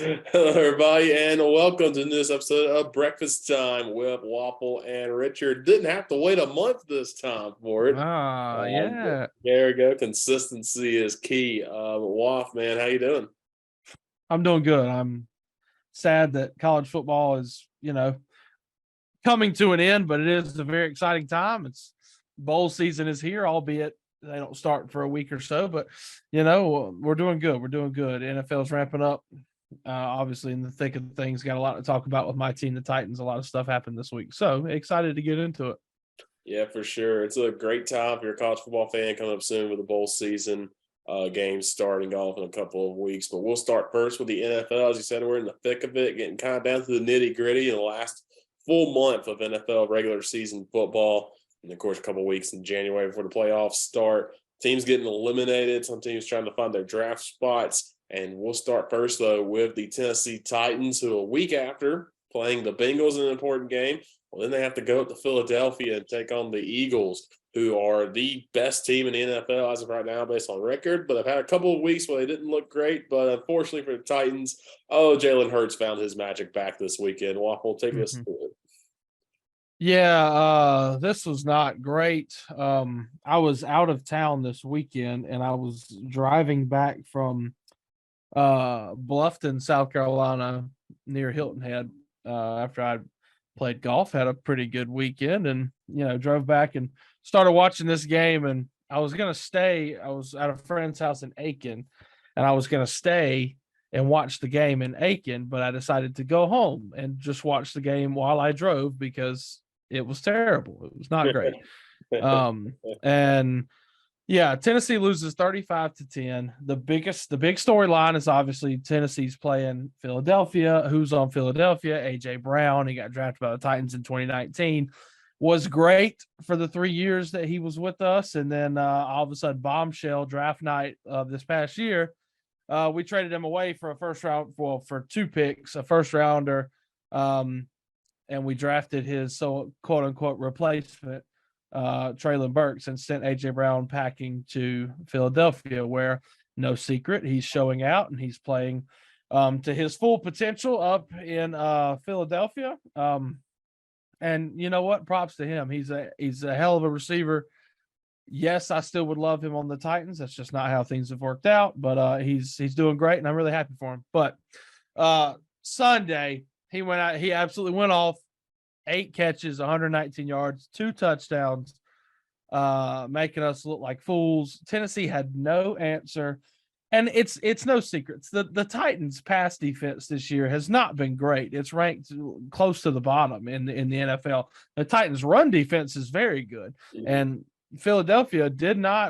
Hello, everybody, and welcome to this episode of Breakfast Time with Waffle and Richard. Didn't have to wait a month this time for it. Yeah. There we go. Consistency is key. Waff, man, how you doing? I'm doing good. I'm sad that college football is, coming to an end, but it is a very exciting time. It's bowl season is here, albeit they don't start for a week or so, but we're doing good. We're doing good. NFL's ramping up. Obviously in the thick of things, got a lot to talk about with my team, the Titans. A lot of stuff happened this week. So excited to get into it. Yeah, for sure. It's a great time if you're a college football fan coming up soon with the bowl season games starting off in a couple of weeks. But we'll start first with the NFL. As you said, we're in the thick of it, getting kind of down to the nitty gritty in the last full month of NFL regular season football. And of course, a couple of weeks in January before the playoffs start. Teams getting eliminated. Some teams trying to find their draft spots. And we'll start first, though, with the Tennessee Titans, who a week after playing the Bengals in an important game, well, then they have to go up to Philadelphia and take on the Eagles, who are the best team in the NFL as of right now based on record. But they've had a couple of weeks where they didn't look great. But unfortunately for the Titans, Jalen Hurts found his magic back this weekend. Waffle, take us through it. Yeah, this was not great. I was out of town this weekend and I was driving back from Bluffton, South Carolina, near Hilton Head, after I played golf, had a pretty good weekend, and drove back and started watching this game. And I was at a friend's house in Aiken, and I was gonna stay and watch the game in Aiken, but I decided to go home and just watch the game while I drove because it was terrible. It was not great. And yeah, Tennessee loses 35-10. The big storyline is obviously Tennessee's playing Philadelphia. Who's on Philadelphia? AJ Brown. He got drafted by the Titans in 2019. Was great for the 3 years that he was with us, and then all of a sudden, bombshell draft night of this past year, we traded him away for a first round for 2 picks, a first rounder, and we drafted his quote unquote replacement, Traylon Burks, and sent AJ Brown packing to Philadelphia, where no secret he's showing out and he's playing to his full potential up in Philadelphia. And you know what? Props to him. He's a hell of a receiver. Yes, I still would love him on the Titans. That's just not how things have worked out. But he's doing great, and I'm really happy for him. But Sunday he went out. He absolutely went off. 8 catches, 119 yards, 2 touchdowns, making us look like fools. Tennessee had no answer. And it's no secrets. The Titans' pass defense this year has not been great. It's ranked close to the bottom in the NFL. The Titans' run defense is very good. And Philadelphia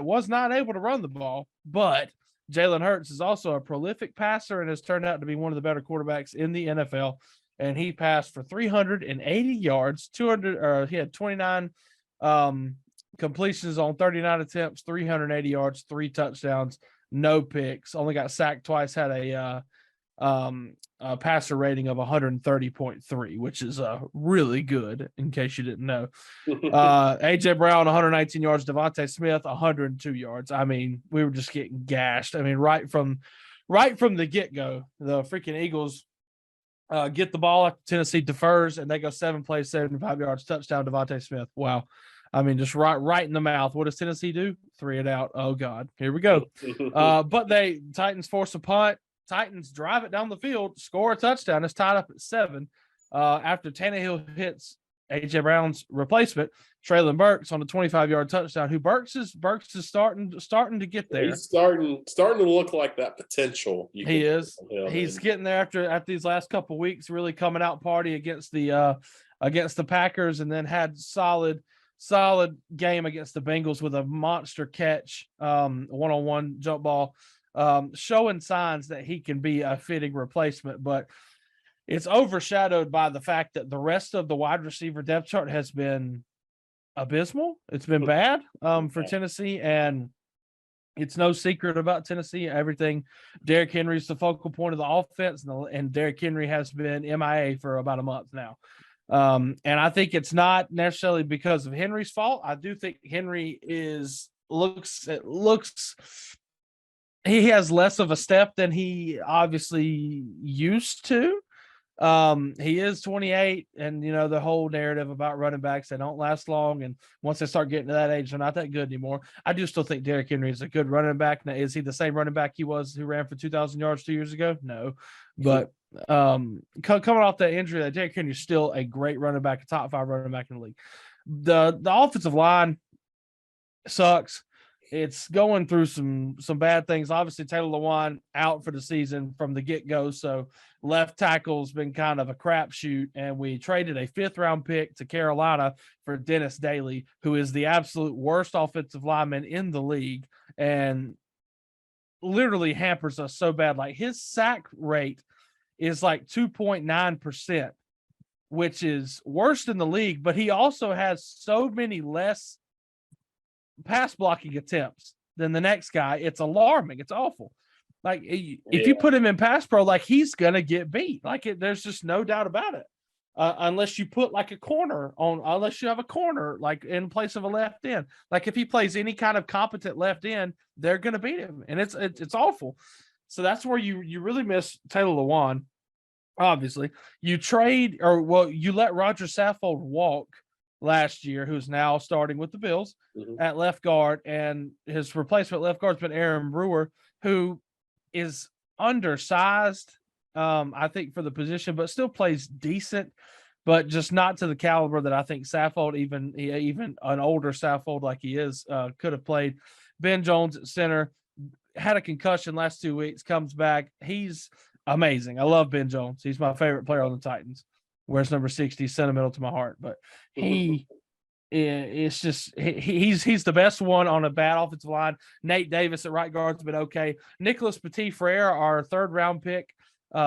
was not able to run the ball, but Jalen Hurts is also a prolific passer and has turned out to be one of the better quarterbacks in the NFL. And he passed for 380 yards, he had 29 completions on 39 attempts, 380 yards, 3 touchdowns, no picks, only got sacked twice, had a passer rating of 130.3, which is really good, in case you didn't know. AJ Brown, 119 yards, Devontae Smith, 102 yards. I mean, we were just getting gashed. I mean, right from the get-go, the freaking Eagles get the ball, Tennessee defers, and they go 7 plays, 75 yards, touchdown, Devontae Smith. Wow. I mean, just right in the mouth. What does Tennessee do? 3 it out. Oh, God. Here we go. But Titans force a punt. Titans drive it down the field, score a touchdown. It's tied up at 7 after Tannehill hits A.J. Brown's replacement, Traylon Burks, on a 25-yard touchdown. Burks is starting to get there. He's starting to look like that potential. He is. He's getting there after these last couple of weeks, really coming out party against the Packers, and then had solid game against the Bengals with a monster catch, one-on-one jump ball, showing signs that he can be a fitting replacement. But it's overshadowed by the fact that the rest of the wide receiver depth chart has been abysmal. It's been bad for Tennessee, and it's no secret about Tennessee. Everything, Derrick Henry's the focal point of the offense, and Derrick Henry has been MIA for about a month now. And I think it's not necessarily because of Henry's fault. I do think Henry looks he has less of a step than he obviously used to. He is 28, and the whole narrative about running backs, they don't last long, and once they start getting to that age, they're not that good anymore. I do still think Derrick Henry is a good running back. Now, is he the same running back he was who ran for 2,000 yards 2 years ago? No, but coming off that injury, that Derrick Henry is still a great running back, a top 5 running back in the league. The offensive line sucks. It's going through some bad things. Obviously, Taylor Lewan out for the season from the get-go, so left tackle's been kind of a crapshoot, and we traded a 5th-round pick to Carolina for Dennis Daly, who is the absolute worst offensive lineman in the league and literally hampers us so bad. Like, his sack rate is like 2.9%, which is worst in the league, but he also has so many less pass blocking attempts than the next guy. It's alarming. It's awful. Like, if you put him in pass pro, like, he's gonna get beat. Like, there's just no doubt about it. Unless you put like a corner on, unless you have a corner like in place of a left end. Like, if he plays any kind of competent left end, they're gonna beat him, and it's awful. So that's where you really miss Taylor Lewan. Obviously, you let Roger Saffold walk last year, who's now starting with the Bills at left guard, and his replacement left guard's been Aaron Brewer, who is undersized, I think, for the position, but still plays decent, but just not to the caliber that I think Saffold, even an older Saffold like he is, could have played. Ben Jones at center had a concussion last 2 weeks, comes back. He's amazing. I love Ben Jones. He's my favorite player on the Titans. Wears number 60, sentimental to my heart, but it's just he's the best one on a bad offensive line. Nate Davis at right guard's been okay. Nicholas Petit-Frere, our 3rd-round pick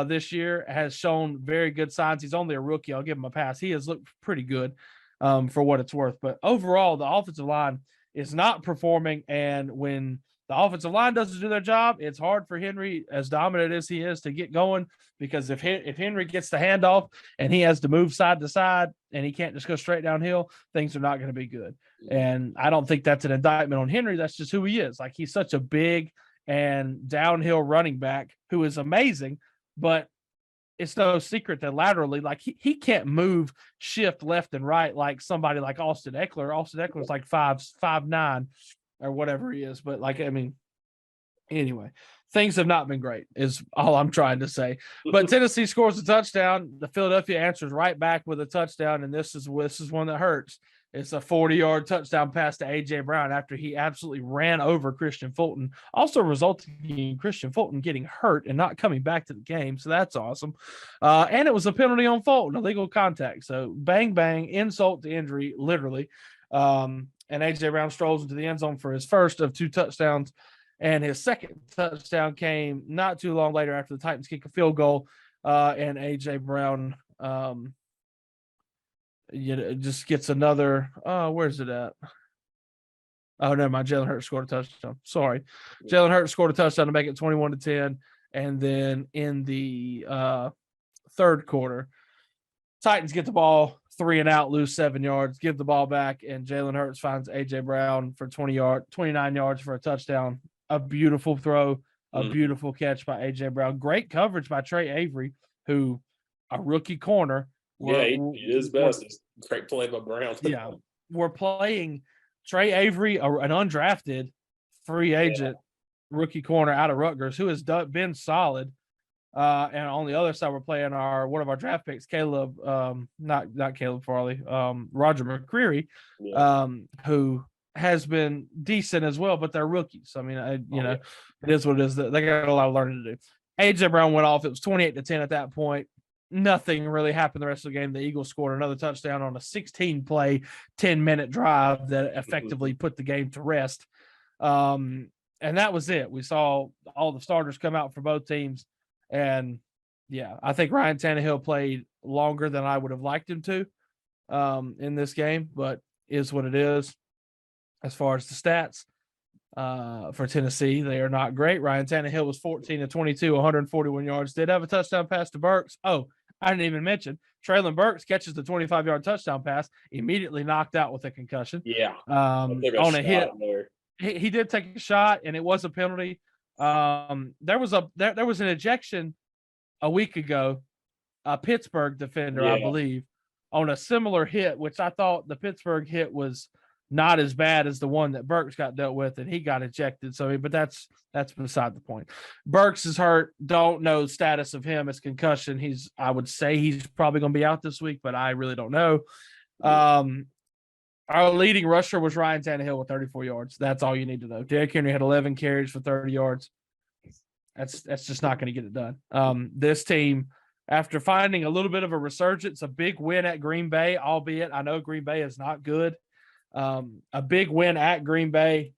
this year, has shown very good signs. He's only a rookie. I'll give him a pass. He has looked pretty good for what it's worth. But overall, the offensive line is not performing, and when the offensive line doesn't do their job, it's hard for Henry, as dominant as he is, to get going, because if Henry gets the handoff and he has to move side to side and he can't just go straight downhill, things are not going to be good. And I don't think that's an indictment on Henry. That's just who he is. Like, he's such a big and downhill running back who is amazing, but it's no secret that laterally, like, he can't shift left and right like somebody like Austin Eckler. Austin Eckler is like 5'9" or whatever he is. But, like, I mean, anyway, things have not been great is all I'm trying to say. But Tennessee scores a touchdown. The Philadelphia answers right back with a touchdown, and this is one that hurts. It's a 40-yard touchdown pass to A.J. Brown after he absolutely ran over Christian Fulton, also resulting in Christian Fulton getting hurt and not coming back to the game. So that's awesome. And it was a penalty on Fulton, illegal contact. So bang, bang, insult to injury, literally. And A.J. Brown strolls into the end zone for his first of 2 touchdowns. And his second touchdown came not too long later after the Titans kick a field goal. And A.J. Brown just gets another. Where's it at? Oh, never mind. Jalen Hurts scored a touchdown. Sorry. Jalen Hurts scored a touchdown to make it 21-10. And then in the 3rd quarter, Titans get the ball 3 and out, lose 7 yards, give the ball back, and Jalen Hurts finds A.J. Brown for 29 yards for a touchdown. A beautiful throw, a beautiful catch by A.J. Brown. Great coverage by Trey Avery, who a rookie corner. Yeah, he is best. It's great play by Brown. Yeah, we're playing Trey Avery, an undrafted free agent rookie corner out of Rutgers, who has been solid. And on the other side, we're playing one of our draft picks, Caleb, not Caleb Farley, Roger McCreary, who has been decent as well, but they're rookies. I mean, it is what it is. They got a lot of learning to do. A.J. Brown went off. It was 28-10 at that point. Nothing really happened the rest of the game. The Eagles scored another touchdown on a 16-play, 10-minute drive that effectively put the game to rest. And that was it. We saw all the starters come out for both teams. And, yeah, I think Ryan Tannehill played longer than I would have liked him to in this game, but is what it is. As far as the stats for Tennessee, they are not great. Ryan Tannehill was 14-22, 141 yards. Did have a touchdown pass to Burks. Oh, I didn't even mention Traylon Burks catches the 25-yard touchdown pass, immediately knocked out with a concussion. Yeah. On a hit. He did take a shot, and it was a penalty. There was an ejection a week ago, a Pittsburgh defender, I Yeah. believe, on a similar hit, which I thought the Pittsburgh hit was not as bad as the one that Burks got dealt with, and he got ejected. So, but that's beside the point. Burks is hurt. Don't know the status of him. It's concussion. I would say he's probably going to be out this week, but I really don't know. Our leading rusher was Ryan Tannehill with 34 yards. That's all you need to know. Derrick Henry had 11 carries for 30 yards. That's just not going to get it done. This team, after finding a little bit of a resurgence, a big win at Green Bay, albeit I know Green Bay is not good. A big win at Green Bay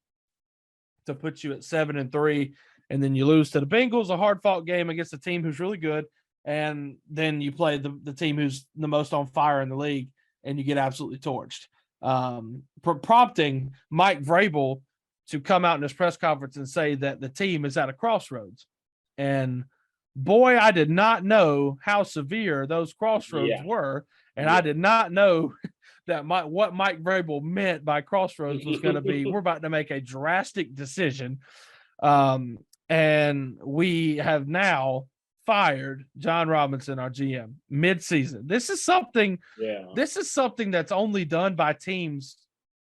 to put you at 7-3, and then you lose to the Bengals, a hard-fought game against a team who's really good, and then you play the team who's the most on fire in the league, and you get absolutely torched. Prompting Mike Vrabel to come out in his press conference and say that the team is at a crossroads. And boy, I did not know how severe those crossroads were. And I did not know that what Mike Vrabel meant by crossroads was going to be, we're about to make a drastic decision. And we have now fired John Robinson, our GM, mid-season. This is something that's only done by teams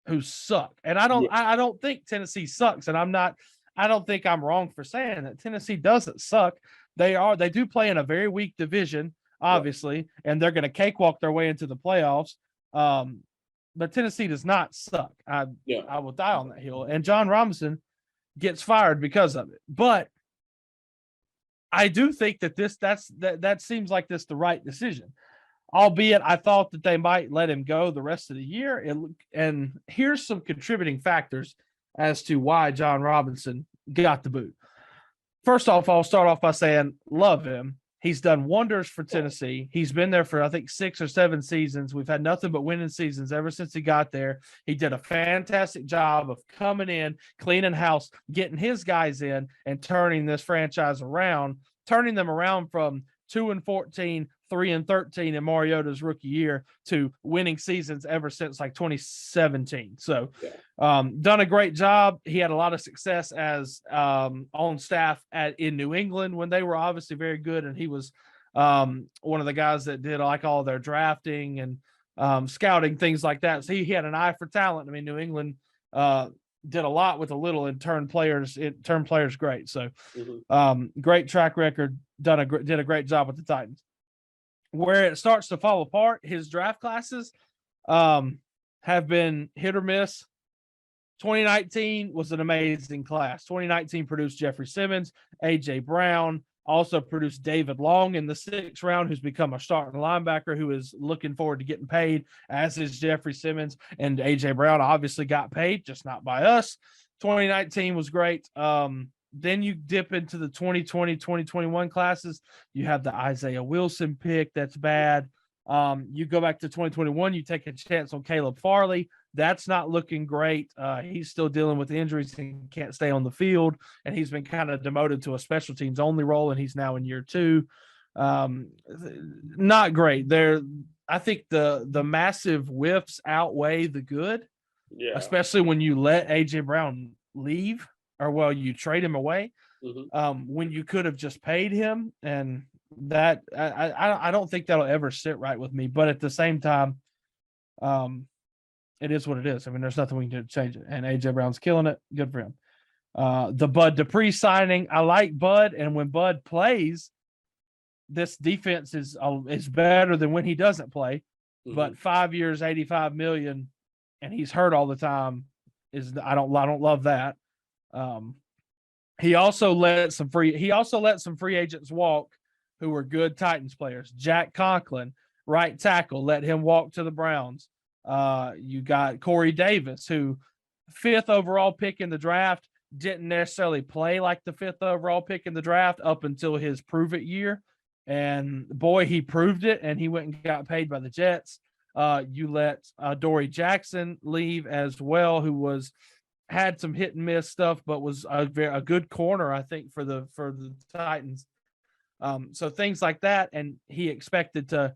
who suck. And I don't think Tennessee sucks. And I don't think I'm wrong for saying that Tennessee doesn't suck. They do play in a very weak division, obviously, and they're going to cakewalk their way into the playoffs. But Tennessee does not suck. I will die on that hill. And John Robinson gets fired because of it. But I do think that that seems like this the right decision. Albeit I thought that they might let him go the rest of the year. And here's some contributing factors as to why John Robinson got the boot. First off, I'll start off by saying, love him. He's done wonders for Tennessee. He's been there for, I think, 6 or 7 seasons. We've had nothing but winning seasons ever since he got there. He did a fantastic job of coming in, cleaning house, getting his guys in, and turning this franchise around, turning them around from 2-14, 3-13 in Mariota's rookie year to winning seasons ever since like 2017. So done a great job. He had a lot of success as on staff in New England when they were obviously very good. And he was one of the guys that did like all their drafting and scouting, things like that. So he had an eye for talent. I mean, New England did a lot with a little and turned players great. So great track record, did a great job with the Titans. Where it starts to fall apart, his draft classes have been hit or miss. 2019 was an amazing class. 2019 produced Jeffrey Simmons, A.J. Brown, also produced David Long in the 6th round, who's become a starting linebacker who is looking forward to getting paid, as is Jeffrey Simmons. And A.J. Brown obviously got paid, just not by us. 2019 was great. Then you dip into the 2020, 2021 classes. You have the Isaiah Wilson pick. That's bad. You go back to 2021, you take a chance on Caleb Farley. That's not looking great. He's still dealing with injuries and can't stay on the field. And he's been kind of demoted to a special teams only role. And he's now in year 2. Not great. I think the massive whiffs outweigh the good, especially when you let AJ Brown leave. Or you trade him away when you could have just paid him, and that I don't think that'll ever sit right with me. But at the same time, it is what it is. I mean, there's nothing we can do to change it. And AJ Brown's killing it. Good for him. The Bud Dupree signing, I like Bud, and when Bud plays, this defense is better than when he doesn't play. But 5 years, $85 million, and he's hurt all the time I don't love that. He also let some free agents walk who were good Titans players. Jack Conklin, right tackle, let him walk to the Browns. You got Corey Davis, who 5th overall pick in the draft, didn't necessarily play like the 5th overall pick in the draft up until his prove it year. And boy, he proved it, and he went and got paid by the Jets. You let Dory Jackson leave as well, who had some hit and miss stuff, but was a good corner, I think, for the Titans. So things like that. And he expected to,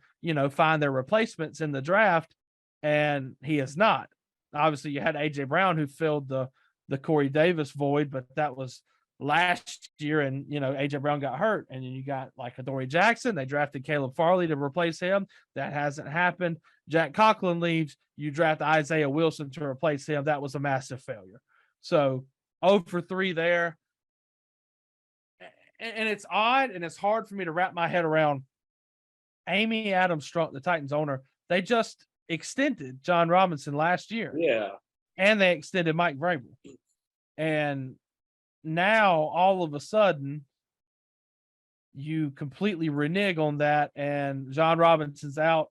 find their replacements in the draft, and he has not. Obviously you had AJ Brown who filled the Corey Davis void, but that was last year, and AJ Brown got hurt, and then you got like Adoree Jackson. They drafted Caleb Farley to replace him. That hasn't happened. Jack Conklin leaves. You draft Isaiah Wilson to replace him. That was a massive failure. So 0 for 3 there. And it's odd, and it's hard for me to wrap my head around. Amy Adams Strunk, the Titans owner, they just extended John Robinson last year. Yeah. And they extended Mike Vrabel. And now all of a sudden you completely renege on that, and John Robinson's out,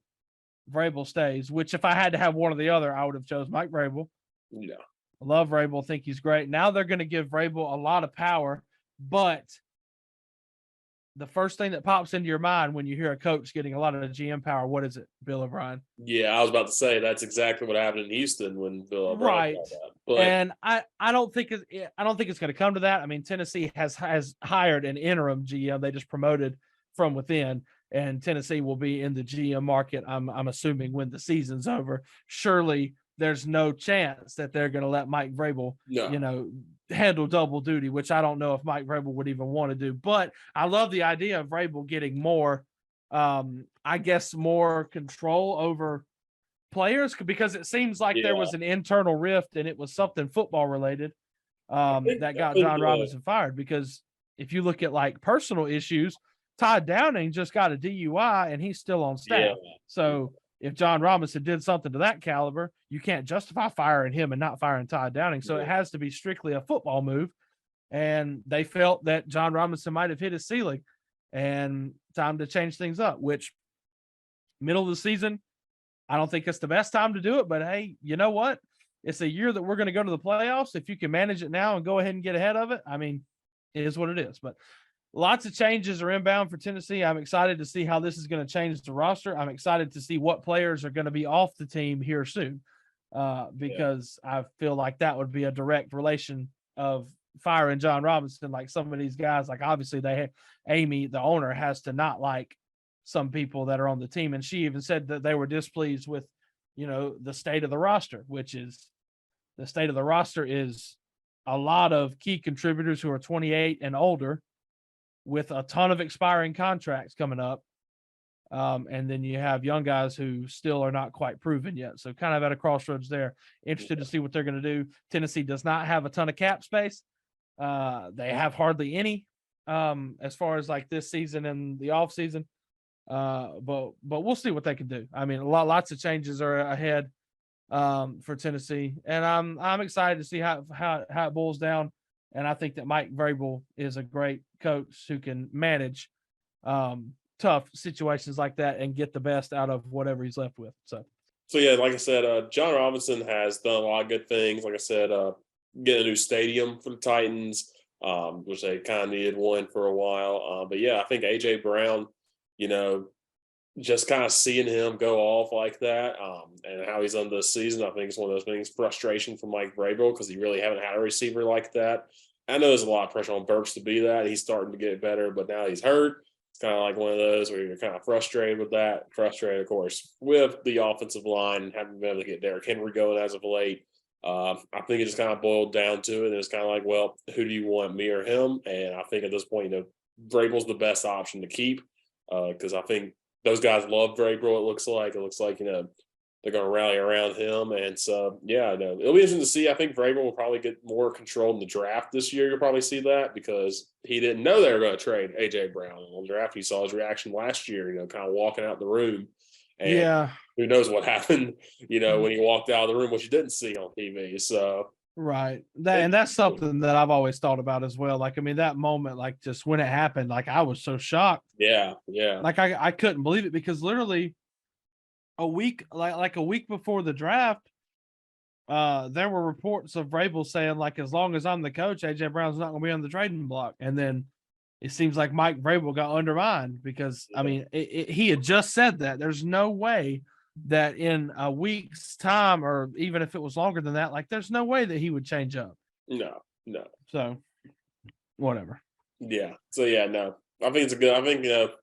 Vrabel stays, which if I had to have one or the other, I would have chose Mike Vrabel. Yeah. I love Vrabel, think he's great. Now they're going to give Vrabel a lot of power, but the first thing that pops into your mind when you hear a coach getting a lot of GM power, what is it, Bill O'Brien? Yeah, I was about to say that's exactly what happened in Houston when Bill O'Brien got that. But and I don't think it's going to come to that. I mean, Tennessee has hired an interim GM. They just promoted from within, and Tennessee will be in the GM market. I'm assuming when the season's over. Surely there's no chance that they're going to let Mike Vrabel, handle double duty, which I don't know if Mike Vrabel would even want to do. But I love the idea of Vrabel getting more, more control over players, because it seems like there was an internal rift, and it was something football related that got John Robinson fired. Because if you look at like personal issues, Todd Downing just got a DUI and he's still on staff. Yeah. So if John Robinson did something to that caliber, you can't justify firing him and not firing Todd Downing. So it has to be strictly a football move. And they felt that John Robinson might have hit his ceiling and time to change things up, which middle of the season, I don't think it's the best time to do it. But hey, you know what? It's a year that we're going to go to the playoffs. If you can manage it now and go ahead and get ahead of it, I mean, it is what it is. But lots of changes are inbound for Tennessee. I'm excited to see how this is going to change the roster. I'm excited to see what players are going to be off the team here soon, because I feel like that would be a direct relation of firing John Robinson. Like some of these guys, like obviously Amy, the owner, has to not like some people that are on the team. And she even said that they were displeased with, the state of the roster, which is the state of the roster is a lot of key contributors who are 28 and older, with a ton of expiring contracts coming up. And then you have young guys who still are not quite proven yet. So kind of at a crossroads there. Interested to see what they're going to do. Tennessee does not have a ton of cap space. They have hardly any as far as like this season and the off season. But we'll see what they can do. I mean, lots of changes are ahead for Tennessee, and I'm excited to see how it boils down. And I think that Mike Vrabel is a great coach who can manage tough situations like that and get the best out of whatever he's left with. So yeah, like I said, John Robinson has done a lot of good things. Like I said, getting a new stadium for the Titans, which they kind of needed one for a while. But yeah, I think AJ Brown, just kind of seeing him go off like that, and how he's done this season, I think it's one of those things, frustration for Mike Vrabel, because he really haven't had a receiver like that. I know there's a lot of pressure on Burks to be that. He's starting to get better, but now he's hurt. It's kind of like one of those where you're kind of frustrated with that. Frustrated, of course, with the offensive line and having been able to get Derrick Henry going as of late. I think it just kind of boiled down to it. And it's kind of like, well, who do you want, me or him? And I think at this point, Vrabel's the best option to keep, because I think those guys love Vrabel. It looks like they're going to rally around him. And so, it'll be interesting to see. I think Vrabel will probably get more control in the draft this year. You'll probably see that, because he didn't know they were going to trade A.J. Brown on the draft. He saw his reaction last year, kind of walking out the room. And who knows what happened, when he walked out of the room, which you didn't see on TV. So right. That's something that I've always thought about as well. Like, I mean, that moment, like just when it happened, like I was so shocked. Yeah. Yeah. Like I couldn't believe it, because literally a week before the draft, there were reports of Vrabel saying, like, as long as I'm the coach, AJ Brown's not going to be on the trading block. And then it seems like Mike Vrabel got undermined, because I mean, he had just said that there's no way that in a week's time, or even if it was longer than that, like there's no way that he would change up. No. So whatever. Yeah. So no, I think it's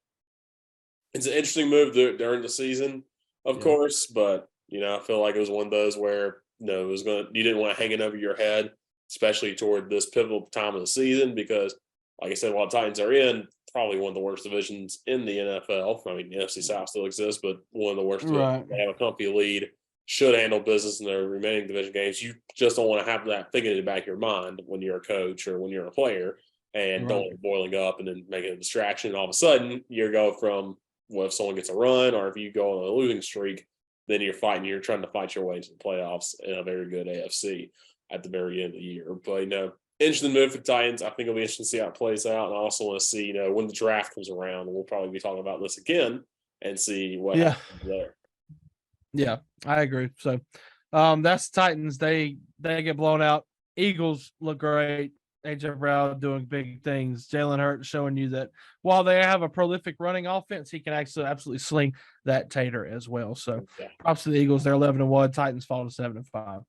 it's an interesting move during the season, of course, but I feel like it was one of those where you didn't want to hang it over your head. especially toward this pivotal time of the season, because, like I said, while the Titans are in probably one of the worst divisions in the NFL, I mean, the NFC South still exists, but one of the worst. Right. They have a comfy lead, should handle business in their remaining division games. You just don't want to have that thinking in the back of your mind when you're a coach or when you're a player, and don't want it boiling up and then making a distraction. And all of a sudden, you go from, well, if someone gets a run or if you go on a losing streak, then you're trying to fight your way to the playoffs in a very good AFC at the very end of the year. But, interesting move for the Titans. I think it'll be interesting to see how it plays out. And I also want to see, when the draft comes around, we'll probably be talking about this again and see what happens there. Yeah, I agree. So that's Titans. They get blown out. Eagles look great. AJ Brown doing big things. Jalen Hurts showing you that while they have a prolific running offense, he can actually absolutely sling that tater as well. So props to the Eagles. They're 11-1. Titans fall to 7-5.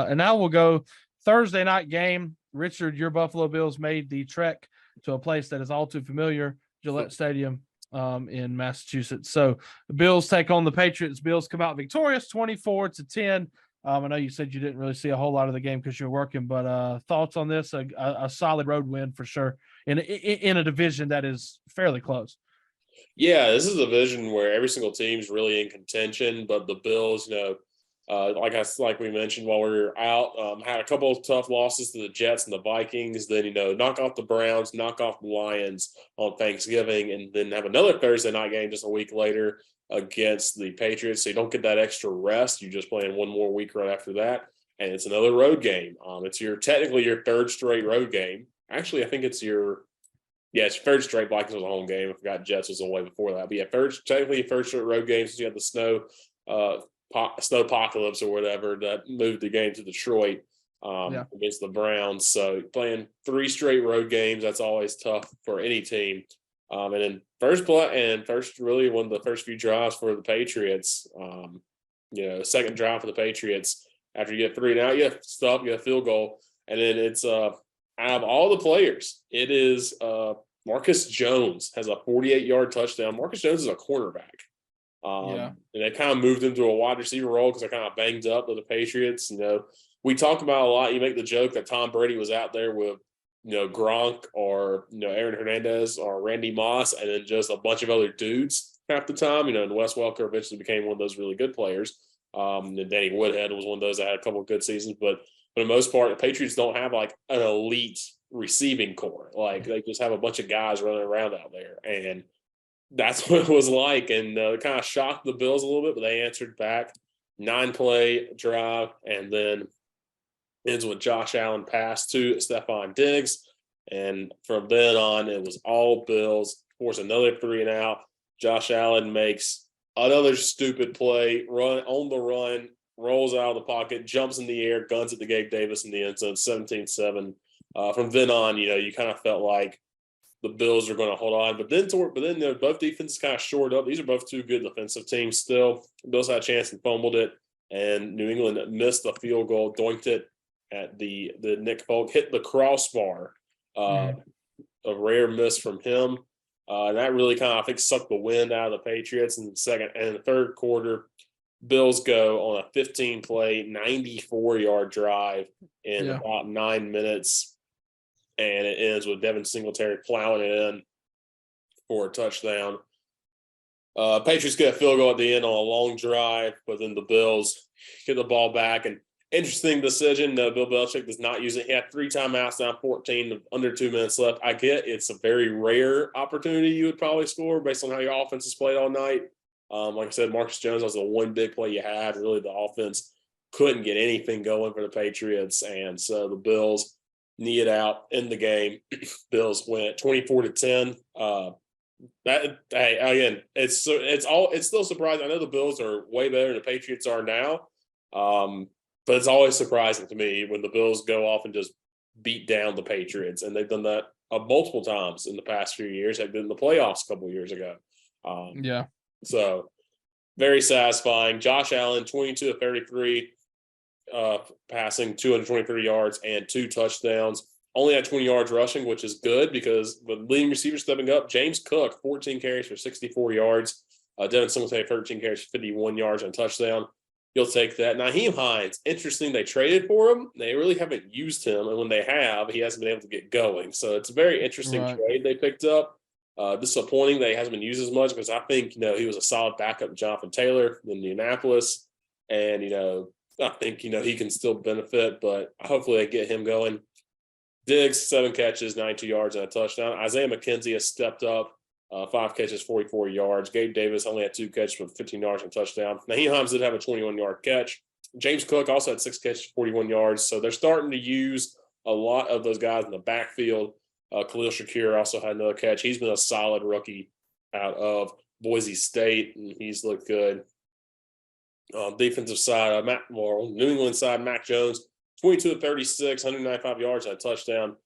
And now we'll go Thursday night game. Richard, your Buffalo Bills made the trek to a place that is all too familiar, Gillette Stadium in Massachusetts. So the Bills take on the Patriots. Bills come out victorious 24-10. I know you said you didn't really see a whole lot of the game because you're working, but thoughts on this? A solid road win for sure in a division that is fairly close. Yeah, this is a division where every single team's really in contention, but the Bills, like we mentioned while we were out, had a couple of tough losses to the Jets and the Vikings. Then, knock off the Browns, knock off the Lions on Thanksgiving, and then have another Thursday night game just a week later against the Patriots. So you don't get that extra rest. You're just playing one more week right after that. And it's another road game. It's technically your third straight road game. Actually, I think it's it's third straight. Vikings was a home game. I forgot Jets was away before that. But yeah, technically your first straight road game since you had the snow apocalypse or whatever that moved the game to Detroit against the Browns. So playing 3 straight road games, that's always tough for any team. And then really one of the first few drives for the Patriots, second drive for the Patriots, after you get 3 and out, you have stop, you get a field goal. And then it's out of all the players, it is Marcus Jones has a 48-yard touchdown. Marcus Jones is a cornerback. And they kind of moved him to a wide receiver role because they're kind of banged up with the Patriots. We talk about a lot. You make the joke that Tom Brady was out there with, Gronk or, Aaron Hernandez or Randy Moss, and then just a bunch of other dudes half the time. And Wes Welker eventually became one of those really good players. And Danny Woodhead was one of those that had a couple of good seasons. But for the most part, the Patriots don't have like an elite receiving core. Like they just have a bunch of guys running around out there. And that's what it was like, and it kind of shocked the Bills a little bit, but they answered back. 9-play drive, and then ends with Josh Allen pass to Stephon Diggs. And from then on, it was all Bills. Of course, another 3 and out. Josh Allen makes another stupid play, run on the run, rolls out of the pocket, jumps in the air, guns it to Gabe Davis in the end zone, 17-7. From then on, you kind of felt like the Bills are going to hold on. But then both defenses kind of shored up. These are both 2 good defensive teams still. The Bills had a chance and fumbled it, and New England missed the field goal, doinked it at the Nick Folk, hit the crossbar. A rare miss from him. And that really kind of, I think, sucked the wind out of the Patriots in the second and the third quarter. Bills go on a 15-play, 94-yard drive in about 9 minutes. And it ends with Devin Singletary plowing it in for a touchdown. Patriots get a field goal at the end on a long drive, but then the Bills get the ball back. And interesting decision. Bill Belichick does not use it. He had 3 timeouts down 14, under 2 minutes left. I get it's a very rare opportunity you would probably score based on how your offense has played all night. Like I said, Marcus Jones was the one big play you had. Really, the offense couldn't get anything going for the Patriots. And so the Bills knee it out in the game. Bills win 24-10. It's still surprising. I know the Bills are way better than the Patriots are now. But it's always surprising to me when the Bills go off and just beat down the Patriots. And they've done that multiple times in the past few years. They've been in the playoffs a couple of years ago. So very satisfying. Josh Allen, 22 of 33, passing 223 yards and 2 touchdowns. Only had 20 yards rushing, which is good because the leading receiver stepping up. James Cook, 14 carries for 64 yards. Devin Singletary, 13 carries for 51 yards and a touchdown. you'll take that. Nyheim Hines, interesting. They traded for him. They really haven't used him, and when they have, he hasn't been able to get going. So it's a very interesting Right. trade they picked up. Disappointing that he hasn't been used as much because I think he was a solid backup to Jonathan Taylor in Indianapolis, and I think he can still benefit, but hopefully they get him going. Diggs, 7 catches, 92 yards, and a touchdown. Isaiah McKenzie has stepped up, 5 catches, 44 yards. Gabe Davis only had 2 catches for 15 yards and a touchdown. Nyheim Hines did have a 21-yard catch. James Cook also had 6 catches, 41 yards. So they're starting to use a lot of those guys in the backfield. Khalil Shakir also had another catch. He's been a solid rookie out of Boise State, and he's looked good. Defensive side, New England side, Mac Jones, 22 of 36, 195 yards, and a touchdown,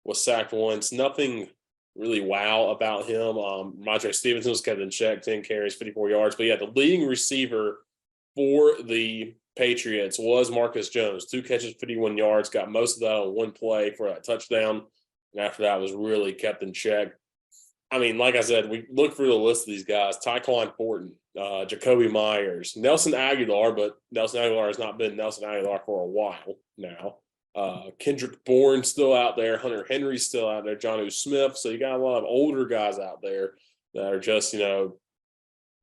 was sacked once. Nothing really wow about him. Ramondre Stevenson was kept in check, 10 carries, 54 yards. But yeah, the leading receiver for the Patriots was Marcus Jones, 2 catches, 51 yards, got most of that on one play for that touchdown. And after that was really kept in check. I mean, like I said, we look through the list of these guys: Tyquan Thornton, Jacoby Myers, Nelson Aguilar, but Nelson Aguilar has not been Nelson Aguilar for a while now. Kendrick Bourne still out there, Hunter Henry's still out there, Jonnu Smith. So you got a lot of older guys out there that are just,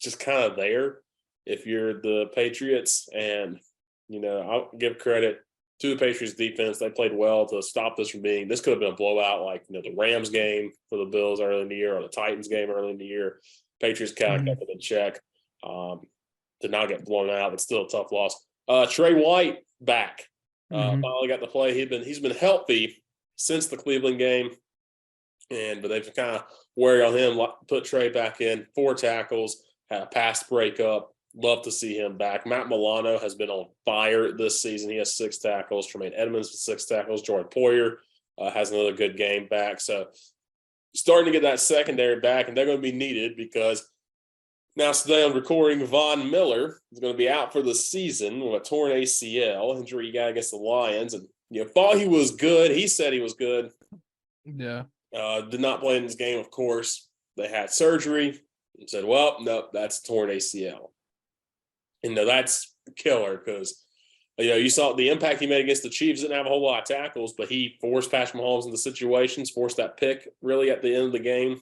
just kind of there if you're the Patriots. And, I'll give credit to the Patriots defense. They played well to stop this from being – this could have been a blowout like, the Rams game for the Bills early in the year or the Titans game early in the year. Patriots kind of kept it in check. Did not get blown out, but still a tough loss. Trey White back. Finally got to play. He's been healthy since the Cleveland game, but they've kind of worried on him. Put Trey back in, 4 tackles, had a pass breakup. Love to see him back. Matt Milano has been on fire this season. He has 6 tackles. Tremaine Edmonds with 6 tackles. Jordan Poyer has another good game back. So starting to get that secondary back, and they're going to be needed because now today I'm recording, Von Miller is going to be out for the season with a torn ACL injury he got against the Lions. And thought he was good. He said he was good. Yeah. Did not play in this game, of course. They had surgery and said, well, nope, that's a torn ACL. And that's killer because, you saw the impact he made against the Chiefs. Didn't have a whole lot of tackles, but he forced Patrick Mahomes into situations, forced that pick really at the end of the game.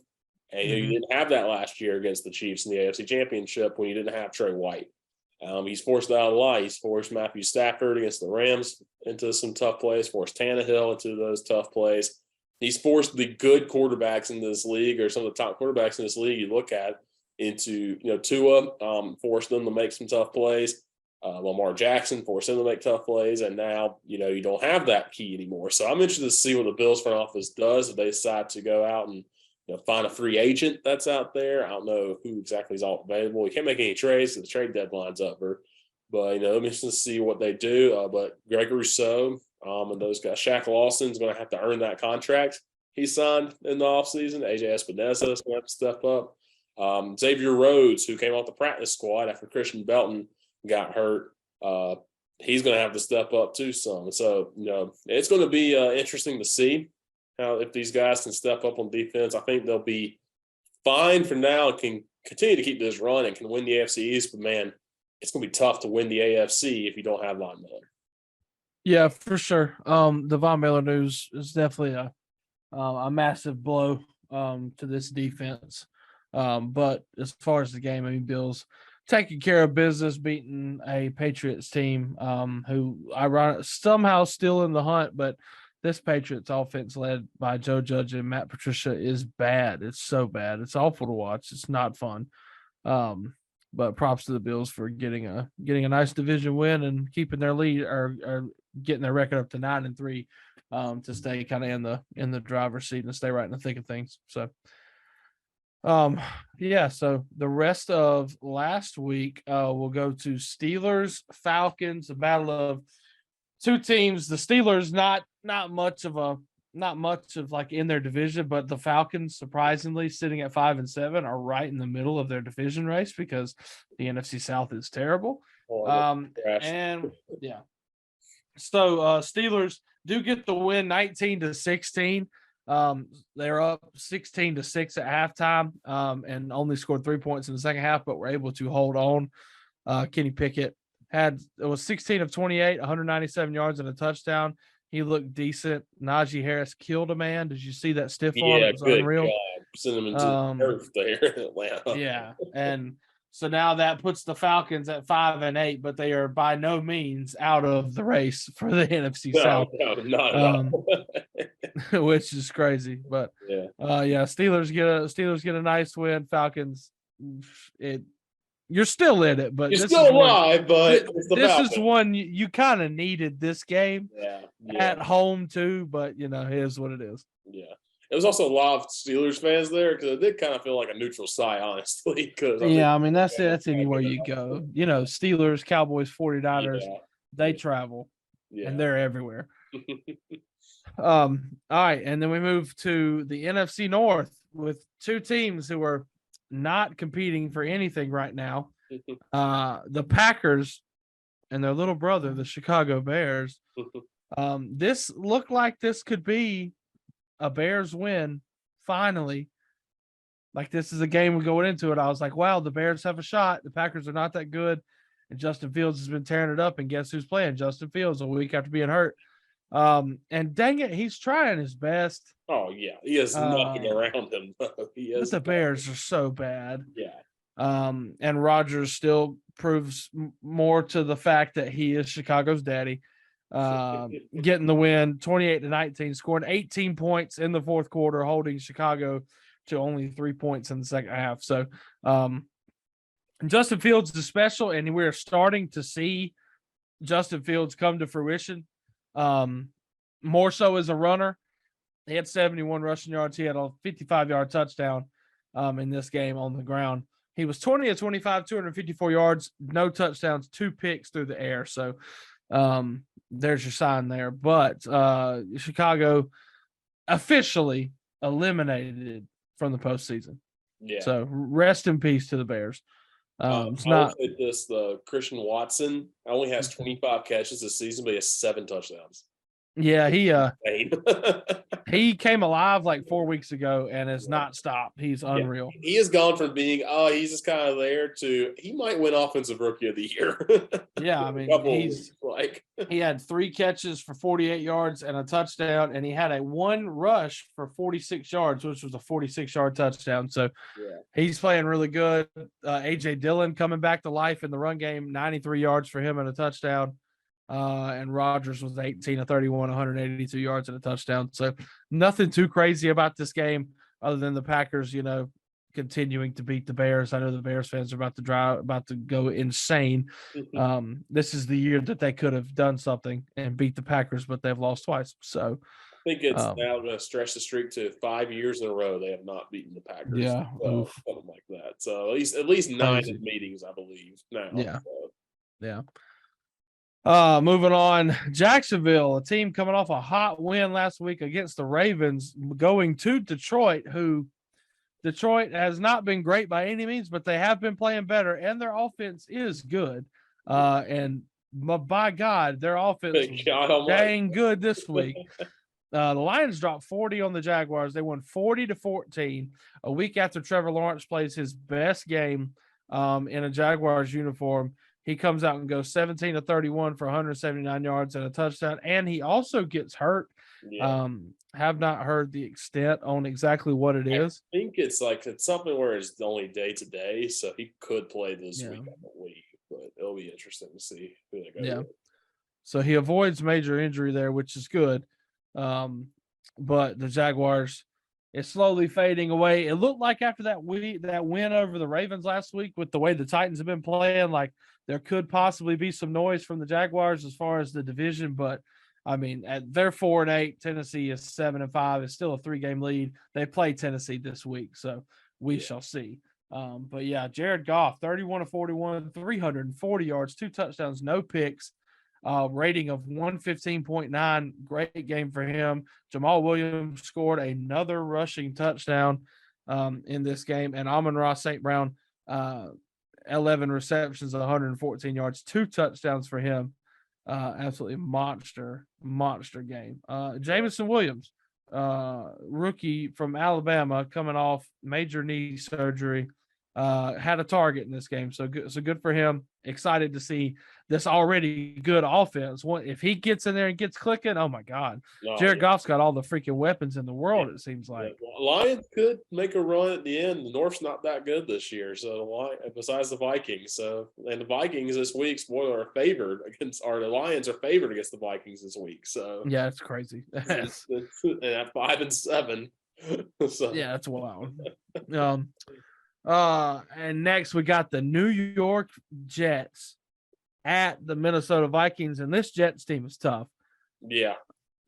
And you didn't have that last year against the Chiefs in the AFC Championship when you didn't have Trey White. He's forced that a lot. He's forced Matthew Stafford against the Rams into some tough plays, forced Tannehill into those tough plays. He's forced the good quarterbacks in this league, or some of the top quarterbacks in this league you look at, into, Tua, forced them to make some tough plays. Lamar Jackson forced him to make tough plays, and now, you don't have that key anymore. So I'm interested to see what the Bills front office does if they decide to go out and find a free agent that's out there. I don't know who exactly is all available. You can't make any trades because the trade deadline's over. But, I'm interested to see what they do. But Greg Rousseau and those guys, Shaq Lawson's going to have to earn that contract he signed in the offseason. AJ Espinosa is going to have to step up. Xavier Rhodes, who came off the practice squad after Christian Belton got hurt, he's going to have to step up too some. So, it's going to be interesting to see if these guys can step up on defense. I think they'll be fine for now and can continue to keep this run and can win the AFC East. But, man, it's going to be tough to win the AFC if you don't have Von Miller. Yeah, for sure. The Von Miller news is definitely a massive blow to this defense. But as far as the game, Bills taking care of business, beating a Patriots team who somehow still in the hunt, but this Patriots offense led by Joe Judge and Matt Patricia is bad. It's so bad. It's awful to watch. It's not fun. But props to the Bills for getting a nice division win and keeping their lead or getting their record up to 9-3 to stay kind of in the driver's seat and stay right in the thick of things. So so the rest of last week we'll go to Steelers, Falcons, a battle of 2 teams. The Steelers not much of like in their division, but the Falcons, surprisingly, sitting at 5-7, are right in the middle of their division race because the NFC South is terrible. So Steelers do get the win 19-16. They're up 16-6 at halftime and only scored 3 points in the second half, but were able to hold on. Kenny Pickett it was 16 of 28, 197 yards and a touchdown. He looked decent. Najee Harris killed a man. Did you see that stiff arm? Yeah, It was good unreal. God. Send them into the earth there in Atlanta. Yeah. And so now that puts the Falcons at 5-8, but they are by no means out of the race for the NFC South. No, not at all. Which is crazy. But yeah. Steelers get a nice win. Falcons, you're still in it, but you're still alive. But this is one you kind of needed this game. Yeah. At home too, but it is what it is. Yeah. It was also a lot of Steelers fans there because it did kind of feel like a neutral site, honestly. That's anywhere you go. Steelers, Cowboys, 49ers, they travel and they're everywhere. All right, and then we move to the NFC North with two teams who are not competing for anything right now. The Packers and their little brother, the Chicago Bears. This looked like this could be a Bears win, finally. Like, this is a game going into it. I was like, wow, the Bears have a shot. The Packers are not that good. And Justin Fields has been tearing it up. And guess who's playing? Justin Fields a week after being hurt. And dang it, he's trying his best. Oh, yeah. He has nothing around him. But the Bears are so bad. Yeah. And Rodgers still proves more to the fact that he is Chicago's daddy. Getting the win 28-19, scoring 18 points in the fourth quarter, holding Chicago to only 3 points in the second half. So Justin Fields is special, and we're starting to see Justin Fields come to fruition. More so as a runner. He had 71 rushing yards. He had a 55-yard touchdown in this game on the ground. He was 20 of 25, 254 yards, no touchdowns, 2 picks through the air. So there's your sign there. But Chicago officially eliminated from the postseason. Yeah. So rest in peace to the Bears. It's I not looked at this. The Christian Watson only has 25 catches this season, but he has 7 touchdowns. Yeah, Insane. he came alive like 4 weeks ago and has not stopped. He's unreal. Yeah. He has gone from being he's just kind of there to he might win Offensive Rookie of the Year. Yeah, I mean he had 3 catches for 48 yards and a touchdown, and he had a 1 rush for 46 yards, which was a 46-yard touchdown. So he's playing really good. AJ Dillon coming back to life in the run game, 93 yards for him and a touchdown. And Rodgers was 18 of 31, 182 yards and a touchdown. So nothing too crazy about this game other than the Packers, continuing to beat the Bears. I know the Bears fans are about to go insane. This is the year that they could have done something and beat the Packers, but they've lost twice. So I think it's now going to stretch the streak to 5 years in a row they have not beaten the Packers. Yeah, so, something like that. So at least 9 meetings, I believe. Now. Yeah, so. yeah. Moving on, Jacksonville, a team coming off a hot win last week against the Ravens, going to Detroit, who Detroit has not been great by any means, but they have been playing better, and their offense is good. And by God, their offense was dang good this week. The Lions dropped 40 on the Jaguars. They won 40-14 a week after Trevor Lawrence plays his best game in a Jaguars uniform. He comes out and goes 17 of 31 for 179 yards and a touchdown, and he also gets hurt. Yeah. Have not heard the extent on exactly what it is. I think it's something where it's only day to day, so he could play this week on the week, but it'll be interesting to see who they go with. So he avoids major injury there, which is good. But the Jaguars, it's slowly fading away. It looked like after that win over the Ravens last week, with the way the Titans have been playing, like there could possibly be some noise from the Jaguars as far as the division. But I mean, they're 4-8. Tennessee is 7-5. It's still a 3-game lead. They play Tennessee this week, so we shall see. But yeah, Jared Goff, 31 of 41, 340 yards, 2 touchdowns, no picks. Rating of 115.9. Great game for him. Jamal Williams scored another rushing touchdown in this game. And Amon-Ra St. Brown, 11 receptions, 114 yards, 2 touchdowns for him. Absolutely monster game. Jameson Williams, rookie from Alabama, coming off major knee surgery. had a target in this game. So good for him. Excited to see this already good offense. If he gets in there and gets clicking, oh my God. Jared Goff's got all the freaking weapons in the world, it seems like. Yeah. Lions could make a run at the end. The North's not that good this year, so besides the Vikings. So, and the Vikings this week, spoiler, are favored against, or the Lions are favored against the Vikings this week. So yeah, it's crazy. and at 5-7. So yeah, that's wild. And next we got the New York Jets at the Minnesota Vikings, and this Jets team is tough. Yeah,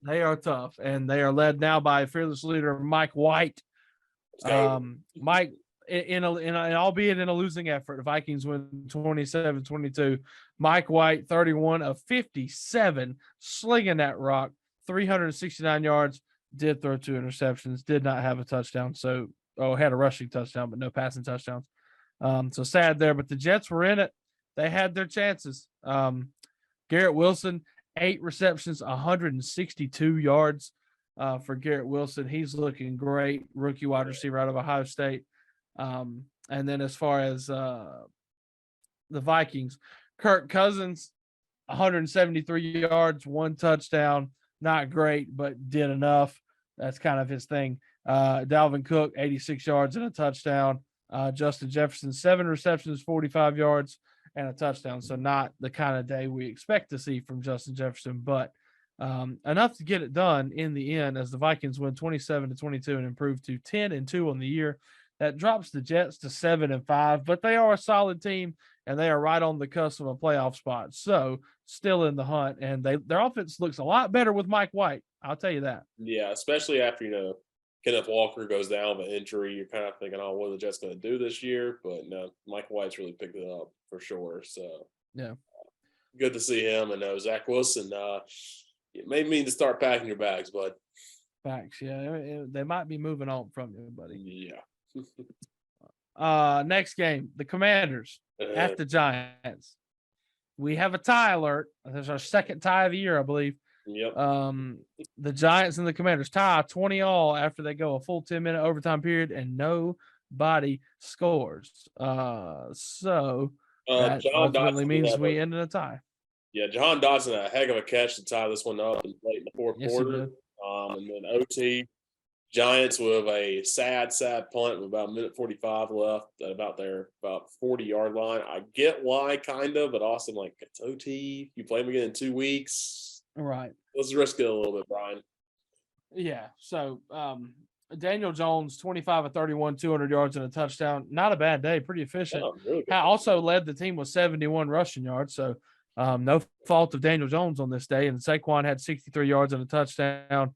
they are tough, and they are led now by fearless leader Mike White. Mike, albeit in a losing effort, the Vikings win 27-22. Mike White, 31 of 57, slinging that rock, 369 yards. Did throw 2 interceptions. Did not have a touchdown. So, had a rushing touchdown, but no passing touchdowns. So sad there. But the Jets were in it. They had their chances. Garrett Wilson, 8 receptions, 162 yards for Garrett Wilson. He's looking great. Rookie wide receiver out of Ohio State. And then as far as the Vikings, Kirk Cousins, 173 yards, 1 touchdown. Not great, but did enough. That's kind of his thing. Dalvin Cook, 86 yards and a touchdown. Justin Jefferson, 7 receptions, 45 yards and a touchdown. So not the kind of day we expect to see from Justin Jefferson, but enough to get it done in the end as the Vikings win 27-22 and improve to 10-2 on the year. That drops the Jets to 7-5, but they are a solid team and they are right on the cusp of a playoff spot. So still in the hunt, and their offense looks a lot better with Mike White. I'll tell you that. Yeah, especially after, Kenneth Walker goes down with an injury. You're kind of thinking, oh, what are the Jets going to do this year? But no, Mike White's really picked it up for sure. So yeah, good to see him. And Zach Wilson, it may mean to start packing your bags, bud. Facts, yeah. They might be moving on from you, buddy. Yeah. Next game, the Commanders at the Giants. We have a tie alert. There's our second tie of the year, I believe. Yep. The Giants and the Commanders tie 20-all after they go a full 10-minute overtime period and nobody scores. So that ultimately means we end in a tie. Yeah, Jahan Dotson had a heck of a catch to tie this one up late in the fourth quarter. And then OT. Giants with a sad punt with about a minute 45 left at about 40-yard line. I get why, kind of, but also it's OT. You play them again in 2 weeks. Right. Let's risk it a little bit, Brian. Yeah. So Daniel Jones, 25 of 31, 200 yards and a touchdown. Not a bad day. Pretty efficient. Really also led the team with 71 rushing yards. So no fault of Daniel Jones on this day. And Saquon had 63 yards and a touchdown.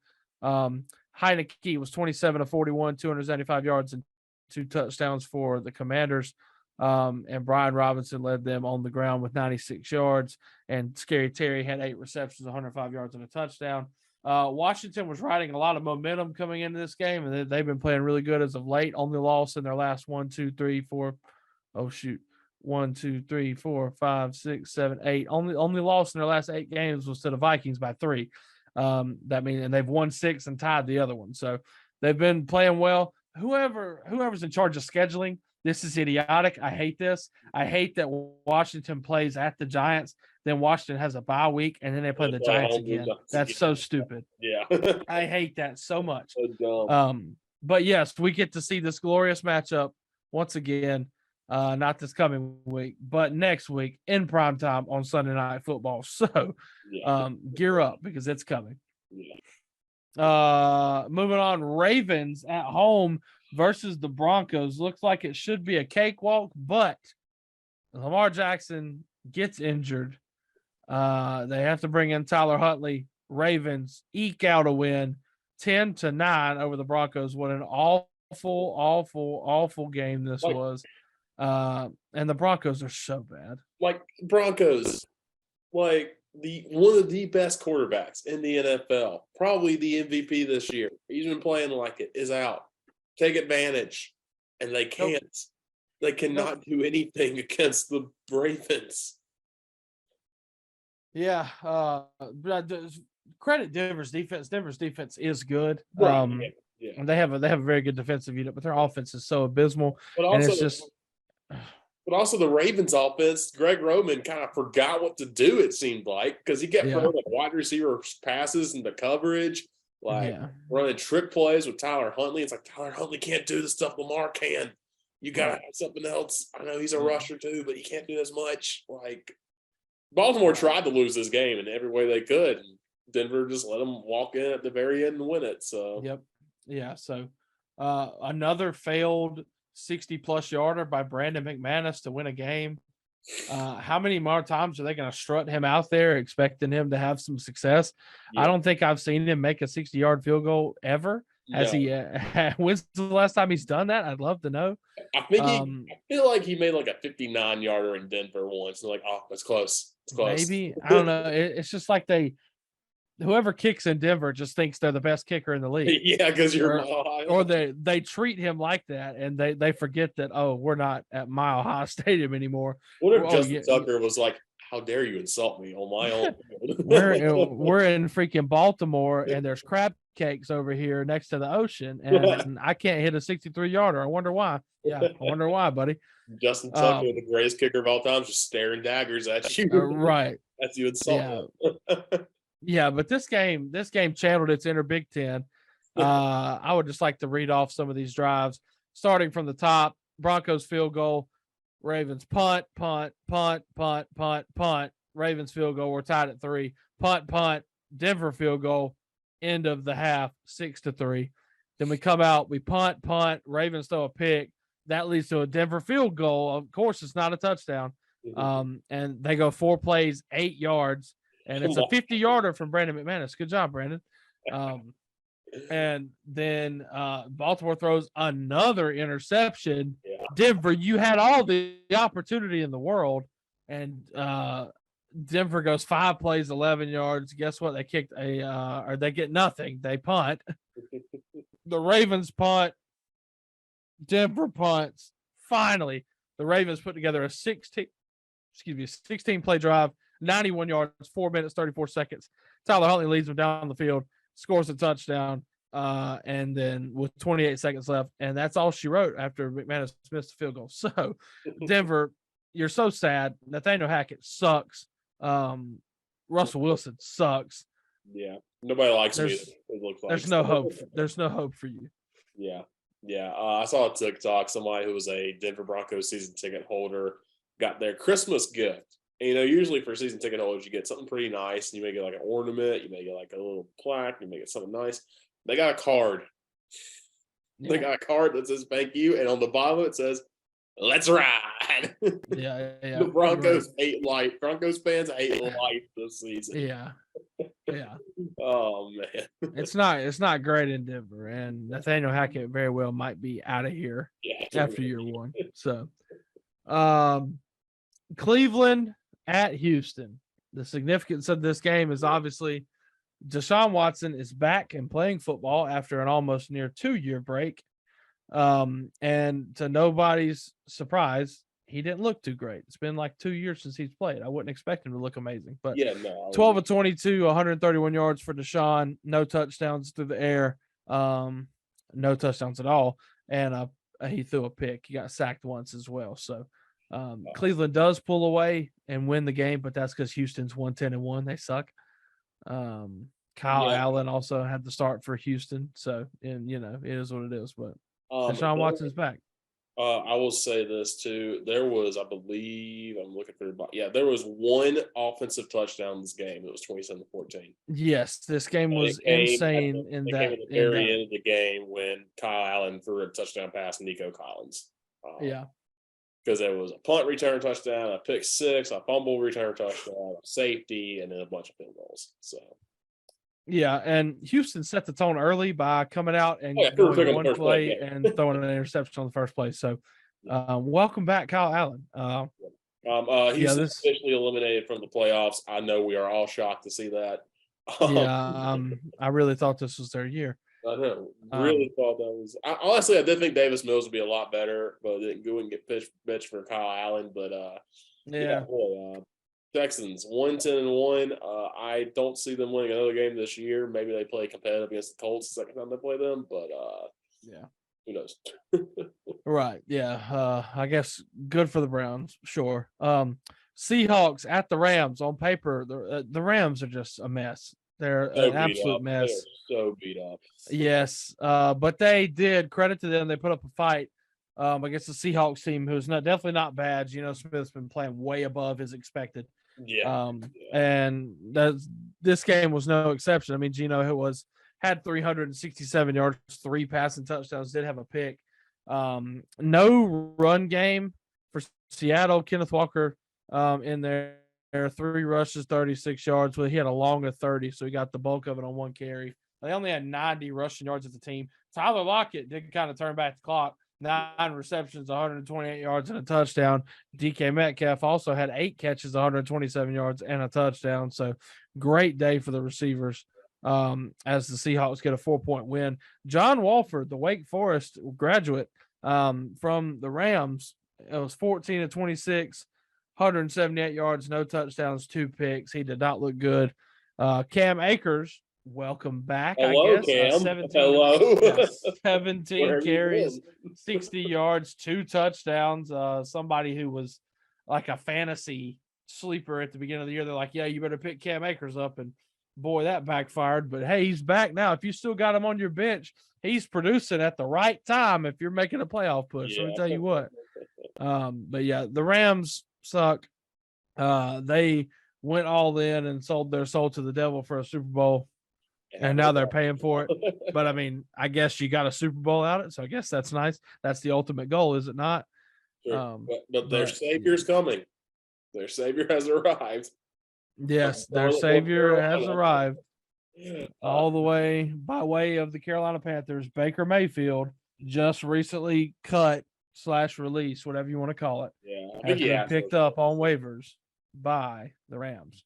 Heineke was 27 of 41, 275 yards and 2 touchdowns for the Commanders. And Brian Robinson led them on the ground with 96 yards. And Scary Terry had 8 receptions, 105 yards and a touchdown. Washington was riding a lot of momentum coming into this game, and they've been playing really good as of late. Only loss in their last 1, 2, 3, 4. Oh, shoot. 1, 2, 3, 4, 5, 6, 7, 8. Only loss in their last 8 games was to the Vikings by 3. That means, and they've won 6 and tied the other one. So they've been playing well. Whoever's in charge of scheduling, this is idiotic. I hate this. I hate that Washington plays at the Giants. Then Washington has a bye week, and then they play the Giants again. That's so stupid. Yeah. I hate that so much. So dumb. But yes, we get to see this glorious matchup once again. Not this coming week, but next week in prime time on Sunday Night Football. So gear up because it's coming. Yeah. Moving on, Ravens at home versus the Broncos. Looks like it should be a cakewalk, but Lamar Jackson gets injured. They have to bring in Tyler Huntley. Ravens eke out a win 10-9 over the Broncos. What an awful game this was. And the Broncos are so bad. Broncos, one of the best quarterbacks in the NFL, probably the MVP this year. He's been playing like it, is out. Take advantage. And they can't. Nope. They cannot do anything against the Ravens. Yeah. Credit Denver's defense. Denver's defense is good. Right. Yeah. And they have a very good defensive unit, but their offense is so abysmal. But also, and it's just But also the Ravens offense, Greg Roman kind of forgot what to do, it seemed like, because he kept throwing like wide receiver passes into coverage, like running trick plays with Tyler Huntley. It's like Tyler Huntley can't do the stuff Lamar can. You got to have something else. I know he's a rusher too, but he can't do as much. Like Baltimore tried to lose this game in every way they could. And Denver just let them walk in at the very end and win it. So So another failed 60-plus yarder by Brandon McManus to win a game. How many more times are they going to strut him out there expecting him to have some success? I don't think I've seen him make a 60-yard field goal ever. Has he? When's the last time he's done that? I'd love to know. I think I feel like he made like a 59-yarder in Denver once. And like, oh, that's close. It's close. Maybe. I don't know. It's just like whoever kicks in Denver just thinks they're the best kicker in the league. Yeah, because you're or they treat him like that, and they forget that, oh, we're not at Mile High Stadium anymore. What if Justin Tucker was like, "How dare you insult me on my own field?" we're in freaking Baltimore, and there's crab cakes over here next to the ocean, and I can't hit a 63-yarder. I wonder why. Yeah, I wonder why, buddy. Justin Tucker, the greatest kicker of all time, just staring daggers at you. Right. That's you insult him. Yeah, but this game channeled its inner Big Ten. I would just like to read off some of these drives, starting from the top. Broncos field goal, Ravens punt, punt, punt, punt, punt, punt. Ravens field goal. We're tied at 3. Punt, punt. Denver field goal. End of the half, 6-3. Then we come out, we punt, punt. Ravens throw a pick. That leads to a Denver field goal. Of course, it's not a touchdown. And they go 4 plays, 8 yards. And it's a 50-yarder from Brandon McManus. Good job, Brandon. And then Baltimore throws another interception. Denver, you had all the opportunity in the world. And Denver goes 5 plays, 11 yards. Guess what? They kicked or they get nothing. They punt. The Ravens punt. Denver punts. Finally, the Ravens put together a 16-play drive. 91 yards, 4 minutes, 34 seconds. Tyler Huntley leads them down the field, scores a touchdown, and then with 28 seconds left. And that's all she wrote after McManus missed the field goal. So, Denver, you're so sad. Nathaniel Hackett sucks. Russell Wilson sucks. Yeah. Nobody likes me. It looks like there's no hope. There's no hope for you. Yeah. Yeah. I saw a TikTok. Somebody who was a Denver Broncos season ticket holder got their Christmas gift. And, usually for season ticket holders, you get something pretty nice. You may get like an ornament. You may get like a little plaque. You may get something nice. They got a card. They got a card that says thank you. And on the bottom it says, let's ride. Yeah. The Broncos hate life. Broncos fans hate life this season. Yeah. Oh, man. It's not great in Denver. And Nathaniel Hackett very well might be out of here after year 1. So, Cleveland at Houston. The significance of this game is obviously Deshaun Watson is back and playing football after an almost near 2-year break. And to nobody's surprise, he didn't look too great. It's been like 2 years since he's played. I wouldn't expect him to look amazing. But 12 of 22, 131 yards for Deshaun, no touchdowns through the air, no touchdowns at all. And he threw a pick. He got sacked once as well. So Cleveland does pull away and win the game, but that's because Houston's 110-1. They suck. Kyle Allen also had the start for Houston. So, and it is what it is. But Deshaun Watson's back. I will say this too. There was, I believe, I'm looking for there was one offensive touchdown in this game. It was 27-14. Yes, this game was insane. Came at the very end of the game when Kyle Allen threw a touchdown pass to Nico Collins. Because there was a punt return touchdown, a pick six, a fumble return touchdown, a safety, and then a bunch of field goals. So, yeah, and Houston set the tone early by coming out and going one play and throwing an interception on the first play. So, welcome back, Kyle Allen. He's officially eliminated from the playoffs. I know we are all shocked to see that. I really thought this was their year. I know. Really thought that was. Honestly, I did think Davis Mills would be a lot better, but didn't go and get pitched for Kyle Allen. But Texans 110-1. I don't see them winning another game this year. Maybe they play competitive against the Colts the second time they play them. But Who knows? Right. Yeah. I guess good for the Browns. Sure. Seahawks at the Rams. On paper, the Rams are just a mess. They're So an beat absolute up. They are mess. so beat up. Yes. But they did, credit to them. They put up a fight against the Seahawks team, who's definitely not bad. Geno Smith's been playing way above his expected. Yeah. And this game was no exception. I mean, Geno, who had 367 yards, 3 passing touchdowns, did have a pick. No run game for Seattle. Kenneth Walker in there, 3 rushes, 36 yards. Well, he had a longer 30, so he got the bulk of it on 1 carry. They only had 90 rushing yards as a team. Tyler Lockett did kind of turn back the clock. 9 receptions, 128 yards, and a touchdown. DK Metcalf also had 8 catches, 127 yards, and a touchdown. So great day for the receivers as the Seahawks get a 4-point win. John Walford, the Wake Forest graduate from the Rams, it was 14 of 26, 178 yards, no touchdowns, 2 picks. He did not look good. Cam Akers, welcome back. Hello, I guess. Cam. 17 carries, 60 yards, 2 touchdowns. Somebody who was like a fantasy sleeper at the beginning of the year, they're like, yeah, you better pick Cam Akers up. And boy, that backfired. But hey, he's back now. If you still got him on your bench, he's producing at the right time if you're making a playoff push. Yeah. Let me tell you what. But yeah, the Rams suck. They went all in and sold their soul to the devil for a Super Bowl. And now they're paying for it. But I mean, I guess you got a Super Bowl out of it. So I guess that's nice. That's the ultimate goal, is it not? Sure. But their savior's coming. Their savior has arrived. Yes, their savior has arrived. All the way by way of the Carolina Panthers. Baker Mayfield just recently cut / release, whatever you want to call it. Yeah. Picked up on waivers by the Rams.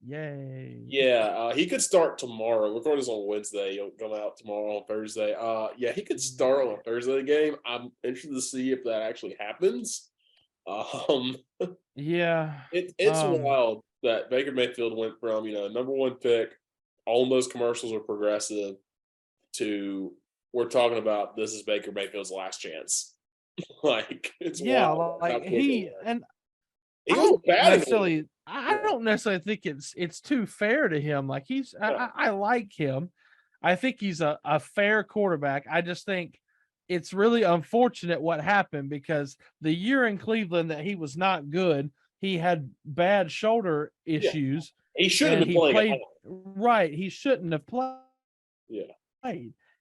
Yay. Yeah, he could start tomorrow. We're recording this on Wednesday. He'll come out tomorrow on Thursday. Yeah, he could start on a Thursday game. I'm interested to see if that actually happens. Yeah. It's wild that Baker Mayfield went from, number 1 pick, all those commercials are progressive, to we're talking about this is Baker Mayfield's last chance. Like, it's wild. Like he was bad. I don't necessarily think it's too fair to him. Like I like him. I think he's a fair quarterback. I just think it's really unfortunate what happened, because the year in Cleveland that he was not good, he had bad shoulder issues. He shouldn't have played. Right. He shouldn't have played. Yeah.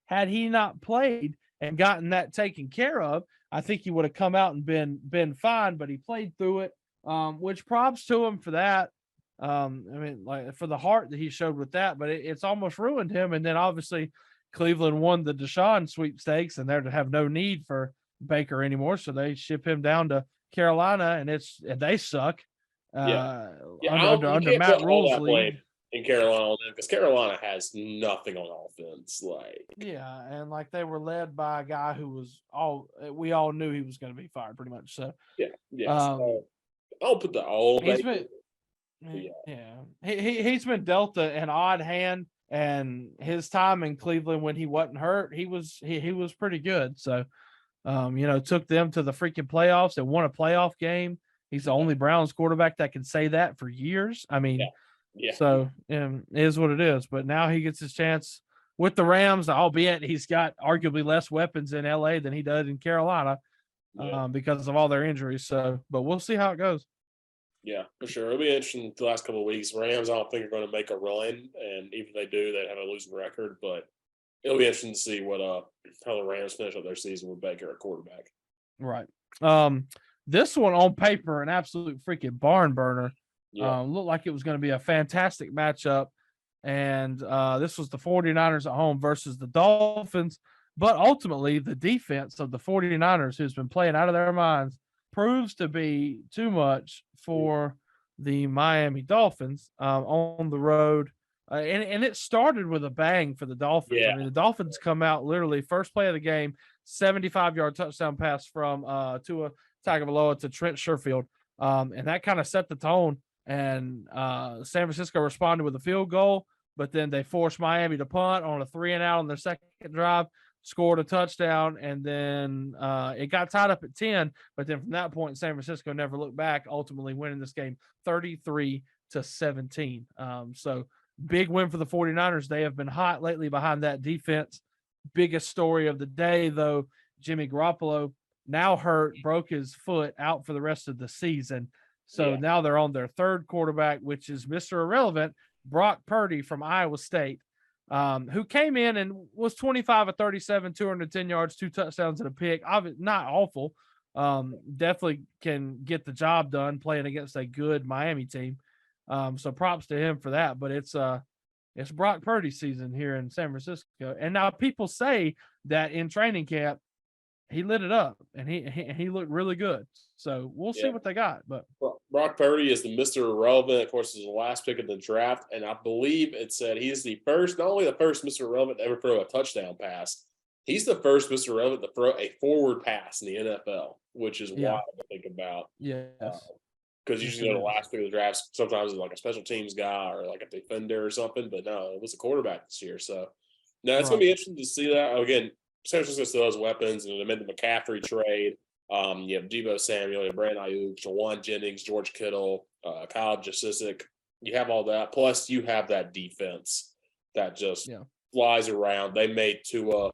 Had he not played and gotten that taken care of, I think he would have come out and been fine, but he played through it. Which props to him for that. I mean, like, for the heart that he showed with that, but it's almost ruined him. And then obviously Cleveland won the Deshaun sweepstakes, and they're to have no need for Baker anymore. So they ship him down to Carolina, and they suck. Under Matt Rule's lead in Carolina, because Carolina has nothing on offense. And like they were led by a guy who was we all knew he was going to be fired pretty much. So I'll put the all. He's been dealt an odd hand, and his time in Cleveland when he wasn't hurt, he was pretty good. So, took them to the freaking playoffs and won a playoff game. He's the only Browns quarterback that can say that for years. I mean, so it is what it is. But now he gets his chance with the Rams, albeit he's got arguably less weapons in LA than he does in Carolina. Because of all their injuries. So, but we'll see how it goes. Yeah, for sure. It'll be interesting the last couple of weeks. Rams, I don't think are going to make a run, and even if they do, they have a losing record. But it'll be interesting to see what how the Rams finish up their season with Baker at quarterback. Right. This one on paper, an absolute freaking barn burner. Looked like it was going to be a fantastic matchup, and this was the 49ers at home versus the Dolphins. But ultimately, the defense of the 49ers, who's been playing out of their minds, proves to be too much for the Miami Dolphins on the road. And it started with a bang for the Dolphins. Yeah. I mean, the Dolphins come out literally first play of the game, 75-yard touchdown pass from Tua Tagovailoa to Trent Sherfield. And that kind of set the tone. And San Francisco responded with a field goal, but then they forced Miami to punt on a 3-and-out on their second drive. scored a touchdown, and then it got tied up at 10. But then from that point, San Francisco never looked back, ultimately winning this game 33-17. So big win for the 49ers. They have been hot lately behind that defense. Biggest story of the day, though, Jimmy Garoppolo now hurt, broke his foot, out for the rest of the season. So now they're on their third quarterback, which is Mr. Irrelevant, Brock Purdy from Iowa State, who came in and was 25 of 37, 210 yards, 2 touchdowns and a pick. Not awful. Definitely can get the job done playing against a good Miami team. So props to him for that. But it's Brock Purdy season here in San Francisco. And now people say that in training camp, he lit it up and he looked really good. So we'll see what they got. But Brock Purdy is the Mr. Irrelevant. Of course, is the last pick of the draft. And I believe it said he's the first, not only the first Mr. Irrelevant to ever throw a touchdown pass, he's the first Mr. Irrelevant to throw a forward pass in the NFL, which is wild to think about. Yes. Because usually the last pick of the drafts, sometimes it's like a special teams guy or like a defender or something. But no, it was a quarterback this year. So now it's going to be interesting to see that. Again, San Francisco still has weapons, and they made the McCaffrey trade. You have Deebo Samuel, you have Brandon Ayuk, Jawan Jennings, George Kittle, Kyle Juszczyk. You have all that. Plus, you have that defense that just flies around. They made Tua,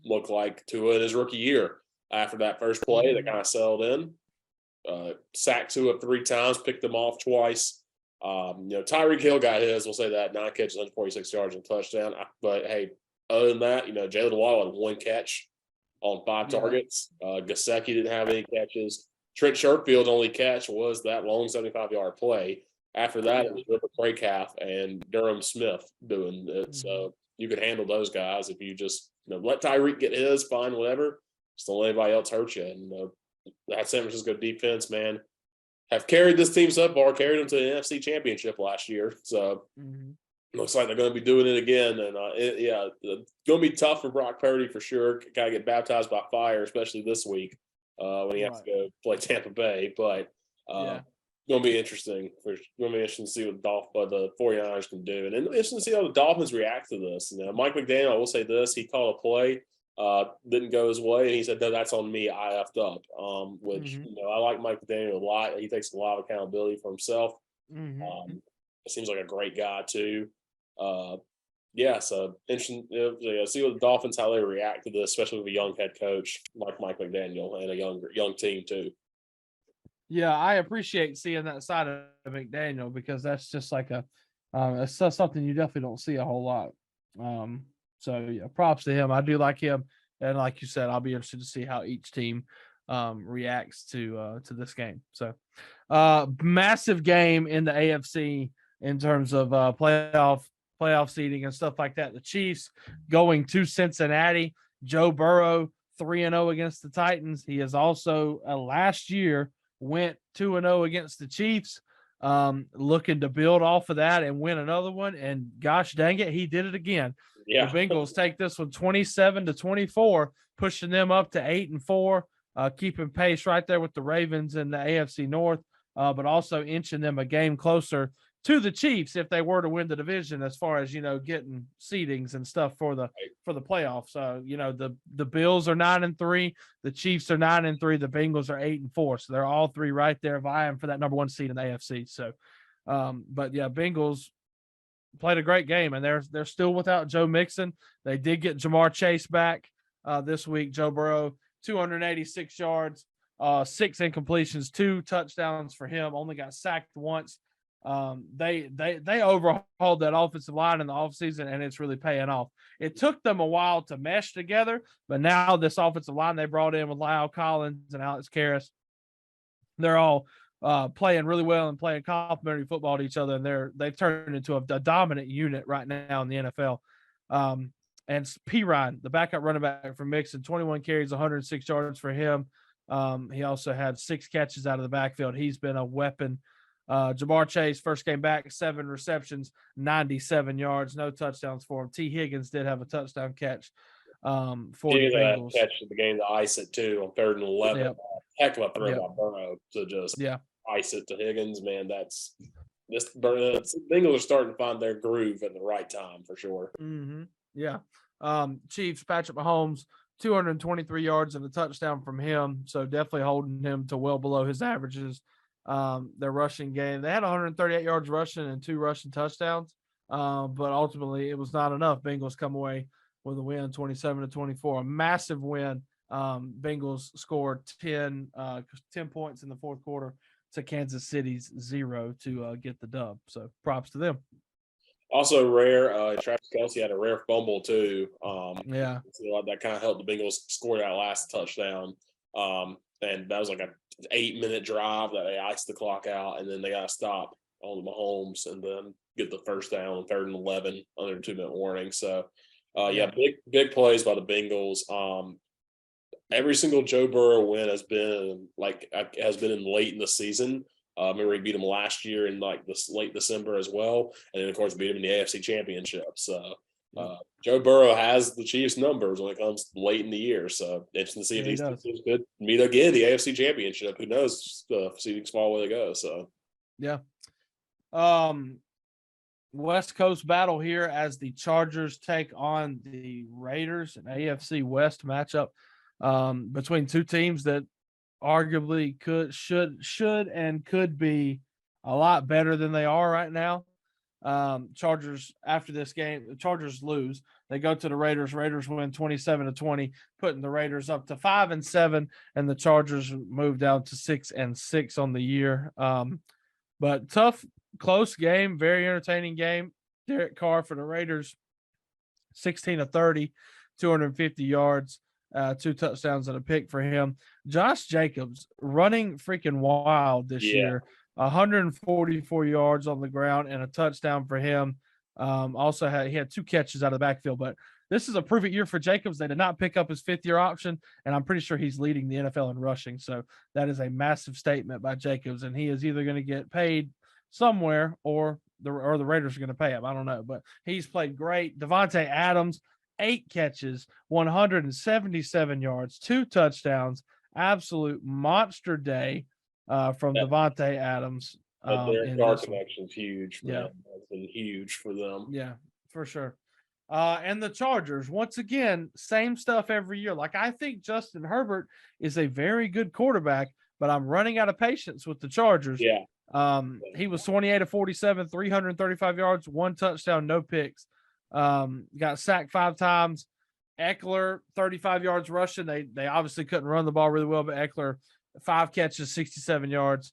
look like Tua in his rookie year. After that first play, they kind of settled in. Sacked Tua 3 times, picked them off twice. Tyreek Hill got his. We'll say that 9 catches, 146 yards, and a touchdown. But hey, other than that, Jalen Waddle had 1 catch on 5 targets. Gesicki didn't have any catches. Trent Sherfield's only catch was that long 75-yard play. After that, it was Ripper Craycraft and Durham Smith doing it. So you could handle those guys if you just let Tyreek get his, fine, whatever. Just don't let anybody else hurt you. And that San Francisco defense, man, have carried this team so far, carried them to the NFC Championship last year. So looks like they're going to be doing it again. And it's going to be tough for Brock Purdy for sure. Got to get baptized by fire, especially this week when he has to go play Tampa Bay. But it's going to be interesting. It's going to be interesting to see what the 49ers can do. And interesting to see how the Dolphins react to this. Mike McDaniel, I will say this, he called a play. Didn't go his way, and he said, "No, that's on me. I effed up." Which I like Mike McDaniel a lot. He takes a lot of accountability for himself. It seems like a great guy too. So interesting. See what the Dolphins, how they react to this, especially with a young head coach like Mike McDaniel and a young team too. Yeah, I appreciate seeing that side of McDaniel because that's just like it's something you definitely don't see a whole lot. So props to him. I do like him, and like you said, I'll be interested to see how each team reacts to this game. So, massive game in the AFC in terms of playoff seeding and stuff like that. The Chiefs going to Cincinnati. Joe Burrow 3-0 against the Titans. He is also last year went 2-0 against the Chiefs. Looking to build off of that and win another one. And gosh dang it, he did it again. The Bengals take this one 27-24, pushing them up to 8-4, keeping pace right there with the Ravens in the AFC North, but also inching them a game closer to the Chiefs if they were to win the division as far as, getting seedings and stuff for the playoffs. The Bills are 9-3, the Chiefs are 9-3, the Bengals are 8-4. So they're all three right there vying for that number 1 seed in the AFC. So, Bengals played a great game, and they're still without Joe Mixon. They did get Jamar Chase back this week. Joe Burrow, 286 yards, 6 incompletions, 2 touchdowns for him. Only got sacked once. They overhauled that offensive line in the offseason, and it's really paying off. It took them a while to mesh together, but now this offensive line they brought in with Lyle Collins and Alex Karras, they're all playing really well and playing complementary football to each other, and they've turned into a dominant unit right now in the NFL. And P. Ryan, the backup running back for Mixon, 21 carries, 106 yards for him. He also had 6 catches out of the backfield. He's been a weapon. Jamar Chase, first game back, 7 receptions, 97 yards, no touchdowns for him. T. Higgins did have a touchdown catch for the Bengals. Catch of the game to ice it too on 3rd and 11. Yep. Heck of a throw by Burrow to just ice it to Higgins. Man, the Bengals are starting to find their groove at the right time for sure. Yeah. Chiefs, Patrick Mahomes, 223 yards and a touchdown from him. So definitely holding him to well below his averages. Their rushing game, they had 138 yards rushing and 2 rushing touchdowns. But ultimately it was not enough. Bengals come away with a win, 27-24, a massive win. Bengals scored 10 points in the fourth quarter to Kansas City's 0 to get the dub. So props to them. Also rare, Travis Kelce had a rare fumble too. Yeah. So that kind of helped the Bengals score that last touchdown. And that was like an 8-minute drive that they iced the clock out, and then they got to stop on the Mahomes and then get the first down, 3rd and 11 under a 2-minute warning. So, big plays by the Bengals. Every single Joe Burrow win has been in late in the season. Remember he beat him last year in like this late December as well, and then of course beat him in the AFC Championship. So Joe Burrow has the Chiefs' numbers when it comes late in the year. So interesting to see if these teams could meet again the AFC Championship. Who knows? Seeding small where they go. So yeah. West Coast battle here as the Chargers take on the Raiders, an AFC West matchup between two teams that arguably should and could be a lot better than they are right now. Chargers after this game, the Chargers lose. They go to the Raiders. Raiders win 27-20, putting the Raiders up to 5-7, and the Chargers move down to 6-6 on the year. But tough, close game, very entertaining game. Derek Carr for the Raiders, 16-30, 250 yards. 2 touchdowns and a pick for him. Josh Jacobs running freaking wild this year. 144 yards on the ground and a touchdown for him. Also he had 2 catches out of the backfield, but this is a prove it year for Jacobs. They did not pick up his 5th-year option, and I'm pretty sure he's leading the NFL in rushing. So that is a massive statement by Jacobs, and he is either going to get paid somewhere or the Raiders are going to pay him. I don't know, but he's played great. Devontae Adams, 8 catches, 177 yards, 2 touchdowns, absolute monster day from Devontae Adams. Their guard connection's huge. Yeah, that's been huge for them. Yeah, for sure. And the Chargers, once again, same stuff every year. Like, I think Justin Herbert is a very good quarterback, but I'm running out of patience with the Chargers. Yeah. He was 28-47, 335 yards, 1 touchdown, no picks. Got sacked 5 times. Eckler, 35 yards rushing. They obviously couldn't run the ball really well, but Eckler, 5 catches, 67 yards.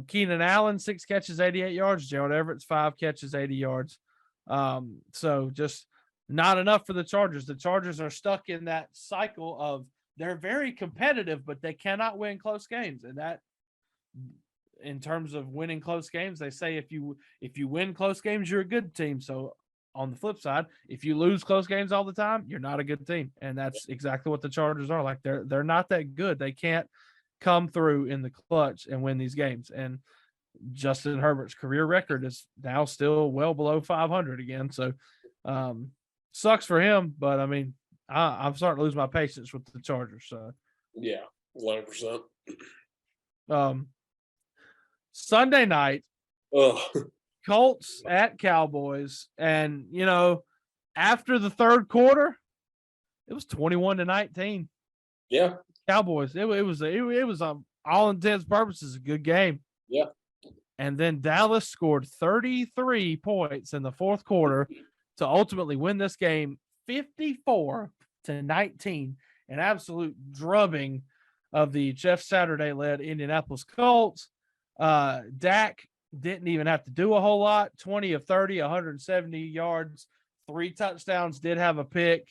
Keenan Allen, 6 catches, 88 yards. Gerald Everett's 5 catches, 80 yards. So just not enough for the Chargers. The Chargers are stuck in that cycle of they're very competitive, but they cannot win close games. And that, in terms of winning close games, they say if you win close games, you're a good team. So on the flip side, if you lose close games all the time, you're not a good team. And that's exactly what the Chargers are. Like, they're not that good. They can't come through in the clutch and win these games. And Justin Herbert's career record is now still well below 500 again. So sucks for him, but I mean, I'm starting to lose my patience with the Chargers. So yeah, 11%. Sunday night, Colts at Cowboys, and after the third quarter, it was 21-19. Yeah, Cowboys. It was all intents purposes a good game. Yeah. And then Dallas scored 33 points in the fourth quarter to ultimately win this game 54-19. An absolute drubbing of the Jeff Saturday-led Indianapolis Colts. Dak didn't even have to do a whole lot. 20 of 30, 170 yards, 3 touchdowns, did have a pick.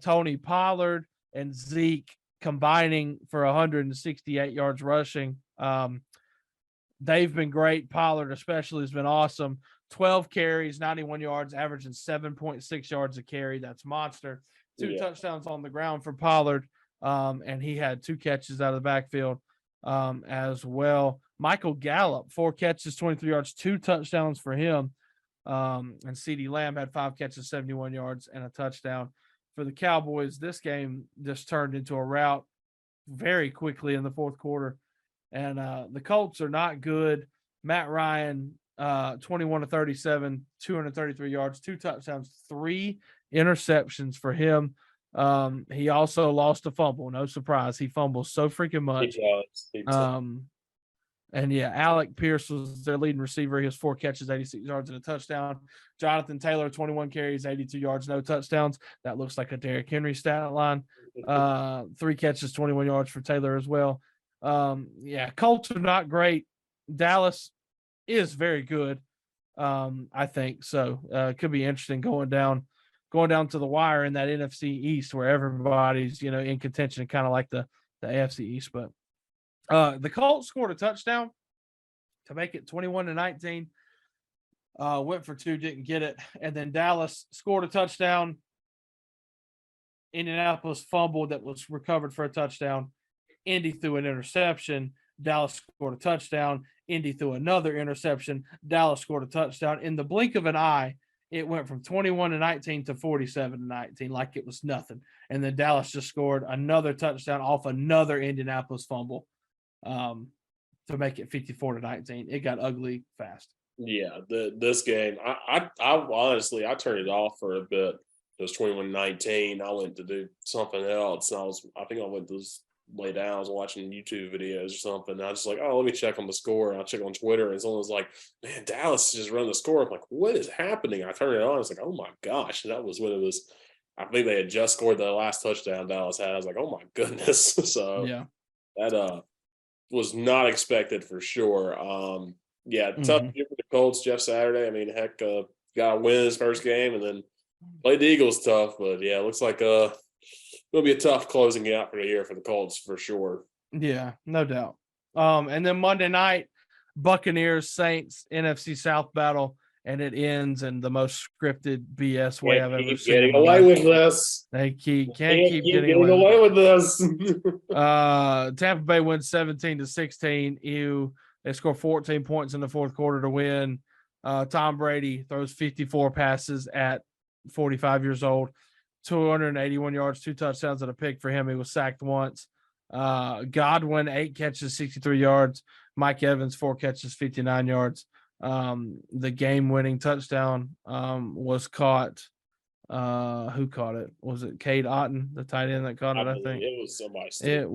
Tony Pollard and Zeke combining for 168 yards rushing. They've been great. Pollard especially has been awesome. 12 carries, 91 yards, averaging 7.6 yards a carry. That's monster. 2 touchdowns on the ground for Pollard, and he had 2 catches out of the backfield as well. Michael Gallup, 4 catches, 23 yards, 2 touchdowns for him. And CeeDee Lamb had 5 catches, 71 yards, and a touchdown. For the Cowboys, this game just turned into a rout very quickly in the fourth quarter. And the Colts are not good. Matt Ryan, 21-37, 233 yards, 2 touchdowns, 3 interceptions for him. He also lost a fumble. No surprise. He fumbles so freaking much. And yeah, Alec Pierce was their leading receiver. He has 4 catches, 86 yards, and a touchdown. Jonathan Taylor, 21 carries, 82 yards, no touchdowns. That looks like a Derrick Henry stat line. 3 catches, 21 yards for Taylor as well. Yeah, Colts are not great. Dallas is very good. I think so. It could be interesting going down to the wire in that NFC East where everybody's, in contention, kind of like the AFC East. But the Colts scored a touchdown to make it 21-19. Went for 2, didn't get it. And then Dallas scored a touchdown. Indianapolis fumbled that was recovered for a touchdown. Indy threw an interception. Dallas scored a touchdown. Indy threw another interception. Dallas scored a touchdown. In the blink of an eye, it went from 21-19 to 47-19, like it was nothing. And then Dallas just scored another touchdown off another Indianapolis fumble to make it 54-19. It got ugly fast. Yeah, this game, I honestly, I turned it off for a bit. It was 21-19. I went to do something else. I think I went to lay down. I was watching YouTube videos or something. I was just like, oh, let me check on the score. And I check on Twitter, and someone was like, man, Dallas just run the score. I'm like, what is happening? I turned it on. I was like, oh my gosh. And that was when it was, I think they had just scored the last touchdown Dallas had. I was like, oh my goodness. So yeah, that was not expected for sure. Tough year for the Colts, Jeff Saturday. I mean, heck, got to win his first game and then played the Eagles tough. But yeah, it looks like it'll be a tough closing out for the year for the Colts for sure. Yeah, no doubt. And then Monday night, Buccaneers Saints NFC South battle, and it ends in the most scripted BS way I've ever seen. Getting away with this. They can't keep getting away with this. Tampa Bay wins 17-16. They score 14 points in the fourth quarter to win. Tom Brady throws 54 passes at 45 years old, 281 yards, 2 touchdowns and a pick for him. He was sacked once. Godwin, 8 catches, 63 yards. Mike Evans, 4 catches, 59 yards. The game-winning touchdown was caught. Who caught it? Was it Cade Otton, the tight end that caught it? I think it was somebody. It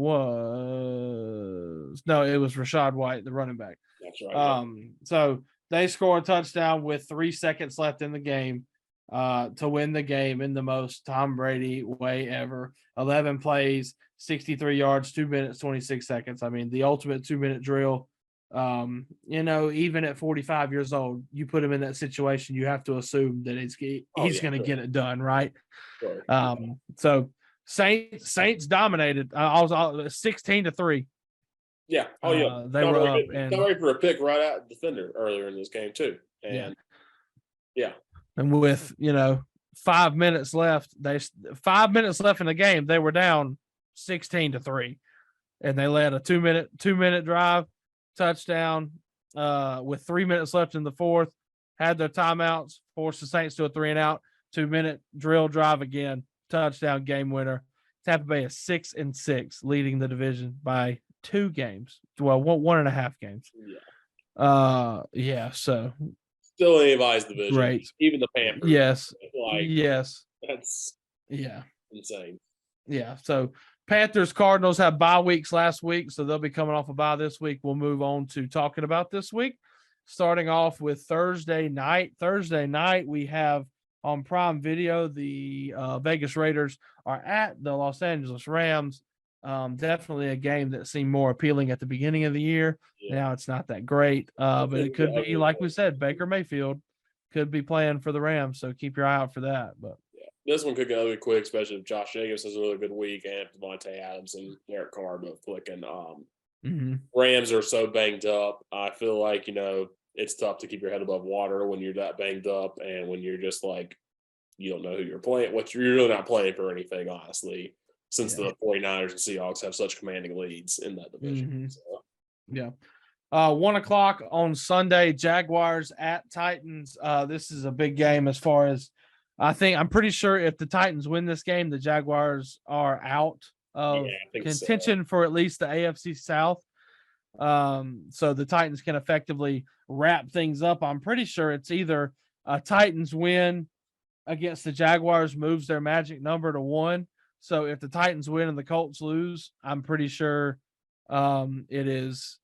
was Rachaad White, the running back. That's right. So they score a touchdown with 3 seconds left in the game to win the game in the most Tom Brady way ever. 11 plays, 63 yards, 2 minutes, 26 seconds. I mean, the ultimate 2-minute drill. Even at 45 years old, you put him in that situation, you have to assume that he's going to get it done, right? Sure. So Saints dominated. I was 16-3. Yeah. Oh yeah. They were up and ready for a pick right out defender earlier in this game too. And yeah. And with 5 minutes left, 5 minutes left in the game, they were down 16-3, and they led a 2-minute drive. Touchdown with 3 minutes left in the fourth, had their timeouts, forced the Saints to a 3-and-out, 2-minute drill drive again, touchdown, game winner. Tampa Bay is 6-6, leading the division by 2 games. Well, 1.5 games. So still anybody's division. Great. Even the Panthers. Yes. Yes. That's insane. Yeah. So Panthers, Cardinals have bye weeks last week, so they'll be coming off a bye this week. We'll move on to talking about this week, starting off with Thursday night. Thursday night, we have on Prime Video, the Vegas Raiders are at the Los Angeles Rams. Definitely a game that seemed more appealing at the beginning of the year. Yeah. Now it's not that great, but it could be, like we said, Baker Mayfield could be playing for the Rams, so keep your eye out for that. But this one could get ugly quick, especially if Josh Jacobs has a really good week and Devontae Adams and Derek Carr both clicking. Rams are so banged up. I feel like, it's tough to keep your head above water when you're that banged up and when you're just like, you don't know who you're playing. You're really not playing for anything, honestly, since the 49ers and Seahawks have such commanding leads in that division. So. Yeah. 1:00 on Sunday, Jaguars at Titans. This is a big game as far as I'm pretty sure if the Titans win this game, the Jaguars are out of contention for at least the AFC South. So the Titans can effectively wrap things up. I'm pretty sure it's either a Titans win, against the Jaguars moves their magic number to 1. So if the Titans win and the Colts lose, I'm pretty sure it is.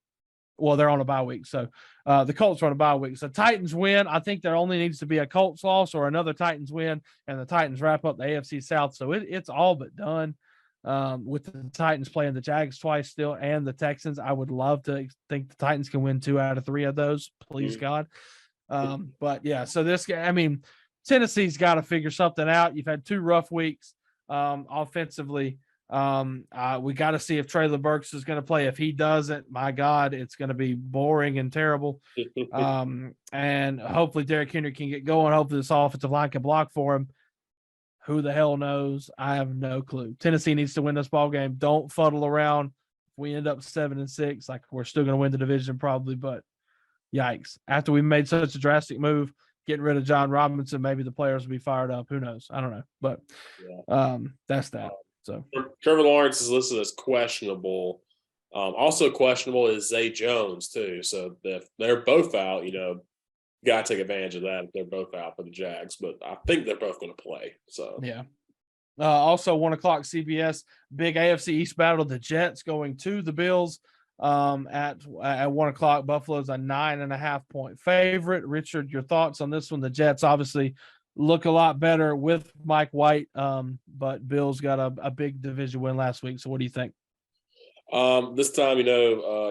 Well, they're on a bye week. So the Colts are on a bye week. So Titans win. I think there only needs to be a Colts loss or another Titans win, and the Titans wrap up the AFC South. So it's all but done with the Titans playing the Jags twice still and the Texans. I would love to think the Titans can win 2 out of 3 of those. Please, God. But, yeah, so this game, I mean, Tennessee's got to figure something out. You've had 2 rough weeks offensively. We got to see if Traylon Burks is going to play. If he doesn't, my God, it's going to be boring and terrible. And hopefully Derrick Henry can get going. Hopefully this offensive line can block for him. Who the hell knows? I have no clue. Tennessee needs to win this ball game. Don't fuddle around. If we end up 7-6, like we're still going to win the division probably, but yikes. After we made such a drastic move, getting rid of John Robinson, maybe the players will be fired up. Who knows? I don't know. But that's that. So Trevor Lawrence is listed as questionable. Also questionable is Zay Jones too. So if they're both out, you got to take advantage of that if they're both out for the Jags. But I think they're both going to play. So yeah. Also 1:00 CBS, big AFC East battle. The Jets going to the Bills at 1:00. Buffalo's a 9.5-point favorite. Richard, your thoughts on this one? The Jets obviously look a lot better with Mike White, but Bills got a big division win last week. So what do you think? This time,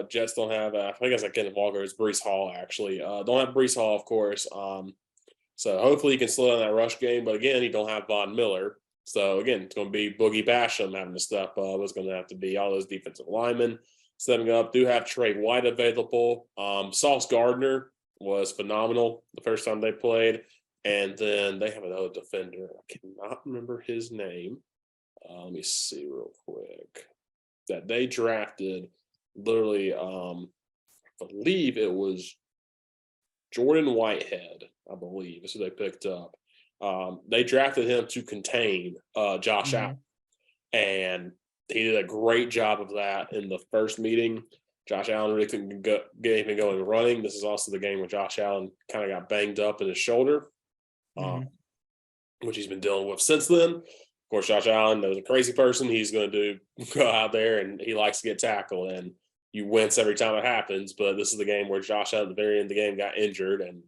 Jets don't have, I think it's like Kenneth Walker. It's Breece Hall, actually. Don't have Breece Hall, of course. So hopefully you can slow down that rush game. But again, you don't have Von Miller. So again, it's going to be Boogie Basham having to step up. It's going to have to be all those defensive linemen stepping up. Do have Trey White available. Sauce Gardner was phenomenal the first time they played. And then they have another defender. I cannot remember his name. Let me see real quick. That they drafted literally, I believe it was Jordan Whitehead, I believe. That's who they picked up. They drafted him to contain Josh Allen. And he did a great job of that in the first meeting. Josh Allen really couldn't get anything going running. This is also the game where Josh Allen kind of got banged up in his shoulder. Which he's been dealing with since then. Of course, Josh Allen is a crazy person. He's going to go out there and he likes to get tackled, and you wince every time it happens. But this is the game where Josh Allen at the very end of the game got injured, and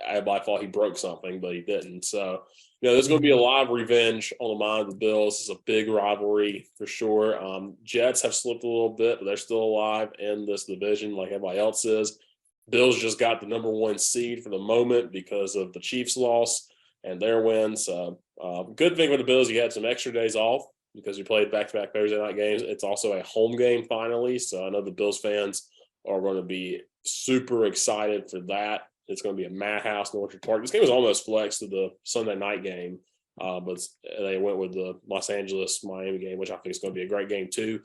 everybody thought he broke something, but he didn't. So, there's going to be a lot of revenge on the mind of the Bills. It's a big rivalry for sure. Jets have slipped a little bit, but they're still alive in this division like everybody else is. Bills just got the number 1 seed for the moment because of the Chiefs' loss and their wins. Good thing for the Bills, you had some extra days off because you played back-to-back Thursday night games. It's also a home game finally, so I know the Bills fans are going to be super excited for that. It's going to be a madhouse in Orchard Park. This game was almost flexed to the Sunday night game, but they went with the Los Angeles-Miami game, which I think is going to be a great game too.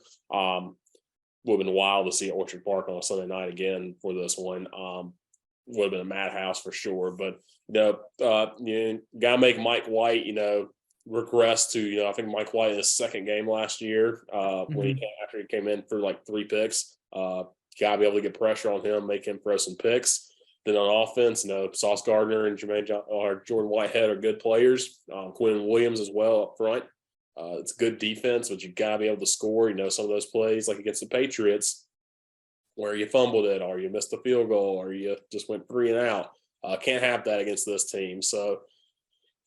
Would have been wild to see Orchard Park on a Sunday night again for this one. Would have been a madhouse for sure. But gotta make Mike White, regress to I think Mike White in his second game last year when after he came in for like 3 picks. Gotta be able to get pressure on him, make him throw some picks. Then on offense, Sauce Gardner and Jordan Whitehead are good players. Quinn Williams as well up front. It's good defense, but you got to be able to score. Some of those plays, like against the Patriots, where you fumbled it or you missed a field goal or you just went 3 and out. Can't have that against this team. So,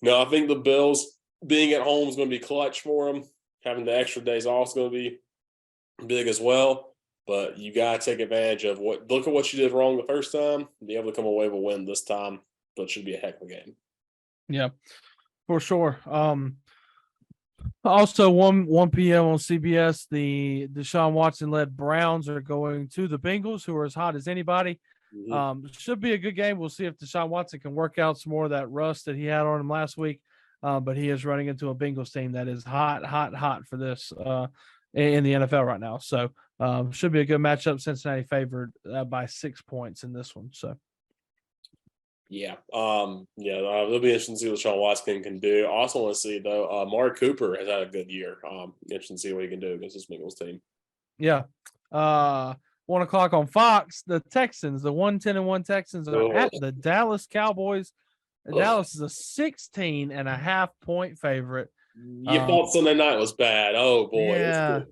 I think the Bills being at home is going to be clutch for them. Having the extra days off is going to be big as well. But you got to take advantage of look at what you did wrong the first time, be able to come away with a win this time. But it should be a heck of a game. Yeah, for sure. Also, 1 p.m. on CBS, the Deshaun Watson-led Browns are going to the Bengals, who are as hot as anybody. Should be a good game. We'll see if Deshaun Watson can work out some more of that rust that he had on him last week. But he is running into a Bengals team that is hot for this in the NFL right now. So should be a good matchup. Cincinnati favored by 6 points in this one. So. Yeah. It'll be interesting to see what Sean Watson can do. I also want to see, though, Amari Cooper has had a good year. Interesting to see what he can do against this Bengals team. Yeah. 1 o'clock on Fox, the Texans, the 1-10-1 Texans are at the Dallas Cowboys. Dallas is a 16.5-point favorite. You thought Sunday night was bad. Oh boy, Yeah,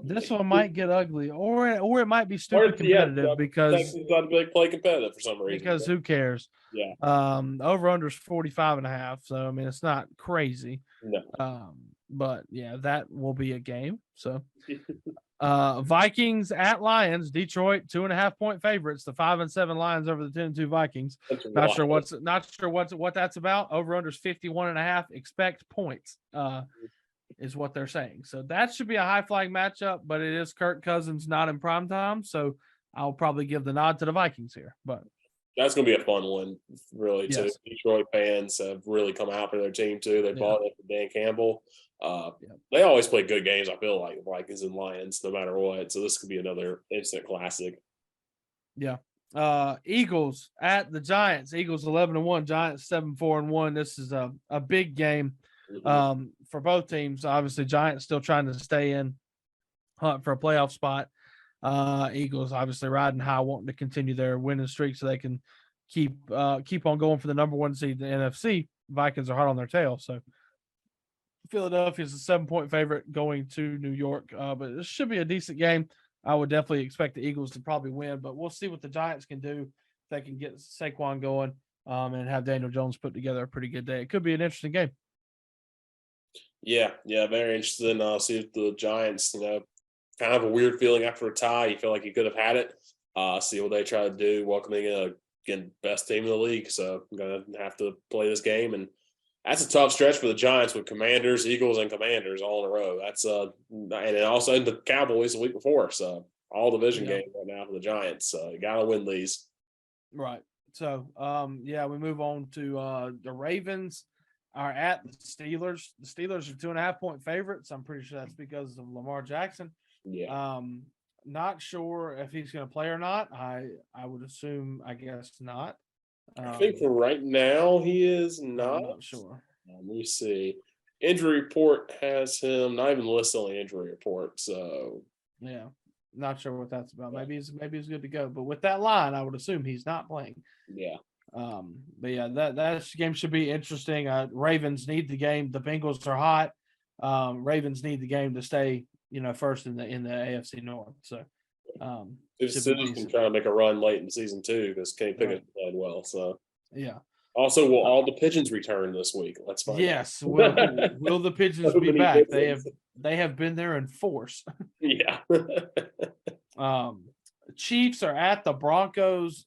this one might get ugly, or it might be stupid competitive because Texans got to play competitive for some reason. because who cares? Yeah. Over under is 45.5. So I mean, it's not crazy. No. But yeah, that will be a game. So Vikings at Lions, Detroit 2.5-point favorites. The 5-7 Lions over the 10-2 Vikings. Not sure what that's about. Over under is 51.5. Expect points. Is what they're saying. So that should be a high flying matchup, but it is Kirk Cousins not in prime time. So I'll probably give the nod to the Vikings here. But that's going to be a fun one, really, too. Yes. Detroit fans have really come out for their team, too. They bought it for Dan Campbell. They always play good games, I feel like, Vikings and Lions, no matter what. So this could be another instant classic. Yeah. Eagles at the Giants. Eagles 11-1, Giants 7-4-1. This is a big game for both teams. Obviously, Giants still trying to stay in hunt for a playoff spot. Eagles obviously riding high, wanting to continue their winning streak so they can keep on going for the number one seed in the NFC. Vikings are hot on their tail. So Philadelphia is a 7-point favorite going to New York. But this should be a decent game. I would definitely expect the Eagles to probably win, but we'll see what the Giants can do if they can get Saquon going and have Daniel Jones put together a pretty good day. It could be an interesting game. Yeah, very interesting. See if the Giants, kind of a weird feeling after a tie. You feel like you could have had it. See what they try to do, welcoming again best team in the league. So I'm gonna have to play this game, and that's a tough stretch for the Giants with Commanders, Eagles, and Commanders all in a row. That's and then also the Cowboys the week before. So all division games right now for the Giants. So you gotta win these. Right. So we move on to the Ravens are at the Steelers. The Steelers are 2.5-point favorites. I'm pretty sure that's because of Lamar Jackson. Yeah. Not sure if he's going to play or not. I would assume, I guess not. I think for right now he is not. I'm not sure. Let me see. Injury report has him not even listed on the injury report. So yeah, not sure what that's about. Maybe he's good to go. But with that line, I would assume he's not playing. Yeah. But yeah, that game should be interesting. Ravens need the game. The Bengals are hot. Ravens need the game to stay, first in the AFC North. So Steelers can try to make a run late in season 2 because Kenny Pickett played well. So yeah. Also, will all the pigeons return this week? Let's find out. Yes. Will the pigeons be back? They have been there in force. Yeah. Chiefs are at the Broncos.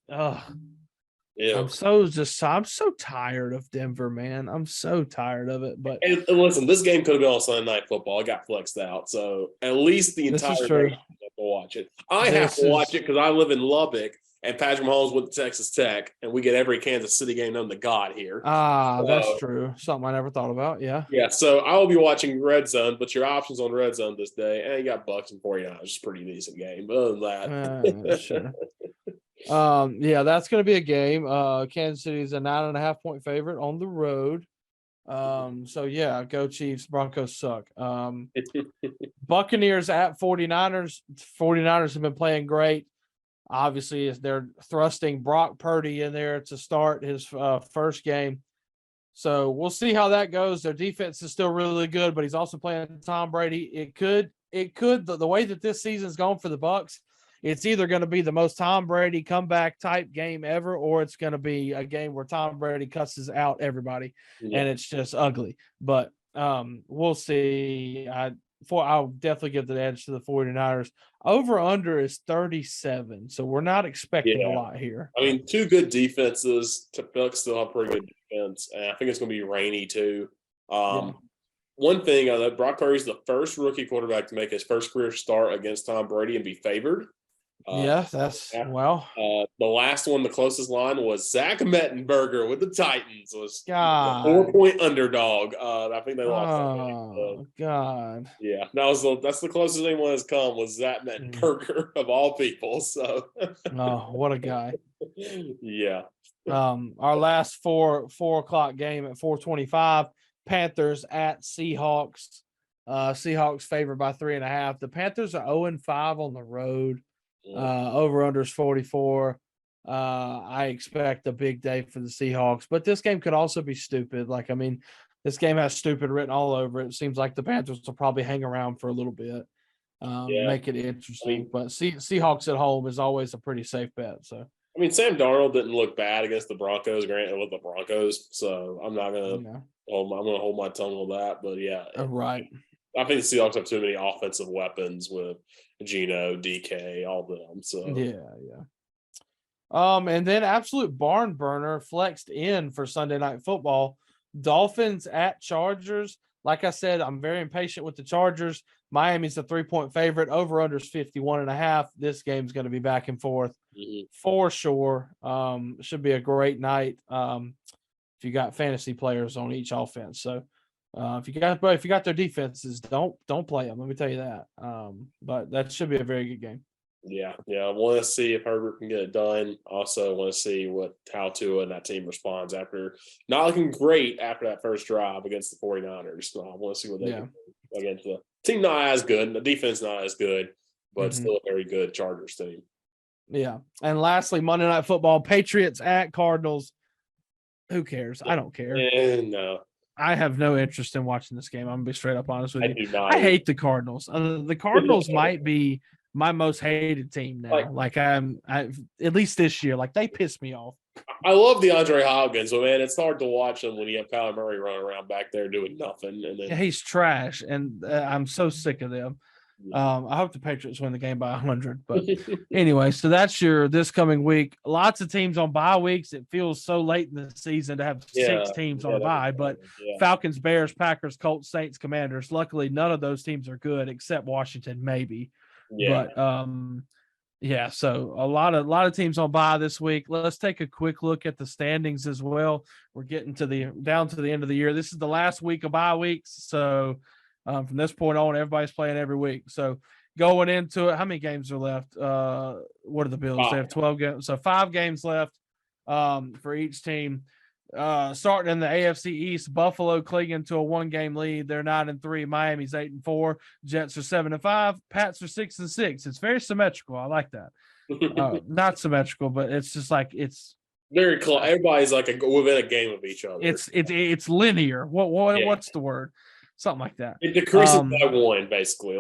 Yeah. I'm so tired of Denver, man. I'm so tired of it. But and listen, this game could have been on Sunday Night Football. It got flexed out, so at least the entire nation have to watch it. I have to watch it because I live in Lubbock, and Patrick Mahomes went to Texas Tech, and we get every Kansas City game known to God here. That's true. Something I never thought about. Yeah. Yeah. So I will be watching Red Zone, but your options on Red Zone this day, and you got Bucks and 49ers. It's a pretty decent game. But other than that, sure. That's going to be a game. Kansas City is a 9.5-point favorite on the road. Go Chiefs. Broncos suck. Buccaneers at 49ers. 49ers have been playing great. Obviously, they're thrusting Brock Purdy in there to start his first game. So we'll see how that goes. Their defense is still really good, but he's also playing Tom Brady. It could the way that this season's gone for the Bucs, it's either going to be the most Tom Brady comeback type game ever, or it's going to be a game where Tom Brady cusses out everybody and it's just ugly. But we'll see. I'll definitely give the edge to the 49ers. Over under is 37, so we're not expecting a lot here. I mean, two good defenses. Bucs still have pretty good defense, and I think it's going to be rainy too. One thing, Brock Purdy's the first rookie quarterback to make his first career start against Tom Brady and be favored. The last one, the closest line was Zach Mettenberger with the Titans. Was a 4-point underdog. I think they lost. Oh God! Yeah, that's the closest anyone has come was Zach Mettenberger of all people. So, what a guy! Yeah. Our last 4 o'clock game at 4:25. Panthers at Seahawks. Seahawks favored by 3.5. The Panthers are 0-5 on the road. Over under is 44. I expect a big day for the Seahawks, but this game could also be stupid. Like, I mean, this game has stupid written all over it. It seems like the Panthers will probably hang around for a little bit, Yeah. make it interesting. But Seahawks at home is always a pretty safe bet. So, I mean, Sam Darnold didn't look bad against the Broncos. Granted, with the Broncos, so I'm not gonna. I'm gonna hold my tongue on that. But yeah, right. I think the Seahawks have too many offensive weapons with Geno, DK, all of them. So yeah. And then absolute barn burner flexed in for Sunday Night Football. Dolphins at Chargers. Like I said, I'm very impatient with the Chargers. Miami's a 3-point favorite. Over under is 51.5. This game's going to be back and forth for sure. Should be a great night. If you got fantasy players on each offense. So if you got their defenses, don't play them. Let me tell you that. But that should be a very good game. Yeah. I want to see if Herbert can get it done. Also, want to see how Tua and that team responds after not looking great after that first drive against the 49ers. So I want to see what they can do against the team not as good, the defense not as good, but still a very good Chargers team. Yeah. And lastly, Monday Night Football, Patriots at Cardinals. Who cares? I don't care. No. I have no interest in watching this game. I'm gonna be straight up honest with you. I do not. I hate the Cardinals. The Cardinals might be my most hated team now. Like at least this year. Like they piss me off. I love DeAndre Hopkins, but man, it's hard to watch him when you have Kyler Murray running around back there doing nothing. And then he's trash, and I'm so sick of them. I hope the Patriots win the game by 100. But anyway, so that's your this coming week. Lots of teams on bye weeks. It feels so late in the season to have 6 teams on a bye. But Falcons, Bears, Packers, Colts, Saints, Commanders. Luckily, none of those teams are good except Washington, maybe. Yeah. But so a lot of teams on bye this week. Let's take a quick look at the standings as well. We're getting down to the end of the year. This is the last week of bye weeks, so from this point on, everybody's playing every week. So going into it, how many games are left? What are the Bills? 5. They have 12 games, so 5 games left for each team. Starting in the AFC East, Buffalo clinging to a 1-game lead. They're 9-3. Miami's 8-4. Jets are 7-5. Pats are 6-6. It's very symmetrical. I like that. Not symmetrical, but it's just like it's very close. Everybody's like within a game of each other. It's linear. What's the word? Something like that. It decreases by 1, basically.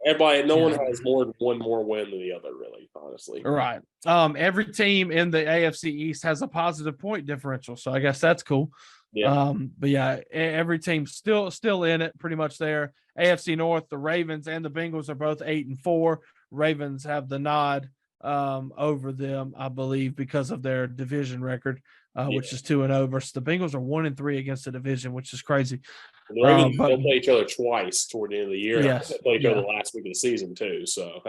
Everybody, no one has more than one more win than the other, really, honestly. Right. Every team in the AFC East has a positive point differential, so I guess that's cool. Yeah. But yeah, every team's still in it, pretty much there. AFC North, the Ravens and the Bengals are both 8-4. Ravens have the nod over them, I believe, because of their division record, which is 2-0 versus the Bengals are 1-3 against the division, which is crazy. The Ravens will play each other twice toward the end of the year. Yes, they play each other the last week of the season too. So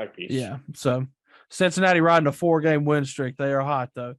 So Cincinnati riding a 4-game win streak. They are hot though.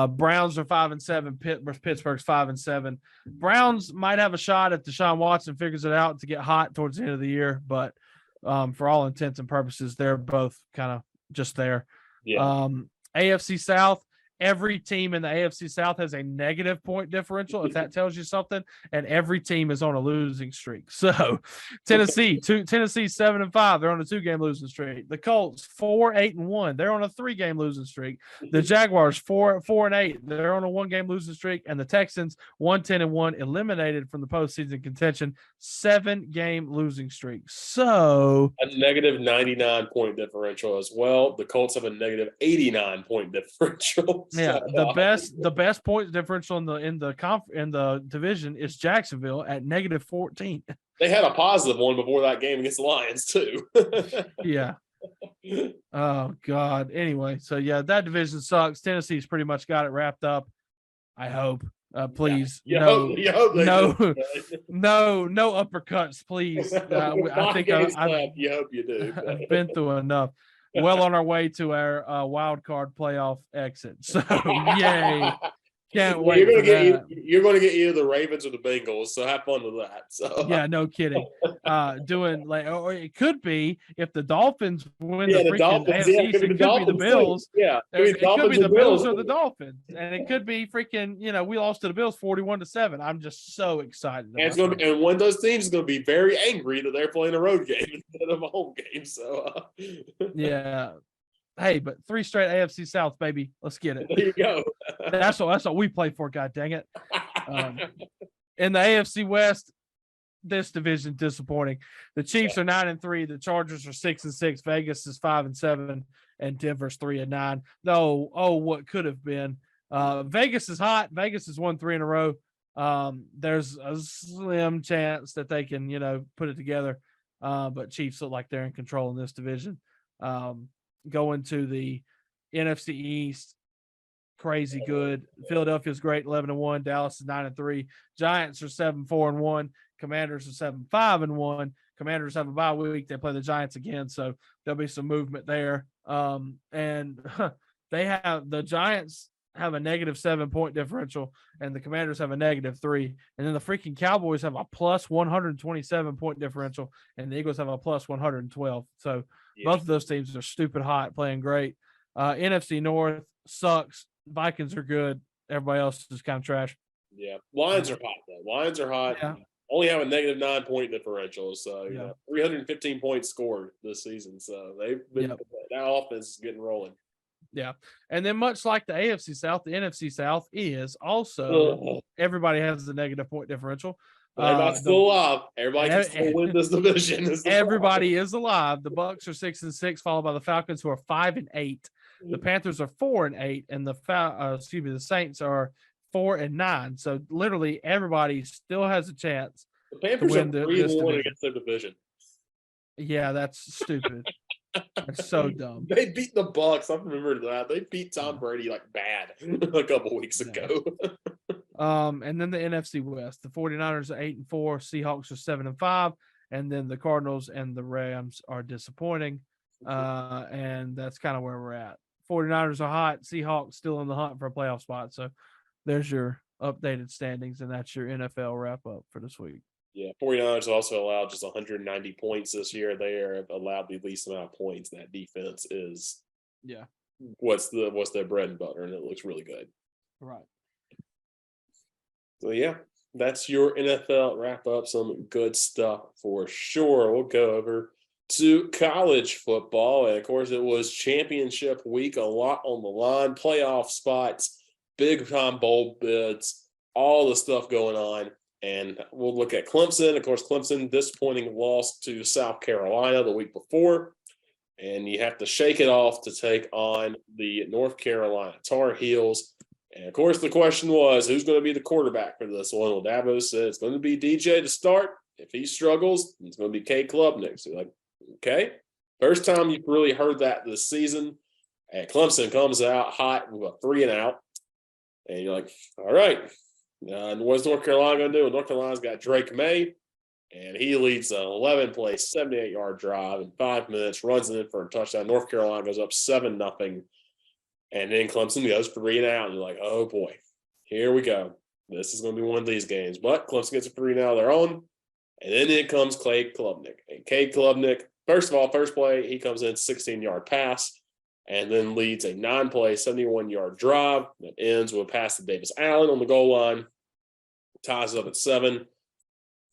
Browns are 5-7. Pittsburgh's 5-7. Browns might have a shot if Deshaun Watson figures it out to get hot towards the end of the year, but for all intents and purposes, they're both kind of just there. Yeah. AFC South. Every team in the AFC South has a negative point differential, if that tells you something, and every team is on a losing streak. So Tennessee 7-5, they're on a 2-game losing streak. The Colts 4-8-1, they're on a 3-game losing streak. The Jaguars 4-8, they're on a 1-game losing streak, and the Texans 1-10-1, eliminated from the postseason contention, 7-game losing streak. So a negative 99 point differential as well. The Colts have a negative 89 point differential. Yeah, the best points differential in the division is Jacksonville at negative 14. They had a positive one before that game against the Lions too. Yeah. Oh God. Anyway, so yeah, that division sucks. Tennessee's pretty much got it wrapped up. I hope. Please, no uppercuts, please. I think you hope you do. I've been through enough. Well on our way to our wild card playoff exit. So yay. Can't wait. You're going to get either the Ravens or the Bengals, so have fun with that. So yeah, no kidding. Doing or it could be if the Dolphins win the freaking AFC, it could be the Bills. Yeah, it could be the Bills or the Dolphins, and it could be freaking. We lost to the Bills 41-7. I'm just so excited. And one of those teams is going to be very angry that they're playing a road game instead of a home game. So yeah. Hey, but 3 straight AFC South, baby. Let's get it. There you go. That's what we play for, god dang it. In the AFC West, this division disappointing. The Chiefs are 9-3. The Chargers are 6-6. Vegas is 5-7, and Denver's 3-9. No, what could have been. Vegas is hot. Vegas has won 3 in a row. There's a slim chance that they can, put it together. But Chiefs look like they're in control in this division. Going to the NFC East, crazy good. Philadelphia's great, 11-1. Dallas is 9-3. Giants are 7-4-1. Commanders are 7-5-1. Commanders have a bye week. They play the Giants again, so there'll be some movement there. And the Giants have a negative 7-point differential, and the Commanders have a -3. And then the freaking Cowboys have a plus 127-point differential, and the Eagles have a plus 112. So both of those teams are stupid hot, playing great. NFC North sucks. Vikings are good. Everybody else is kind of trash. Yeah. Lions are hot, though. Lions are hot. Yeah. Only have a negative 9-point differential. So, 315 points scored this season. So, they've been that offense is getting rolling. Yeah. And then much like the AFC South, the NFC South is also everybody has a negative point differential. Everybody's still alive. Everybody can still win this division. Everybody is alive. The Bucks are 6-6, followed by the Falcons, who are 5-8. The Panthers are 4-8, and the Saints are 4-9. So literally everybody still has a chance. The Panthers are 3-1 against their division. Yeah, that's stupid. That's so dumb. They beat the Bucks. I remember that. They beat Tom Brady like bad a couple weeks ago. And then the NFC West, the 49ers are 8-4, Seahawks are 7-5, and then the Cardinals and the Rams are disappointing. And that's kind of where we're at. 49ers are hot, Seahawks still in the hunt for a playoff spot. So there's your updated standings, and that's your NFL wrap up for this week. Yeah, 49ers also allowed just 190 points this year. They have allowed the least amount of points. That defense is what's their bread and butter, and it looks really good. Right. So yeah, that's your NFL wrap up. Some good stuff for sure. We'll go over to college football, and of course, it was championship week. A lot on the line, playoff spots, big time bowl bids, all the stuff going on. And we'll look at Clemson. Of course, Clemson, disappointing loss to South Carolina the week before. And you have to shake it off to take on the North Carolina Tar Heels. And, of course, the question was, who's going to be the quarterback for this one? Well, Dabo said it's going to be DJ to start. If he struggles, it's going to be Cade Klubnik. So you're like, okay. First time you've really heard that this season. And Clemson comes out hot with a 3-and-out. And you're like, all right. And what's North Carolina going to do? North Carolina's got Drake May, and he leads an 11-play, 78-yard drive in 5 minutes, runs it in for a touchdown. North Carolina goes up 7-0, and then Clemson goes 3-and-out. And you're like, oh, boy, here we go. This is going to be one of these games. But Clemson gets a 3-and-out of their own, and then in comes Cade Klubnik. And Cade Klubnik, first play, he comes in 16-yard pass, and then leads a 9-play, 71-yard drive that ends with a pass to Davis Allen on the goal line, ties up at 7.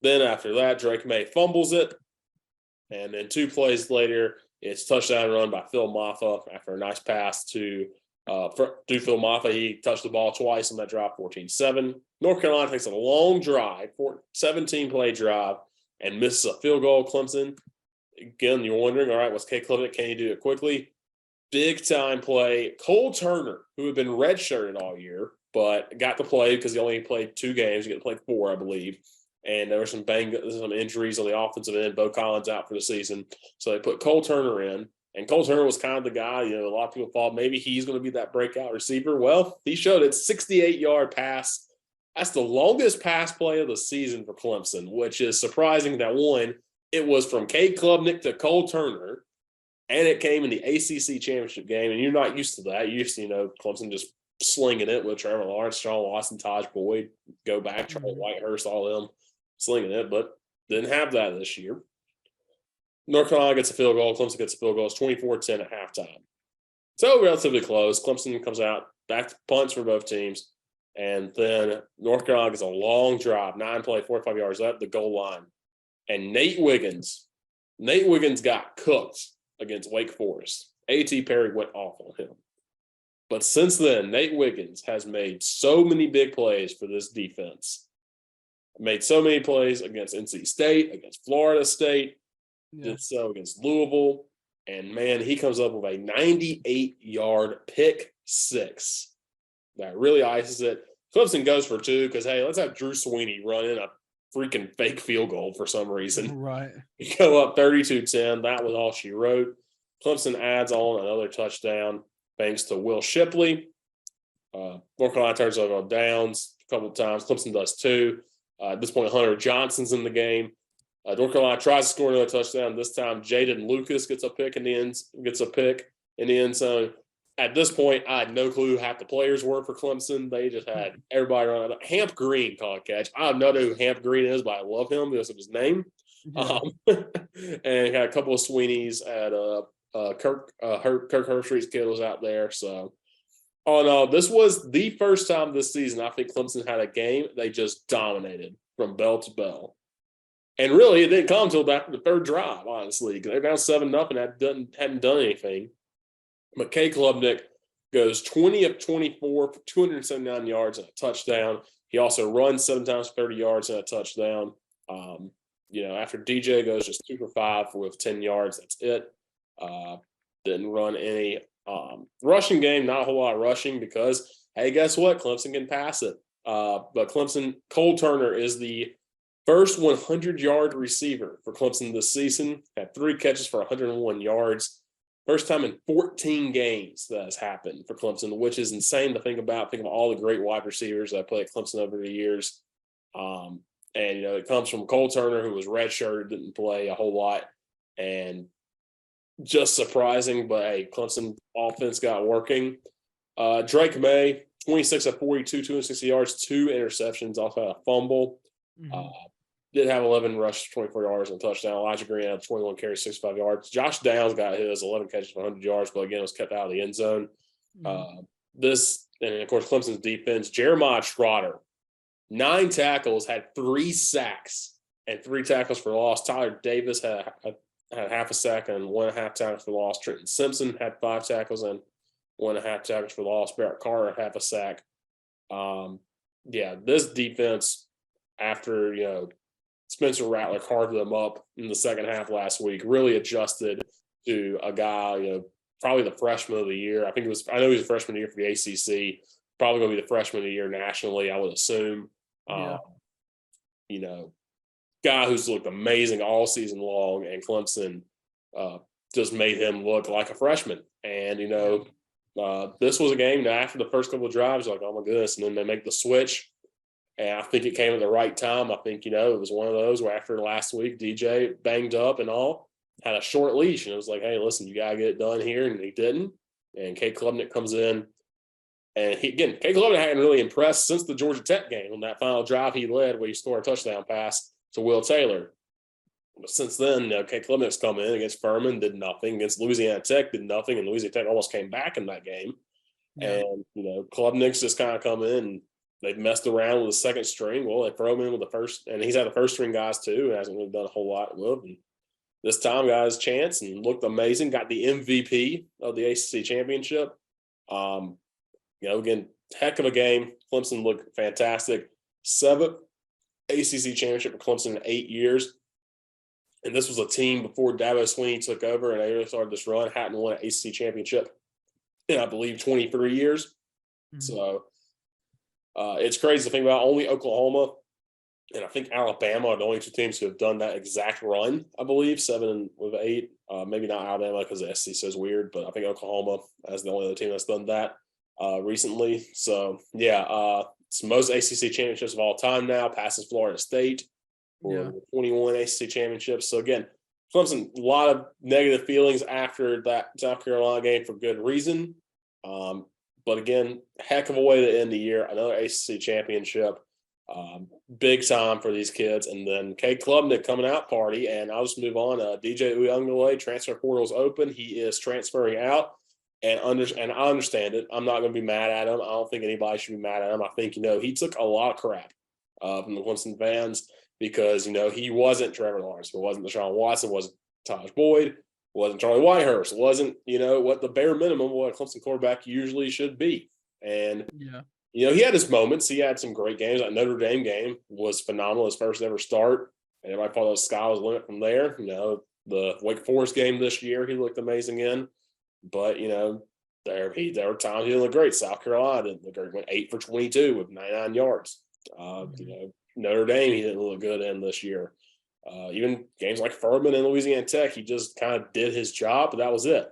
Then after that, Drake May fumbles it, and then 2 plays later, it's touchdown run by Phil Maffa after a nice pass to Phil Maffa. He touched the ball twice on that drive, 14-7. North Carolina takes a long drive, 17-play drive, and misses a field goal. Clemson, again, you're wondering, all right, what's Cade Klubnik? Can he do it quickly? Big-time play. Cole Turner, who had been redshirted all year, but got to play because he only played 2 games. He got to play 4, I believe. And there were some injuries on the offensive end. Bo Collins out for the season. So they put Cole Turner in. And Cole Turner was kind of the guy, a lot of people thought maybe he's going to be that breakout receiver. Well, he showed it, 68-yard pass. That's the longest pass play of the season for Clemson, which is surprising that, one, it was from Cade Klubnik to Cole Turner, and it came in the ACC championship game. And you're not used to that. You're used to, Clemson just slinging it with Trevor Lawrence, Sean Watson, Taj Boyd, go back, Charles Whitehurst, all of them slinging it, but didn't have that this year. North Carolina gets a field goal. Clemson gets a field goal. It's 24-10 at halftime. So relatively close. Clemson comes out, back to punts for both teams. And then North Carolina gets a long drive, 9-play, 45 yards up the goal line. And Nate Wiggins got cooked against Wake Forest. A.T. Perry went off on him. But since then, Nate Wiggins has made so many big plays for this defense. Made so many plays against NC State, against Florida State, did so against Louisville. And, man, he comes up with a 98-yard pick six that really ices it. Clemson goes for two because, hey, let's have Drew Sweeney run in a freaking fake field goal for some reason. Right. You go up 32-10. That was all she wrote. Clemson adds on another touchdown thanks to Will Shipley. North Carolina turns over on downs a couple of times. Clemson does too. At this point, Hunter Johnson's in the game. North Carolina tries to score another touchdown. This time, Jaden Lucas gets a pick in the end zone. At this point, I had no clue who half the players were for Clemson. They just had everybody running. Hamp Green caught a catch. I have no idea who Hamp Green is, but I love him because of his name. Yeah. And had a couple of Sweeneys at Kirk Herbstreit's kid was out there. So, this was the first time this season I think Clemson had a game they just dominated from bell to bell. And really, it didn't come until after the third drive, honestly. They're down 7-0 hadn't done anything. But K. Klubnik goes 20 of 24 for 279 yards and a touchdown. He also runs 7 times 30 yards and a touchdown. After DJ goes just 2 for 5 with 10 yards, that's it. Didn't run any rushing game, not a whole lot of rushing because, hey, guess what? Clemson can pass it. But Clemson, Cole Turner is the first 100-yard receiver for Clemson this season. Had 3 catches for 101 yards. First time in 14 games that has happened for Clemson, which is insane to think about. Think of all the great wide receivers that played at Clemson over the years. It comes from Cole Turner, who was redshirted, didn't play a whole lot. And just surprising, but hey, Clemson offense got working. Drake May, 26 of 42, 260 yards, 2 interceptions, also had a fumble. Mm-hmm. Did have 11 rushes, 24 yards, and a touchdown. Elijah Green had 21 carries, 65 yards. Josh Downs got his 11 catches for 100 yards, but again, was kept out of the end zone. Mm-hmm. And of course, Clemson's defense, Jeremiah Trotter, 9 tackles, had 3 sacks and 3 tackles for loss. Tyler Davis had half a sack and 1.5 tackles for loss. Trenton Simpson had 5 tackles and 1.5 tackles for loss. Barrett Carter half a sack. This defense, after Spencer Rattler carved them up in the second half last week, really adjusted to a guy, probably the freshman of the year. I know he was a freshman of the year for the ACC, probably going to be the freshman of the year nationally, I would assume. Guy who's looked amazing all season long, and Clemson just made him look like a freshman. And, this was a game that after the first couple of drives, like, oh my goodness, and then they make the switch. And I think it came at the right time. I think, it was one of those where after last week, DJ banged up and all, had a short leash. And it was like, hey, listen, you got to get it done here. And he didn't. And K. Klubnik comes in. And K. Klubnik hadn't really impressed since the Georgia Tech game. On that final drive he led where he scored a touchdown pass to Will Taylor. But since then, K. Klubnik's come in against Furman, did nothing. Against Louisiana Tech, did nothing. And Louisiana Tech almost came back in that game. Yeah. And, Klubnik's just kind of come in and they've messed around with the second string. Well, they throw him in with the first, and he's had the first string guys too. And hasn't really done a whole lot with. And this time, got his chance and looked amazing. Got the MVP of the ACC championship. Again, heck of a game. Clemson looked fantastic. 7th ACC championship for Clemson in 8 years. And this was a team before Dabo Swinney took over and they really started this run. Hadn't won an ACC championship in, I believe, 23 years. Mm-hmm. So it's crazy to think about. Only Oklahoma and I think Alabama are the only 2 teams who have done that exact run, I believe, 7 with 8. Maybe not Alabama because the SEC is weird, but I think Oklahoma is the only other team that's done that recently. So, it's most ACC championships of all time now, passes Florida State for 21 ACC championships. So, again, Clemson, a lot of negative feelings after that South Carolina game for good reason. But again, heck of a way to end the year. Another ACC championship. Big time for these kids. And then K. Klubnik coming out party. And I'll just move on. DJ Uyunglele, transfer portal's open. He is transferring out. And I understand it. I'm not going to be mad at him. I don't think anybody should be mad at him. I think, he took a lot of crap from the Clemson fans because, he wasn't Trevor Lawrence. It wasn't Deshaun Watson. It wasn't Taj Boyd. wasn't Charlie Whitehurst, wasn't, what the bare minimum what a Clemson quarterback usually should be. And, Yeah. he had his moments. He had some great games. That Notre Dame game was phenomenal, his first ever start. And everybody thought the sky was the limit from there. The Wake Forest game this year, he looked amazing in. But, there were times he didn't look great. South Carolina didn't look great. Went 8 for 22 with 99 yards. Notre Dame, he didn't look good in this year. Even games like Furman and Louisiana Tech, he just kind of did his job, but that was it.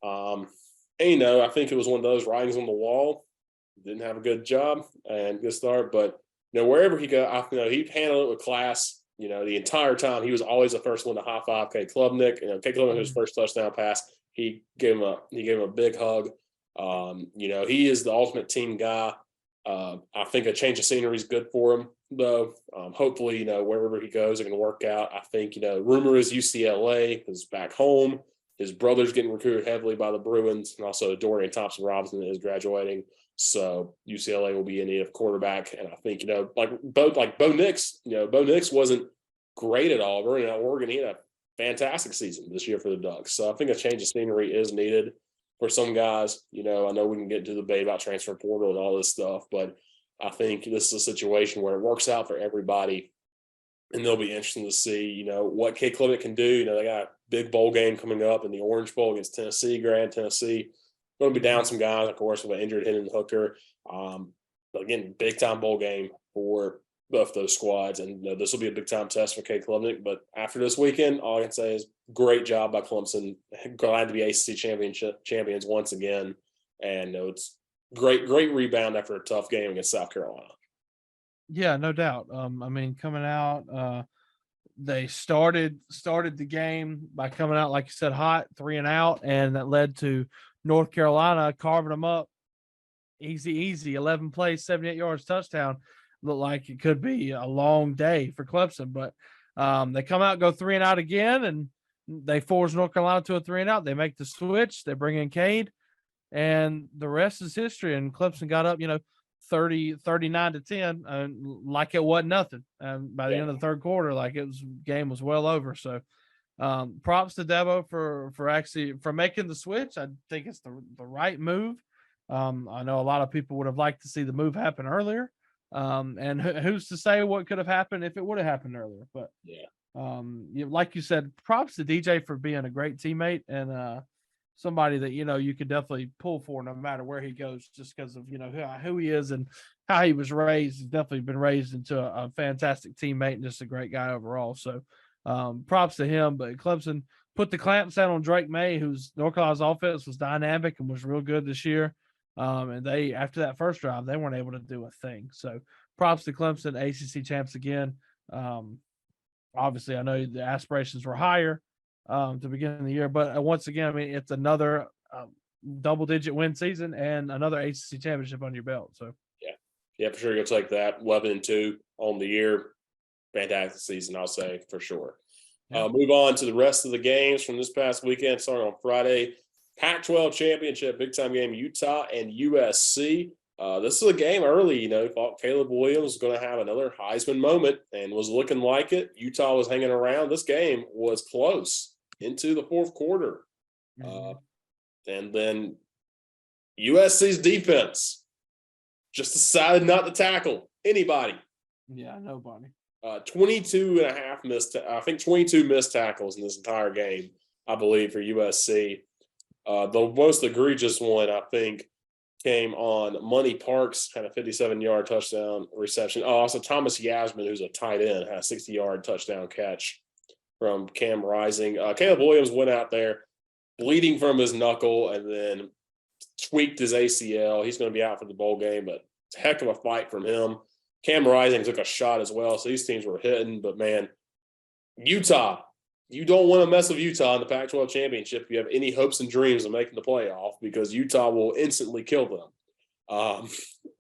And, I think it was one of those writings on the wall. Didn't have a good job and good start, but wherever he go, he handled it with class. The entire time he was always the first one to high five K Klubnik. K Klubnik, his first touchdown pass, he gave him a big hug. He is the ultimate team guy. I think a change of scenery is good for him, though. Hopefully, wherever he goes, it's going to work out. I think, rumor is UCLA is back home. His brother's getting recruited heavily by the Bruins, and also Dorian Thompson-Robinson is graduating. So UCLA will be in need of quarterback. And I think, like Bo Nix, Bo Nix wasn't great at Auburn, and at Oregon, he had a fantastic season this year for the Ducks. So I think a change of scenery is needed for some guys. I know we can get into the debate about transfer portal and all this stuff, but I think this is a situation where it works out for everybody. And they'll be interesting to see, what K Klubnik can do. They got a big bowl game coming up in the Orange Bowl against Tennessee, Grand Tennessee. Going to be down some guys, of course, with an injured Hendon Hooker. But again, big time bowl game for both those squads, and this will be a big time test for K Klubnik. But after this weekend, all I can say is great job by Clemson. Glad to be ACC champions once again, and it's great rebound after a tough game against South Carolina. Yeah, no doubt. Coming out, they started the game by coming out, like you said, hot, 3 and out, and that led to North Carolina carving them up easy, 11 plays, 78 yards, touchdown. Looked like it could be a long day for Clemson, but they come out, go 3 and out again, and they force North Carolina to a 3 and out. They make the switch, they bring in Cade, and the rest is history. And Clemson got up, 39-10, like it wasn't nothing. By the end of the third quarter, like game was well over. So props to Dabo for making the switch. I think it's the right move. I know a lot of people would have liked to see the move happen earlier. And who's to say what could have happened if it would have happened earlier? But like you said, props to DJ for being a great teammate and somebody that you could definitely pull for no matter where he goes, just because of who he is and how he was raised. He's definitely been raised into a fantastic teammate and just a great guy overall. So props to him. But Clemson put the clamps down on Drake May, whose North Carolina's offense was dynamic and was real good this year. And they, after that first drive, they weren't able to do a thing. So props to Clemson, ACC champs again. Obviously, I know the aspirations were higher to begin the year, but once again, it's another double-digit win season and another ACC championship on your belt. So yeah, for sure, you'll take that 11-2 on the year. Fantastic season, I'll say for sure. Yeah. Move on to the rest of the games from this past weekend, starting on Friday. Pac-12 championship, big-time game, Utah and USC. This is a game early, thought Caleb Williams was going to have another Heisman moment and was looking like it. Utah was hanging around. This game was close into the fourth quarter. And then USC's defense just decided not to tackle anybody. Yeah, nobody. 22 and a half I think 22 missed tackles in this entire game, I believe, for USC. The most egregious one, I think, came on Money Parks, had a 57-yard touchdown reception. Oh, also Thomas Yasmin, who's a tight end, had a 60-yard touchdown catch from Cam Rising. Caleb Williams went out there bleeding from his knuckle and then tweaked his ACL. He's going to be out for the bowl game, but it's a heck of a fight from him. Cam Rising took a shot as well, so these teams were hitting. But, man, Utah, you don't want to mess with Utah in the Pac-12 championship if you have any hopes and dreams of making the playoff, because Utah will instantly kill them.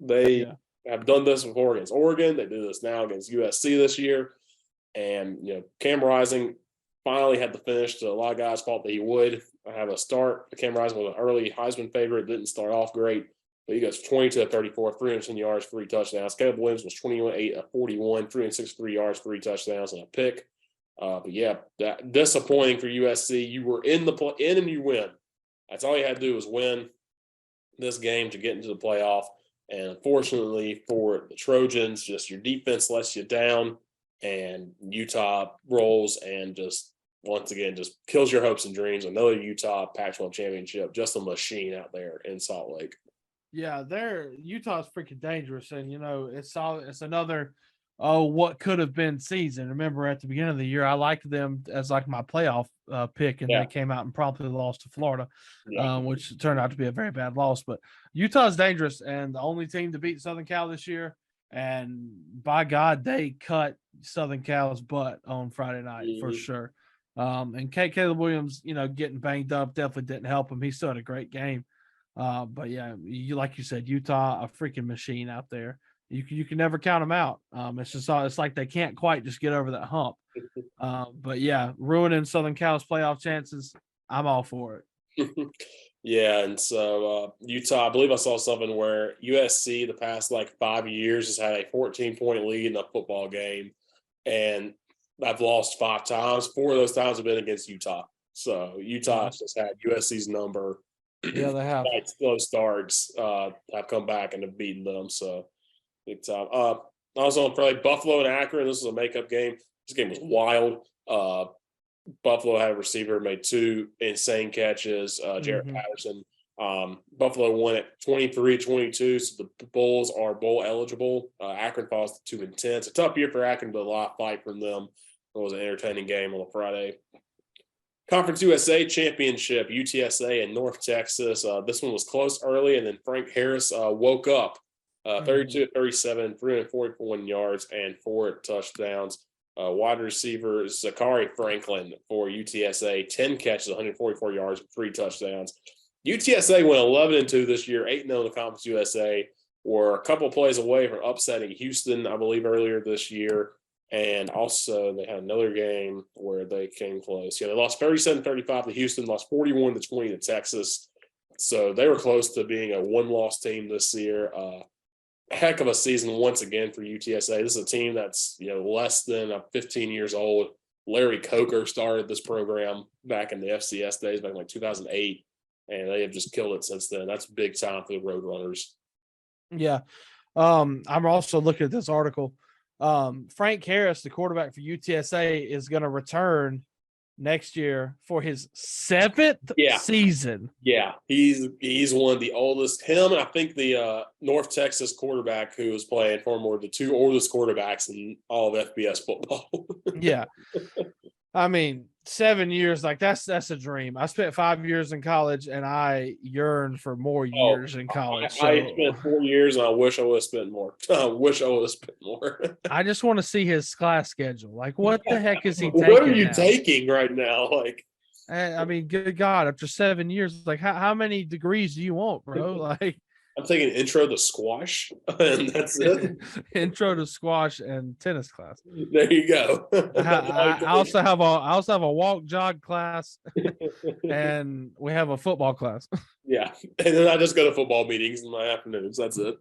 They have done this before against Oregon. They do this now against USC this year. And, Cam Rising finally had the finish. So a lot of guys thought that he would have a start. Cam Rising was an early Heisman favorite. Didn't start off great, but he goes 20-34, 310 yards, 3 touchdowns. Caleb Williams was 21-8 of 41, 363 yards, 3 touchdowns, and a pick. But yeah, that disappointing for USC. You were in and you win. That's all you had to do was win this game to get into the playoff. And unfortunately for the Trojans, just your defense lets you down, and Utah rolls and just once again just kills your hopes and dreams. Another Utah Pac-12 championship, just a machine out there in Salt Lake. Yeah, Utah's freaking dangerous, and it's another what could have been season. Remember at the beginning of the year, I liked them as like my playoff pick, and they came out and promptly lost to Florida, which turned out to be a very bad loss. But Utah's dangerous, and the only team to beat Southern Cal this year. And by God, they cut Southern Cal's butt on Friday night for sure. And Caleb Williams, getting banged up definitely didn't help him. He still had a great game. But yeah, like you said, Utah, a freaking machine out there. You can never count them out. It's like they can't quite just get over that hump. But yeah, ruining Southern Cal's playoff chances. I'm all for it. Yeah, and so Utah, I believe I saw something where USC the past like 5 years has had a 14-point lead in a football game, and I've lost 5 times. 4 of those times have been against Utah. So Utah has just had USC's number. Yeah, they have. Slow starts have come back and have beaten them. So big time. I was on for like Buffalo and Akron. This was a makeup game. This game was wild. Buffalo had a receiver made 2 insane catches. Jarrett Patterson. Buffalo won it 23-22. So the Bulls are bowl eligible. Akron falls to 2-10. It's a tough year for Akron, but a lot of fight from them. It was an entertaining game on a Friday. Conference USA Championship, UTSA and North Texas. This one was close early, and then Frank Harris woke up 32-37, 341 yards, and 4 touchdowns. Wide receiver Zachary Franklin for UTSA, 10 catches, 144 yards, 3 touchdowns. UTSA went 11-2 this year, 8-0 in the Conference USA. Were a couple plays away from upsetting Houston, I believe, earlier this year. And also they had another game where they came close. Yeah, they lost 37-35 to Houston, lost 41-20 to Texas. So they were close to being a one-loss team this year. Heck of a season once again for UTSA. This is a team that's less than 15 years old. Larry Coker started this program back in the FCS days, back in like 2008, and they have just killed it since then. That's big time for the Roadrunners. Yeah. I'm also looking at this article. Frank Harris, the quarterback for UTSA, is going to return next year for his 7th season. Yeah, he's one of the oldest. Him and I think the North Texas quarterback who was playing for him were the 2 oldest quarterbacks in all of FBS football. Yeah. I mean, 7 years, like that's a dream. I spent 5 years in college, and I yearn for more years in college. I spent 4 years, and I wish I would have spent more. I just want to see his class schedule. Like, what the heck is he taking? What are you taking right now? Like, I mean, good God, after 7 years, like how many degrees do you want, bro? Like, I'm taking intro to squash, and that's it. Intro to squash and tennis class. There you go. I also have a walk jog class, and we have a football class. Yeah, and then I just go to football meetings in my afternoons. That's it.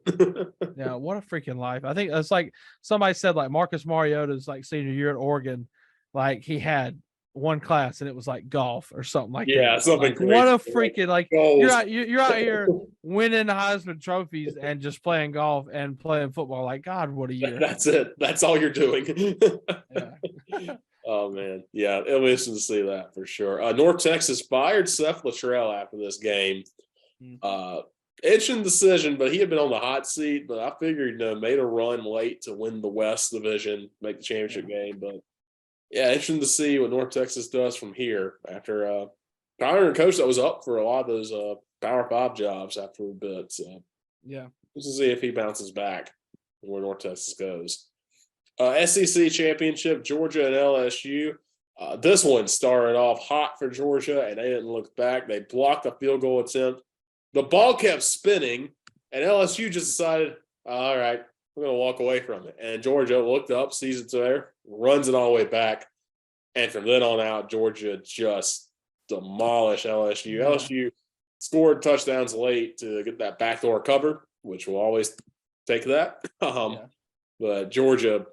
Yeah, what a freaking life! I think it's like somebody said, like Marcus Mariota's like senior year at Oregon, like he had one class and it was like golf or something like that. Yeah, something like, what a freaking like you're out here winning Heisman trophies and just playing golf and playing football. Like, God, what a year. That's it. That's all you're doing. Yeah. Oh man. Yeah, it'll be interesting to see that for sure. North Texas fired Seth Luttrell after this game. Interesting decision, but he had been on the hot seat, but I figured made a run late to win the West Division, make the championship game. But yeah, interesting to see what North Texas does from here after hiring a coach that was up for a lot of those Power 5 jobs after a bit. So yeah, just to see if he bounces back and where North Texas goes. SEC championship, Georgia and LSU. This one started off hot for Georgia, and they didn't look back. They blocked a field goal attempt. The ball kept spinning, and LSU just decided, all right, we're going to walk away from it. And Georgia looked up, sees it there, runs it all the way back. And from then on out, Georgia just demolished LSU. Yeah. LSU scored touchdowns late to get that backdoor cover, which will always take that. But Georgia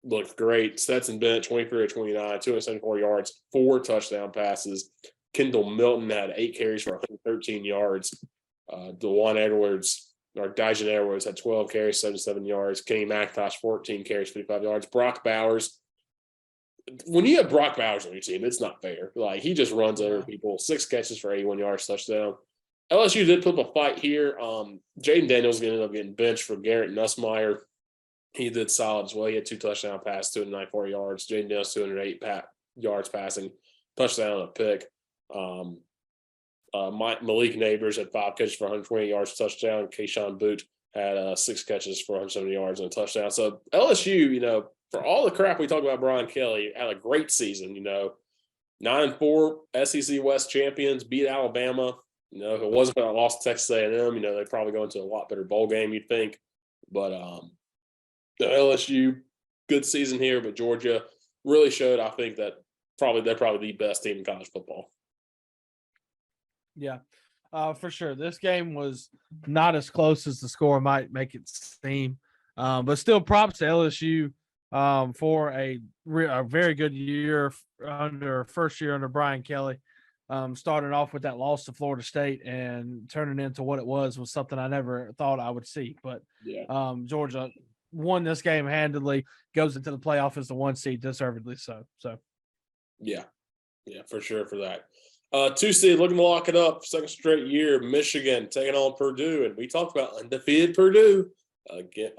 looked great. Stetson Bennett, 23 to 29, 274 yards, 4 touchdown passes. Kendall Milton had 8 carries for 113 yards. Daijun Edwards had 12 carries, 77 yards. Kenny McIntosh, 14 carries, 55 yards. Brock Bowers. When you have Brock Bowers on your team, it's not fair. Like, he just runs over people. 6 catches for 81 yards, touchdown. LSU did put up a fight here. Jaden Daniels ended up getting benched for Garrett Nussmeier. He did solid as well. He had 2 touchdown passes, 294 yards. Jaden Daniels, 208 yards passing, touchdown and a pick. Malik Neighbors had 5 catches for 120 yards, touchdown. Keyshawn Boot had 6 catches for 170 yards and a touchdown. So LSU, for all the crap we talk about Brian Kelly, had a great season. 9-4 SEC West champions, beat Alabama. If it wasn't for a loss to Texas A&M, they'd probably go into a lot better bowl game, you'd think. But the LSU, good season here, but Georgia really showed, I think, that they're probably the best team in college football. Yeah, for sure. This game was not as close as the score might make it seem, but still props to LSU for a very good year first year under Brian Kelly. Starting off with that loss to Florida State and turning into what it was something I never thought I would see. But Georgia won this game handily, goes into the playoff as the 1 seed, deservedly so. Yeah, for sure for that. 2 seed looking to lock it up, second straight year. Michigan taking on Purdue, and we talked about undefeated Purdue again.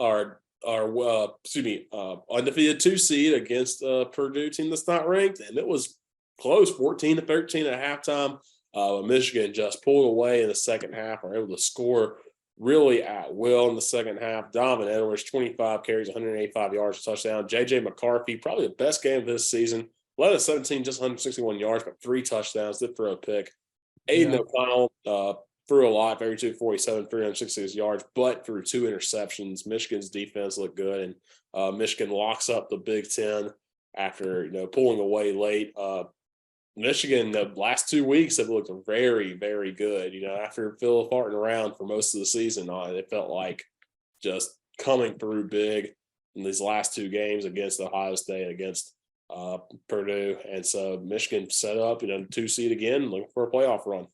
Undefeated 2 seed against a Purdue team that's not ranked, and it was close, 14-13 at halftime. Michigan just pulled away in the second half, were able to score really at will in the second half. Donovan Edwards, 25 carries, 185 yards, touchdown. J.J. McCarthy, probably the best game of this season. 11-17, just 161 yards, but 3 touchdowns, did throw a pick. Aiden O'Connell threw a lot, 32-47, 366 yards, but threw 2 interceptions. Michigan's defense looked good, and Michigan locks up the Big Ten after pulling away late. Michigan, the last 2 weeks have looked very, very good. After Phil farting around for most of the season, it felt like just coming through big in these last 2 games against Ohio State, against Purdue. And so Michigan set up, 2 seed again, looking for a playoff run.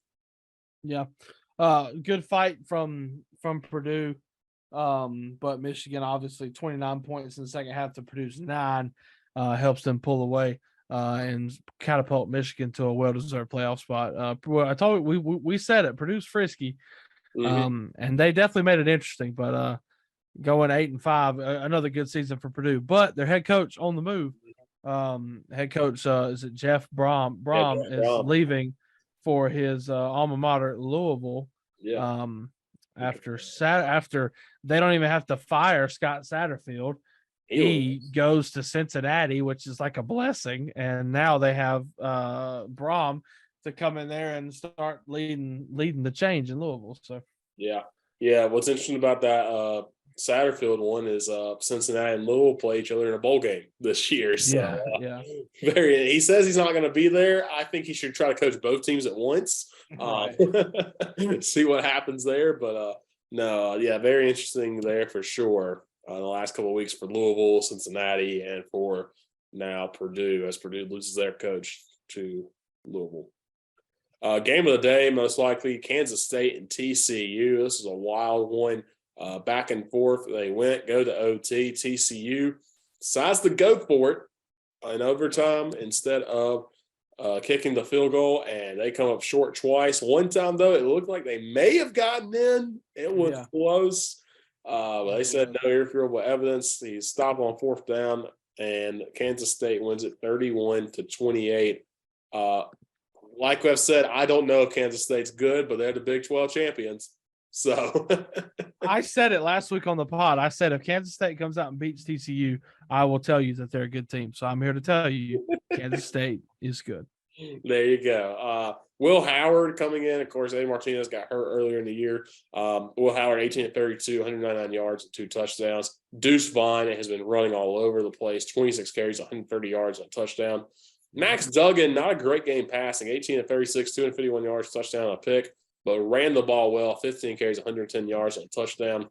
Yeah. Good fight from Purdue. But Michigan, obviously 29 points in the second half to Purdue's 9, helps them pull away and catapult Michigan to a well-deserved playoff spot. I told you, we said it, Purdue's frisky. And they definitely made it interesting, but going 8-5, another good season for Purdue. But their head coach on the move. Head coach, is it Jeff Brom? Brom is leaving for his alma mater, Louisville. Yeah. After they don't even have to fire Scott Satterfield, he goes to Cincinnati, which is like a blessing. And now they have Brom to come in there and start leading the change in Louisville. So yeah. What's interesting about that Satterfield one is Cincinnati and Louisville play each other in a bowl game this year. So he says he's not going to be there. I think he should try to coach both teams at once. See what happens there. But very interesting there for sure. The last couple of weeks for Louisville, Cincinnati, and for now Purdue, as Purdue loses their coach to Louisville. Game of the day, most likely Kansas State and TCU. This is a wild one. Back and forth. They go to OT. TCU decides to go for it in overtime instead of kicking the field goal, and they come up short twice. One time, though, it looked like they may have gotten in. It was close. But they said no irrefutable evidence. He stopped on 4th down, and Kansas State wins it 31-28. Like I've said, I don't know if Kansas State's good, but they're the Big 12 champions. So I said it last week on the pod. I said if Kansas State comes out and beats TCU, I will tell you that they're a good team. So I'm here to tell you Kansas State is good. There you go. Will Howard coming in. Of course, Eddie Martinez got hurt earlier in the year. Will Howard, 18-32, 199 yards and 2 touchdowns. Deuce Vine has been running all over the place. 26 carries, 130 yards and a touchdown. Max Duggan, not a great game passing. 18-36, 251 yards, touchdown and a pick, but ran the ball well. 15 carries, 110 yards and a touchdown.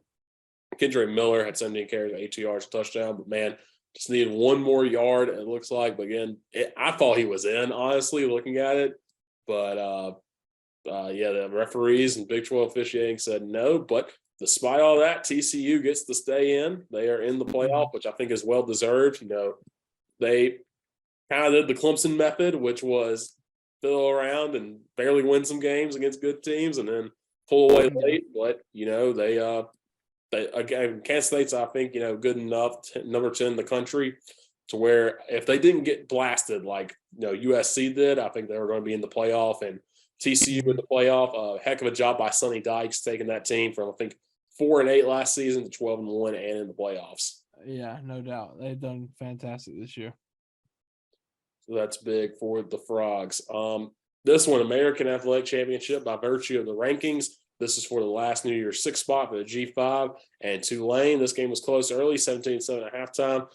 Kendra Miller had 17 carries, 82 yards, a touchdown. But, man, Just needed one more yard, it looks like. But again, I thought he was in, honestly, looking at it. But the referees and Big 12 officiating said no. But despite all that, TCU gets to stay in. They are in the playoff, which I think is well deserved. They kind of did the Clemson method, which was fiddle around and barely win some games against good teams and then pull away late. But they again, Kansas State's, I think, good enough, number 10 in the country, to where if they didn't get blasted like USC did, I think they were going to be in the playoff. And TCU in the playoff, a heck of a job by Sonny Dykes taking that team from, I think, 4-8 last season to 12-1 and in the playoffs. Yeah, no doubt. They've done fantastic this year. So that's big for the Frogs. This one, American Athletic Championship, by virtue of the rankings, this is for the last New Year's Six spot for the G5 and Tulane. This game was close early, 17-7 at halftime.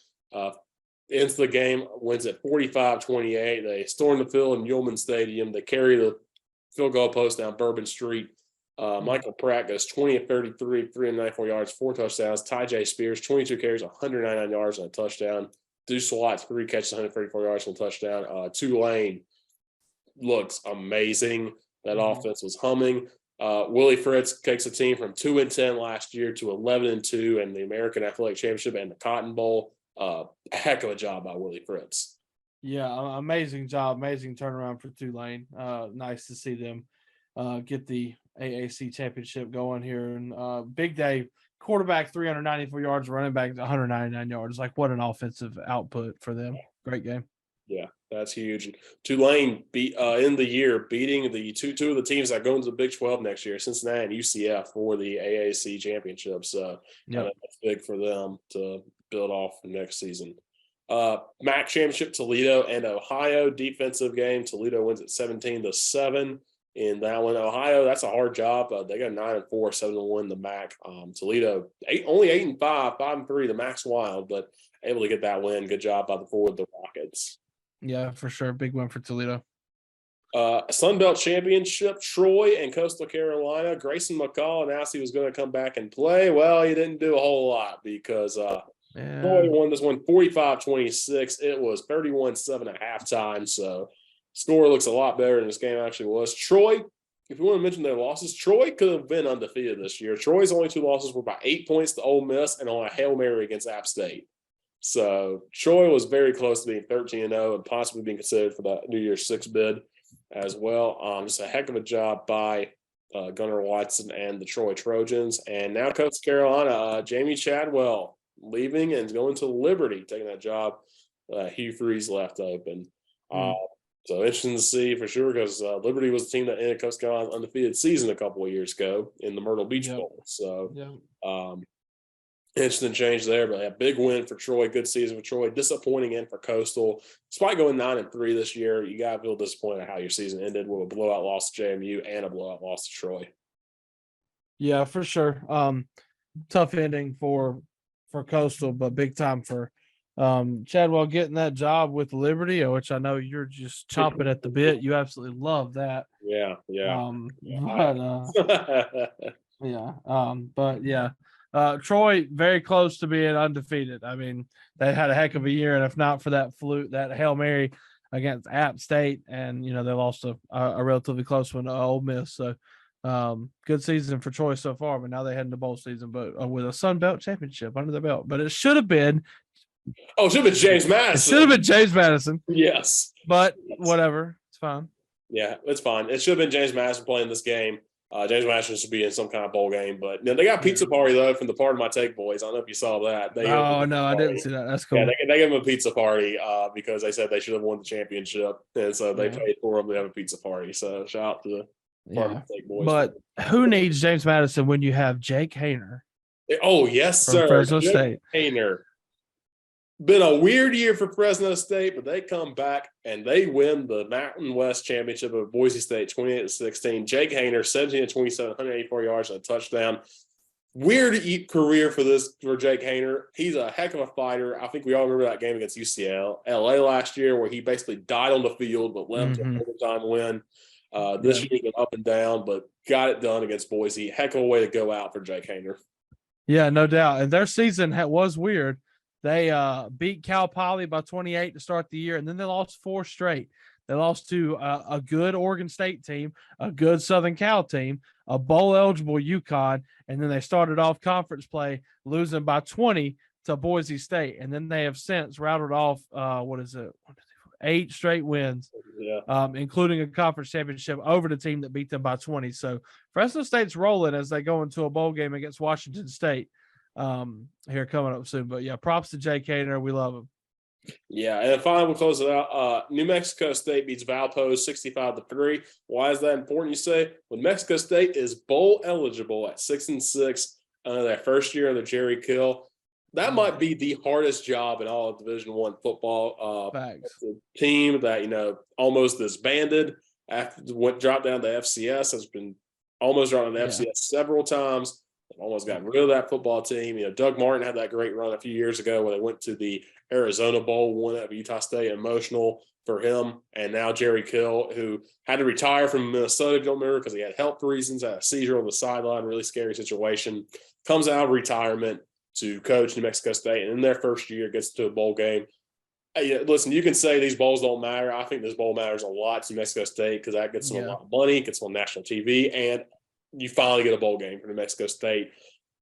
Ends the game, wins at 45-28. They storm the field in Ullman Stadium. They carry the field goal post down Bourbon Street. Michael Pratt goes 20 of 33, 394 yards, 4 touchdowns. Ty J. Spears, 22 carries, 199 yards and a touchdown. Deuce Watts, 3 catches, 134 yards and a touchdown. Tulane looks amazing. That offense was humming. Willie Fritz takes the team from 2-10 last year to 11-2 in the American Athletic Championship and the Cotton Bowl. A heck of a job by Willie Fritz. Yeah, amazing job, amazing turnaround for Tulane. Nice to see them get the AAC championship going here. And big day, quarterback 394 yards, running back 199 yards. Like, what an offensive output for them. Great game. Yeah, that's huge. Tulane in the year beating the two of the teams that go into the Big 12 next year, Cincinnati and UCF, for the AAC championships. That's big for them to build off for next season. MAC championship, Toledo and Ohio defensive game. Toledo wins at 17-7 in that one. Ohio, that's a hard job. They got 9-4, 7-1 the MAC. Toledo only 8-5, 5-3. The MAC's wild, but able to get that win. Good job by the Rockets. Yeah, for sure. Big win for Toledo. Sun Belt Championship, Troy and Coastal Carolina. Grayson McCall announced he was going to come back and play. Well, he didn't do a whole lot because Troy won this one 45-26. It was 31-7 at halftime, so score looks a lot better than this game actually was. Troy, if you want to mention their losses, Troy could have been undefeated this year. Troy's only 2 losses were by 8 points to Ole Miss and on a Hail Mary against App State. So Troy was very close to being 13-0 and possibly being considered for the New Year's Six bid as well. Just a heck of a job by Gunnar Watson and the Troy Trojans. And now Coastal Carolina, Jamie Chadwell leaving and going to Liberty, taking that job. Hugh Freeze left open. So interesting to see for sure, because Liberty was the team that ended Coastal Carolina's undefeated season a couple of years ago in the Myrtle Beach Bowl. So interesting change there, but a big win for Troy. Good season for Troy. Disappointing end for Coastal. Despite going 9-3 this year, you got to feel disappointed at how your season ended with a blowout loss to JMU and a blowout loss to Troy. Yeah, for sure. Tough ending for Coastal, but big time for Chadwell getting that job with Liberty, which I know you're just chomping at the bit. You absolutely love that. Troy very close to being undefeated. I mean, they had a heck of a year, and if not for that Hail Mary against App State, and they lost a relatively close one to Ole Miss. So good season for Troy so far, but now they head into bowl season, but with a Sun Belt championship under the belt. But it should have been. Oh, it should have been James Madison. It should have been James Madison. Yes. But whatever. It's fine. Yeah, it's fine. It should have been James Madison playing this game. James Madison should be in some kind of bowl game. But they got pizza party, though, from the Pardon My Take boys. I don't know if you saw that. I didn't see that. That's cool. Yeah, they gave them a pizza party because they said they should have won the championship. And so they paid for them to have a pizza party. So shout out to the Pardon My Take boys. But who needs James Madison when you have Jake Haener? Oh, yes, from sir. Fresno State. Haener. Been a weird year for Fresno State, but they come back and they win the Mountain West Championship of Boise State 28-16. Jake Haener, 17-27, 184 yards and a touchdown. Weird career for Jake Haener. He's a heck of a fighter. I think we all remember that game against UCLA last year where he basically died on the field but left an overtime win. This year's been up and down, but got it done against Boise. Heck of a way to go out for Jake Haener. Yeah, no doubt. And their season was weird. They beat Cal Poly by 28 to start the year, and then they lost 4 straight. They lost to a good Oregon State team, a good Southern Cal team, a bowl-eligible UConn, and then they started off conference play losing by 20 to Boise State, and then they have since rattled off 8 straight wins, including a conference championship over the team that beat them by 20. So Fresno State's rolling as they go into a bowl game against Washington State here coming up soon. But yeah, props to Jay Kaner. We love him. Yeah, and then finally we'll close it out. New Mexico State beats Valpo 65-3. Why is that important? You say when Mexico State is bowl eligible at 6-6 their first year under Jerry Kill. That might be the hardest job in all of Division I football. The team that almost disbanded after dropped down to FCS has been almost dropped down to FCS several times. They've almost gotten rid of that football team. Doug Martin had that great run a few years ago when they went to the Arizona Bowl, won at Utah State. Emotional for him. And now Jerry Kill, who had to retire from Minnesota, if you don't remember, because he had health reasons, had a seizure on the sideline, really scary situation, comes out of retirement to coach New Mexico State, and in their first year gets to a bowl game. Listen, you can say these bowls don't matter. I think this bowl matters a lot to New Mexico State because that gets them a lot of money, gets them on national TV, and you finally get a bowl game for New Mexico State.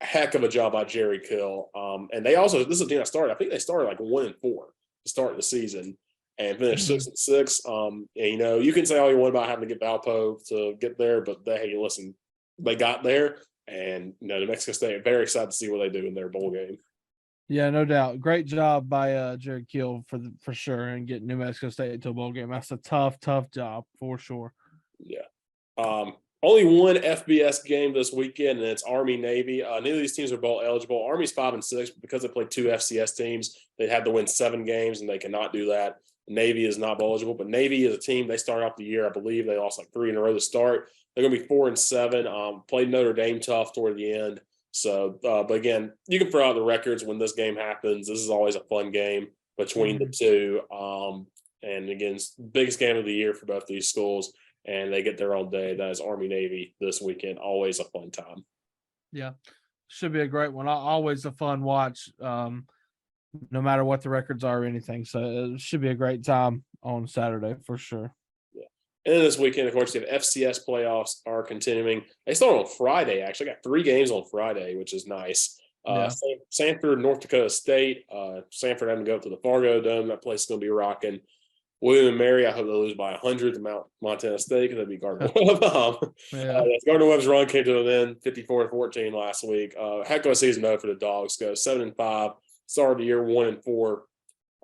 Heck of a job by Jerry Kill. And they also, this is a team that started, I think they started like 1-4 to start the season and finished 6-6. And, you can say all you want about having to get Valpo to get there, but they got there. And New Mexico State, very excited to see what they do in their bowl game. Yeah, no doubt. Great job by Jared Kill for sure, and getting New Mexico State to a bowl game. That's a tough job for sure. Yeah. Only one FBS game this weekend, and it's Army Navy. Neither of these teams are bowl eligible. Army's 5-6, but because they played 2 FCS teams, they had to win 7 games, and they cannot do that. Navy is not bowl eligible, but Navy is a team. They started off the year, I believe they lost like 3 in a row to start. They're going to be 4-7. Played Notre Dame tough toward the end. So, but again, you can throw out the records when this game happens. This is always a fun game between the two. And again, it's the biggest game of the year for both these schools, and they get their own day. That is Army Navy this weekend. Always a fun time. Yeah, should be a great one. Always a fun watch, no matter what the records are or anything. So it should be a great time on Saturday for sure. And this weekend, of course, the FCS playoffs are continuing. They start on Friday, actually. Got 3 games on Friday, which is nice. Sanford, North Dakota State. Sanford having to go up to the Fargo Dome. That place is going to be rocking. William and Mary, I hope they lose by 100 to Mount Montana State because that'd be Gardner Webb. Gardner Webb's run came to an end, 54-14 last week. Heck of a season, though, for the Dogs. Go 7-5. Started the year 1-4.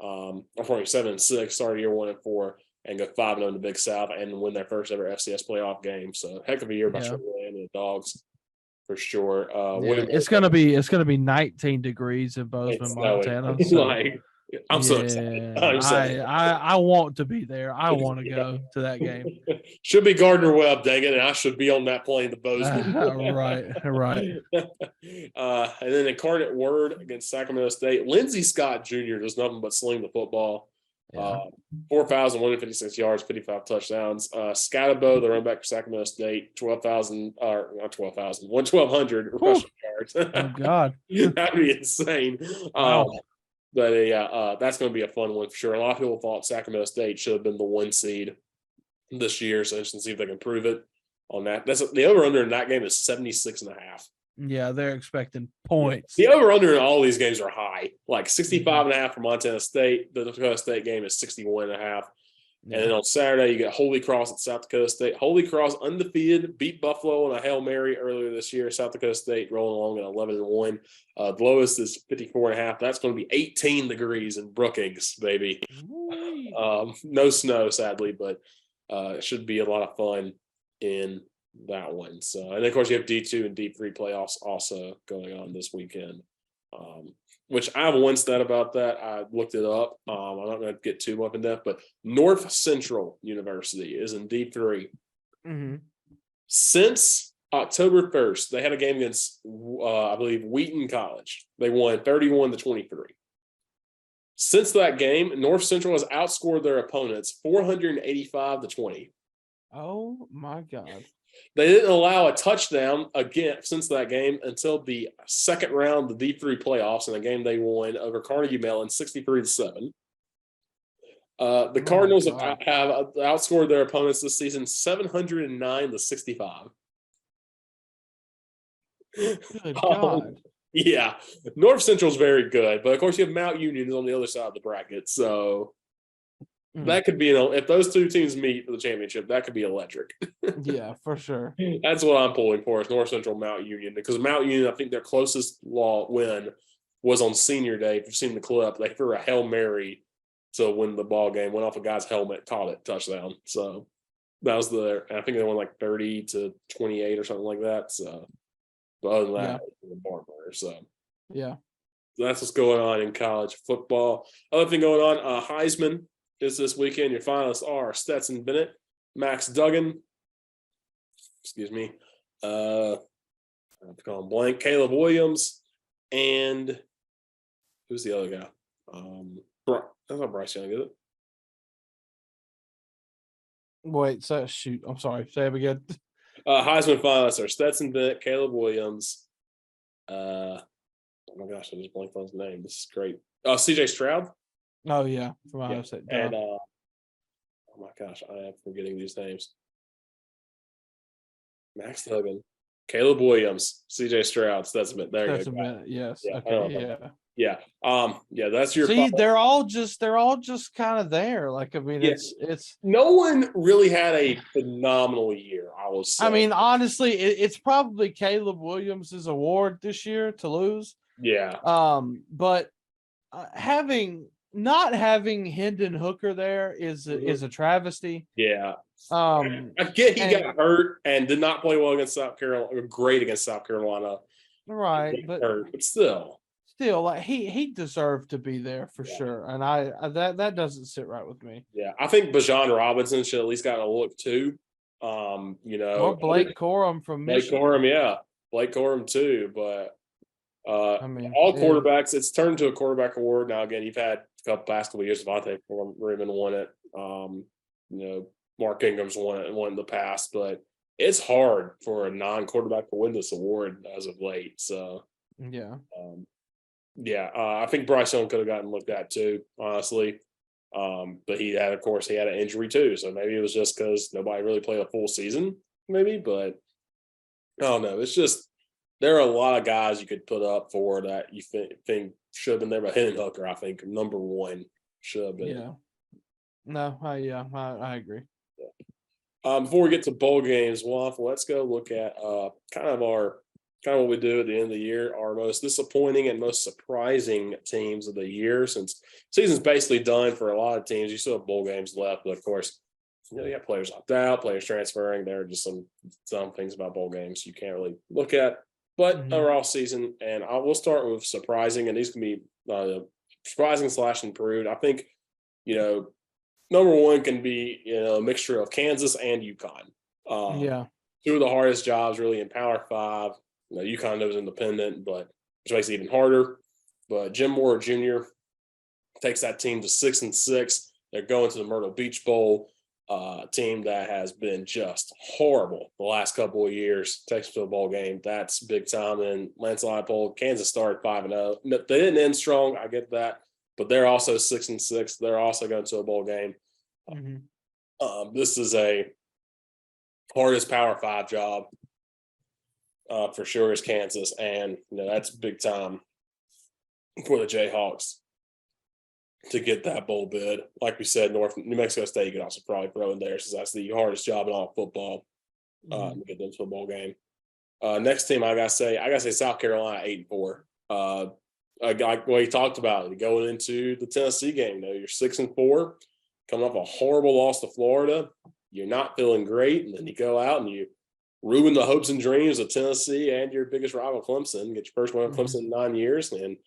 7-6. Started the year 1-4. And go 5-0 in the Big South and win their first ever FCS playoff game. So heck of a year by Shirley and the Dogs for sure. It's gonna be 19 degrees in Bozeman, Montana. So, I'm so excited. I want to be there. I want to go to that game. Should be Gardner Webb, dang it, and I should be on that plane to Bozeman. Right. And then Incarnate Word against Sacramento State. Lindsey Scott Jr. does nothing but sling the football. 4,156 yards, 55 touchdowns. Scatterbo, the running back for Sacramento State, 1,200 rushing yards. Oh God, that'd be insane. Wow. That's going to be a fun one for sure. A lot of people thought Sacramento State should have been the 1 seed this year, so interesting to see if they can prove it on that. That's the over/under in that game is 76.5. Yeah, they're expecting points. The over/under in all these games are high, like 65.5 for Montana State. The Dakota State game is 61.5. And then on Saturday, you get Holy Cross at South Dakota State. Holy Cross undefeated, beat Buffalo on a Hail Mary earlier this year. South Dakota State rolling along at 11-1. The lowest is 54.5. That's going to be 18 degrees in Brookings, baby. No snow, sadly, but it should be a lot of fun in that one. So, and of course, you have D2 and D3 playoffs also going on this weekend. Which I have one stat about that. I looked it up. I'm not going to get too much in depth, but North Central University is in D3. Mm-hmm. Since October 1st, they had a game against, I believe, Wheaton College. They won 31-23. Since that game, North Central has outscored their opponents 485-20. Oh my God. They didn't allow a touchdown again since that game until the second round of the D3 playoffs in a game they won over Carnegie Mellon 63-7. The Cardinals have outscored their opponents this season 709-65. Good God. Yeah, North Central's very good, but of course you have Mount Union is on the other side of the bracket, so that could be if those two teams meet for the championship, that could be electric. Yeah, for sure. That's what I'm pulling for is North Central Mount Union because Mount Union, I think their closest win was on Senior Day. If you've seen the clip, they threw a Hail Mary to win the ball game, went off a guy's helmet, caught it, touchdown. So that was I think they won like 30-28 or something like that. So, but other than that, it was a barn burner. So, yeah, that's what's going on in college football. Other thing going on, Heisman is this weekend. Your finalists are Stetson Bennett, Max Duggan, excuse me, I have to call him blank, Caleb Williams, and who's the other guy? That's not Bryce Young, is it? Wait, so shoot. I'm sorry. Say it again. Heisman finalists are Stetson Bennett, Caleb Williams. Oh my gosh, I just blanked on his name. This is great. CJ Stroud. Oh yeah, from Ohio State. And oh my gosh, I am forgetting these names. Max Duggan, Caleb Williams, CJ Stroud, Stetson Bennett. There you go. Yes. Yeah, okay. Yeah. Yeah. That's your. See, they're all just kind of there. Like, I mean, it's. No one really had a phenomenal year. I will say. I mean, honestly, it's probably Caleb Williams' award this year to lose. Yeah. But not having Hendon Hooker there is a travesty. Yeah. I get he got hurt and did not play well against South Carolina. Great against South Carolina. Right, but still, like he deserved to be there for sure, and I that doesn't sit right with me. Yeah, I think Bijan Robinson should at least got a look too. Or Blake Corum from Michigan. Blake Corum too. But I mean, all quarterbacks, it's turned to a quarterback award now. Again, you've had a past couple of years. Devontae Freeman won it. Mark Ingram's won it in the past, but it's hard for a non-quarterback to win this award as of late. So yeah. I think Bryce Young could have gotten looked at too, honestly. But he had an injury too. So maybe it was just because nobody really played a full season, maybe. But I don't know. It's just there are a lot of guys you could put up for that you think should have been there. But Hendon Hooker, I think, number one should have been. Yeah. No, I agree. Yeah. Before we get to bowl games, Waffle, let's go look at kind of what we do at the end of the year, our most disappointing and most surprising teams of the year, since season's basically done for a lot of teams. You still have bowl games left, but of course, you got players opt out, players transferring. There are just some things about bowl games you can't really look at. But overall season, and we'll start with surprising, and these can be surprising / improved. I think, number one can be a mixture of Kansas and UConn. Two of the hardest jobs really in Power 5. UConn was independent, but which makes it even harder. But Jim Moore Jr. takes that team to 6-6. They're going to the Myrtle Beach Bowl, team that has been just horrible the last couple of years. Takes them to a bowl game. That's big time. And Lance Leipold, Kansas started 5-0. They didn't end strong. I get that, but they're also 6-6. They're also going to a bowl game. This is a hardest Power 5 job. For sure is Kansas, and that's big time for the Jayhawks to get that bowl bid. Like we said, New Mexico State you could also probably throw in there, since that's the hardest job in all football to get them to a bowl game. Next team I gotta say South Carolina 8-4. Like what he talked about, going into the Tennessee game, you're 6-4, coming off a horrible loss to Florida. You're not feeling great, and then you go out and you ruin the hopes and dreams of Tennessee and your biggest rival, Clemson. Get your first one at Clemson in 9 years, and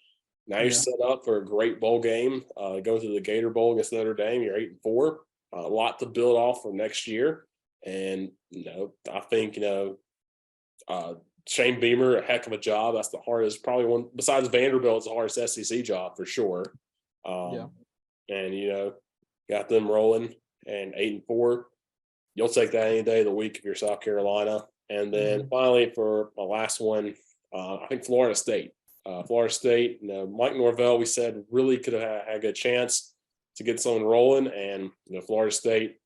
now you're set up for a great bowl game. Going to the Gator Bowl against Notre Dame, you're 8-4. A lot to build off for next year, and I think Shane Beamer, a heck of a job. That's the hardest, probably one besides Vanderbilt. It's the hardest SEC job for sure. And got them rolling and 8-4. You'll take that any day of the week if you're South Carolina. And then finally, for my last one, I think Florida State. Florida State, Mike Norvell, we said really could have had a good chance to get someone rolling. And Florida State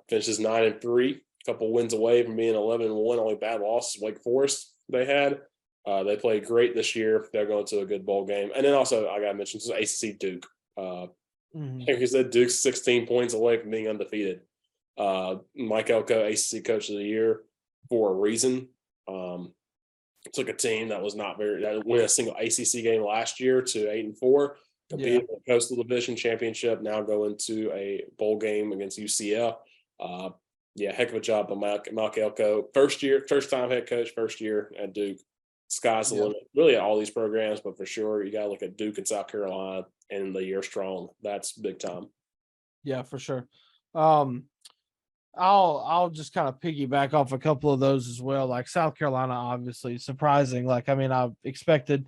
finishes 9-3, a couple wins away from being 11-1. Only bad loss is Wake Forest they had. They played great this year. They're going to a good bowl game. And then also, I got to mention, ACC Duke. Like you said, Duke's 16 points away from being undefeated. Mike Elko, ACC Coach of the Year, for a reason. Took a team that was not very that win a single ACC game last year to 8-4, competed for the Coastal Division Championship. Now going to a bowl game against UCF. Heck of a job by Mike Elko. First time head coach, first year at Duke. Sky's the limit. Really, at all these programs, but for sure, you got to look at Duke and South Carolina and the year strong. That's big time. Yeah, for sure. I'll just kind of piggyback off a couple of those as well. Like South Carolina, obviously surprising. Like, I mean, I expected,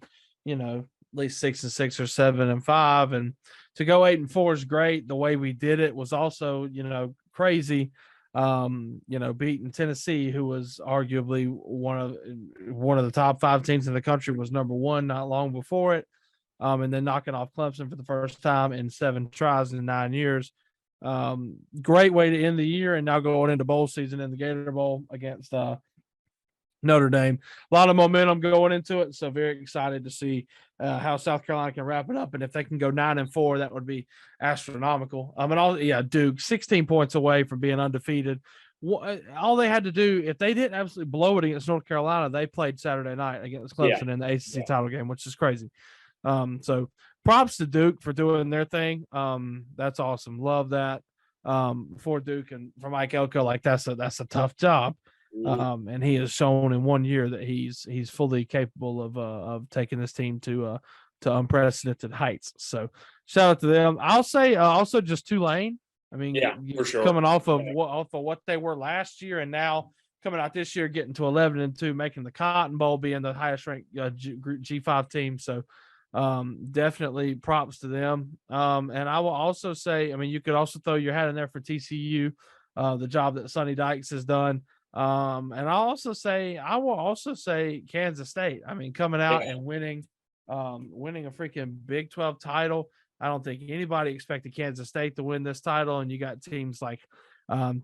at least 6-6 or 7-5, and to go 8-4 is great. The way we did it was also, crazy. Beating Tennessee, who was arguably one of the top 5 teams in the country, was number 1 not long before it. And then knocking off Clemson for the first time in 7 tries in 9 years. Great way to end the year, and now going into bowl season in the Gator Bowl against Notre Dame. A lot of momentum going into it, so very excited to see how South Carolina can wrap it up. And if they can go 9-4, that would be astronomical. Duke 16 points away from being undefeated. All they had to do, if they didn't absolutely blow it against North Carolina, they played Saturday night against Clemson in the ACC title game, which is crazy. So props to Duke for doing their thing. That's awesome. Love that. For Duke and for Mike Elko, like that's a tough job. And he has shown in 1 year that he's fully capable of taking this team to unprecedented heights. So shout out to them. I'll say also just Tulane. I mean, for sure. Coming off of what they were last year, and now coming out this year, getting to 11-2, making the Cotton Bowl, being the highest ranked G5 team. So definitely props to them. And I will also say, I mean, you could also throw your hat in there for TCU, the job that Sonny Dykes has done. And I will also say Kansas State. I mean, coming out and winning a freaking Big 12 title. I don't think anybody expected Kansas State to win this title. And you got teams like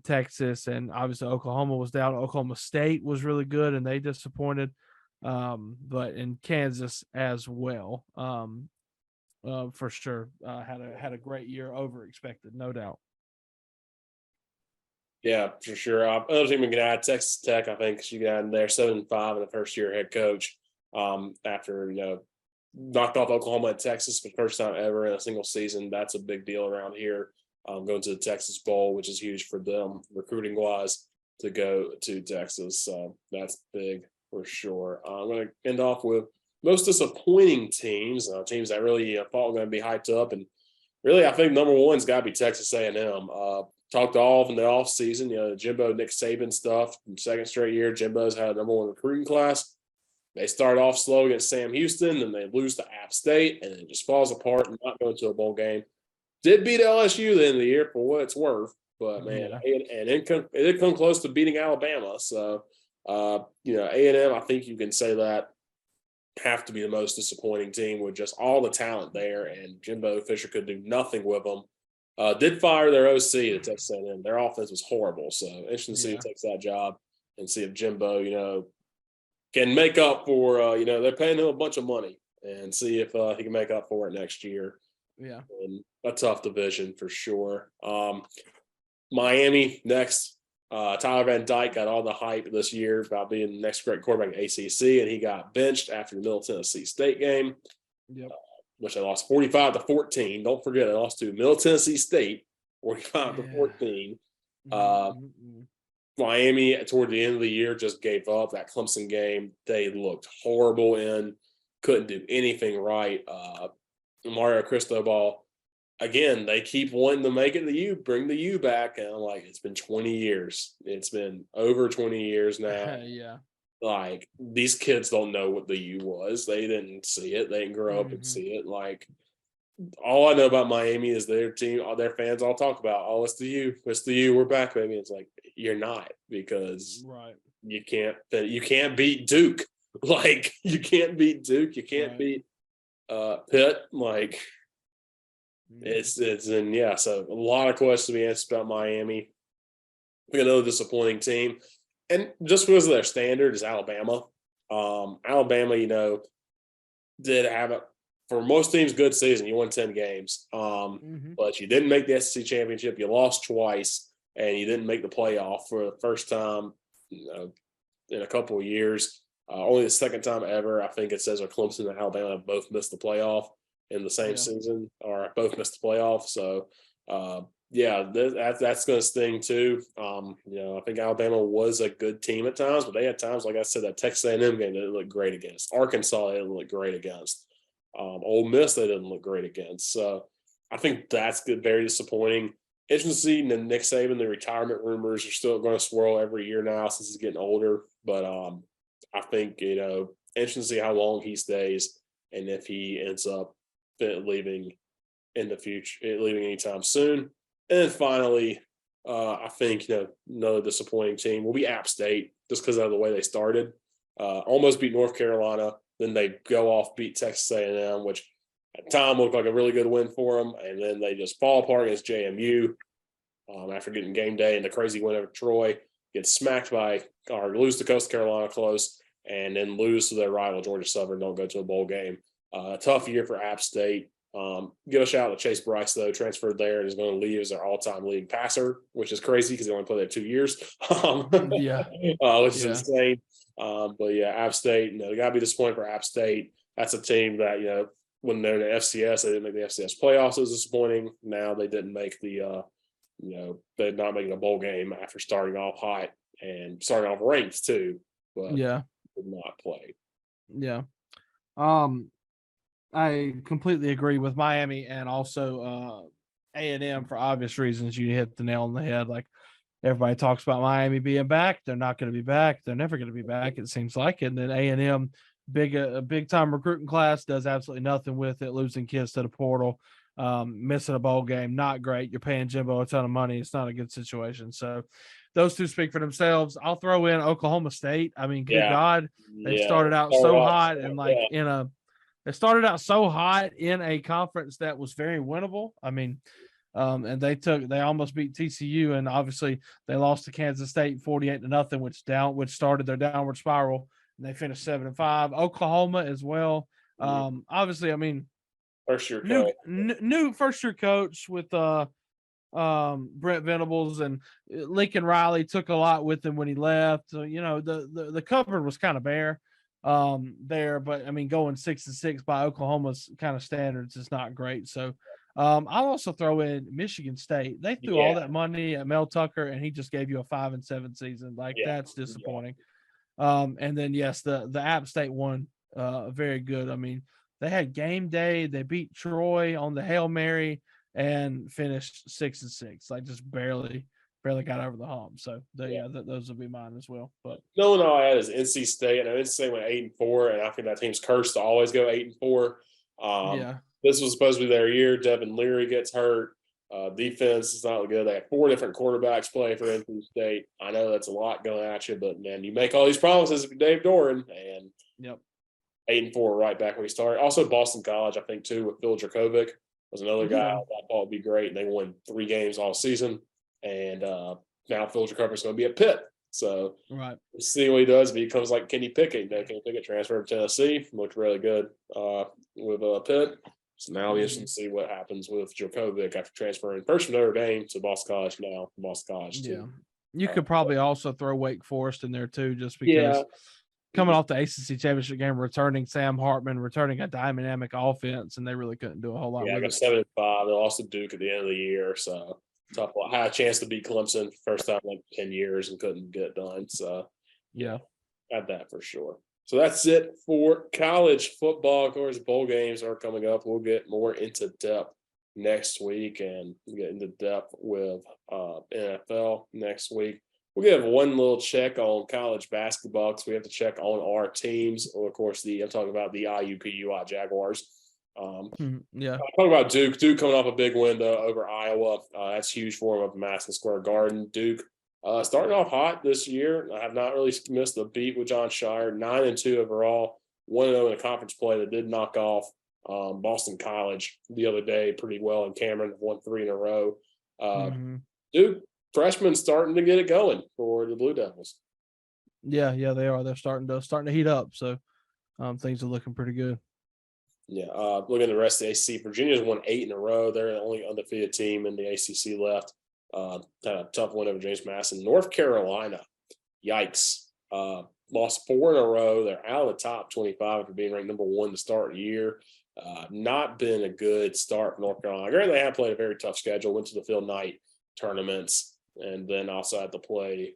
Texas, and obviously Oklahoma was down. Oklahoma State was really good, and they disappointed. But in Kansas as well, for sure, had a great year, over expected, no doubt. Yeah, for sure. Other team we can add, Texas Tech, I think she got in there 7-5 in the first year head coach. After knocked off Oklahoma and Texas for the first time ever in a single season. That's a big deal around here. Going to the Texas Bowl, which is huge for them recruiting wise to go to Texas. So that's big for sure. I'm going to end off with most disappointing teams, teams that really thought were going to be hyped up, and really I think number one's got to be Texas A&M. Talked all in the off season, Jimbo, Nick Saban stuff. Second straight year, Jimbo's had a number 1 recruiting class. They start off slow against Sam Houston, and they lose to App State, and it just falls apart and not going to a bowl game. Did beat LSU at the end of the year for what it's worth, but man, it did come close to beating Alabama. So, A&M, I think you can say that have to be the most disappointing team with just all the talent there, and Jimbo Fisher could do nothing with them. Did fire their OC at Texas A&M. Their offense was horrible, so interesting to see who takes that job and see if Jimbo, can make up for, they're paying him a bunch of money, and see if he can make up for it next year. Yeah. And a tough division for sure. Miami next. Tyler Van Dyke got all the hype this year about being the next great quarterback in ACC, and he got benched after the Middle Tennessee State game, which they lost 45-14. Don't forget, they lost to Middle Tennessee State 45-14. Miami, toward the end of the year, just gave up. That Clemson game, they looked horrible in, couldn't do anything right. Mario Cristobal, again, they keep wanting to make it the U, bring the U back. And I'm like, it's been 20 years. It's been over 20 years now. Like, these kids don't know what the U was. They didn't see it. They didn't grow up and see it. Like, all I know about Miami is their team, all their fans all talk about, oh, it's the U. It's the U. We're back, baby. It's like, you're not, because Right. you can't beat Duke. Like, you can't beat Duke. You can't Right. beat Pitt. Like, Mhm. so a lot of questions to be answered about Miami. Another disappointing team. And just because of their standard is Alabama. Alabama, did have a, for most teams, good season. You won 10 games. Mhm. But you didn't make the SEC championship. You lost twice, and you didn't make the playoff for the first time, in a couple of years. Only the second time ever, I think it says, where Clemson and Alabama both missed the playoff in the same Yeah. season, or both missed the playoff. So, that's going to sting too. I think Alabama was a good team at times, but they had times, like I said, that Texas A&M game they didn't look great against. Arkansas they didn't look great against. Ole Miss they didn't look great against. So I think that's good, very disappointing. Interesting to see Nick Saban. The retirement rumors are still going to swirl every year now since he's getting older. But I think interesting to see how long he stays and if he ends up leaving in the future, leaving anytime soon. And then finally, I think another disappointing team will be App State, just because of the way they started. Almost beat North Carolina, then they go off beat Texas A&M, which at the time looked like a really good win for them, and then they just fall apart against JMU after getting game day and the crazy win over Troy. Get smacked by or lose to Coastal Carolina close, and then lose to their rival Georgia Southern. Don't go to a bowl game. Tough year for App State. Give a shout out to Chase Bryce, though, transferred there and is going to leave as their all-time league passer, which is crazy because he only played there 2 years, Yeah. which is Yeah. insane. But yeah, App State, they got to be disappointed for App State. That's a team that, when they're in the FCS, they didn't make the FCS playoffs. It was disappointing. Now they didn't make they're not making a bowl game after starting off hot and starting off ranked too, but Yeah. did not play. Yeah. Um, I completely agree with Miami and also A&M for obvious reasons. You hit the nail on the head. Like everybody talks about Miami being back, they're not going to be back. They're never going to be back. It seems like. And then A&M, a big time recruiting class, does absolutely nothing with it. Losing kids to the portal, missing a bowl game, not great. You're paying Jimbo a ton of money. It's not a good situation. So those two speak for themselves. I'll throw in Oklahoma State. I mean, good Yeah, God, they yeah. started out Start so off, hot and like yeah. they started out so hot in a conference that was very winnable. I mean, and they almost beat TCU, and obviously they lost to Kansas State 48-0, which started their downward spiral, and they finished 7-5. Oklahoma as well. Obviously, I mean, First year new first year coach with Brent Venables, and Lincoln Riley took a lot with him when he left. So, the cupboard was kind of bare there, but I mean, going 6-6 by Oklahoma's kind of standards is not great. So I'll also throw in Michigan State. They threw all Yeah, that money at Mel Tucker, and he just gave you a 5-7 season. Like, yeah, that's yeah. disappointing. And then yes, the App State one, very good. I mean, they had game day. They beat Troy on the Hail Mary and finished 6-6. Like, just barely got over the hump. So those will be mine as well. But No one I had is NC State. I know NC State went 8-4, and I think that team's cursed to always go 8-4. yeah, This was supposed to be their year. Devin Leary gets hurt. Defense is not good. They have 4 different quarterbacks playing for NC State. I know that's a lot going at you, but man, you make all these promises if you're Dave Doran, and yep, 8-4 right back when we started. Also, Boston College, I think, too, with Phil Dracovic was another guy yeah, I thought would be great. And they won 3 games all season. And now Phil Dracovic's going to be at Pitt. So right, we'll see what he does if he becomes like Kenny Pickett. Kenny Pickett transferred to Tennessee, looked really good with Pitt. So now it'll be interesting to see what happens with Dracovic after transferring first from Notre Dame to Boston College, now Boston College yeah. too. You could probably also throw Wake Forest in there too, just Yeah. because coming off the ACC championship game, returning Sam Hartman, returning a dynamic offense, and they really couldn't do a whole lot Yeah, I with got it. 7-5. They lost to Duke at the end of the year, so tough. I had a chance to beat Clemson first time in like 10 years and couldn't get it done. So yeah, Yeah. had that for sure. So that's it for college football. Of course, bowl games are coming up. We'll get more into depth next week and get into depth with NFL next week. We'll give one little check on college basketball because we have to check on our teams. Or of course, I'm talking about the IUPUI Jaguars. Yeah. Talk about Duke. Duke coming off a big win over Iowa. That's huge for them up at Madison Square Garden. Duke starting off hot this year. I have not really missed a beat with John Shire. 9-2 overall. 1-0 in a conference play that did knock off Boston College the other day pretty well. And Cameron won 3 in a row. Duke freshmen starting to get it going for the Blue Devils. Yeah, they are. They're starting to heat up. So things are looking pretty good. Yeah, looking at the rest of the ACC, Virginia's won 8 in a row. They're the only undefeated team in the ACC left. Had a tough win over James Madison. North Carolina, yikes, lost 4 in a row. They're out of the top 25 after being ranked number 1 to start the year. Not been a good start for North Carolina. Granted, they have played a very tough schedule. Went to the Phil Knight tournaments, and then also had to play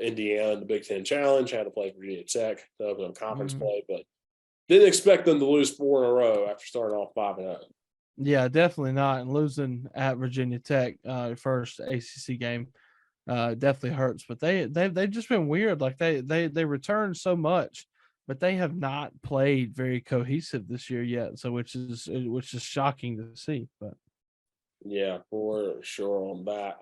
Indiana in the Big Ten Challenge. Had to play Virginia Tech, the conference play, but didn't expect them to lose 4 in a row after starting off 5-0. Yeah, definitely not. And losing at Virginia Tech, first ACC game, definitely hurts. But they've just been weird. Like they return so much, but they have not played very cohesive this year yet. So which is shocking to see. But yeah, for sure on that.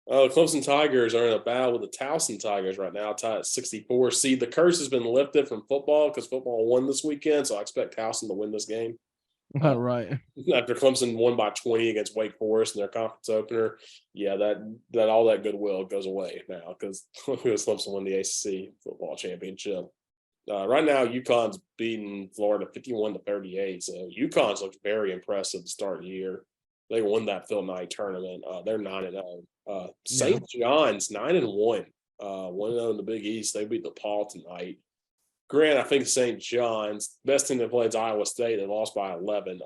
Clemson Tigers are in a battle with the Towson Tigers right now, tied at 64. See, the curse has been lifted from football because football won this weekend, so I expect Towson to win this game. Right. After Clemson won by 20 against Wake Forest in their conference opener, yeah, that all that goodwill goes away now because Clemson won the ACC football championship. Right now, UConn's beating Florida 51-38, so UConn's looked very impressive to start the year. They won that Phil Knight tournament. They're 9-0. St. John's 9-1. 1-0 in the Big East. They beat DePaul tonight. Grant, I think St. John's, best team that played is Iowa State. They lost by 11.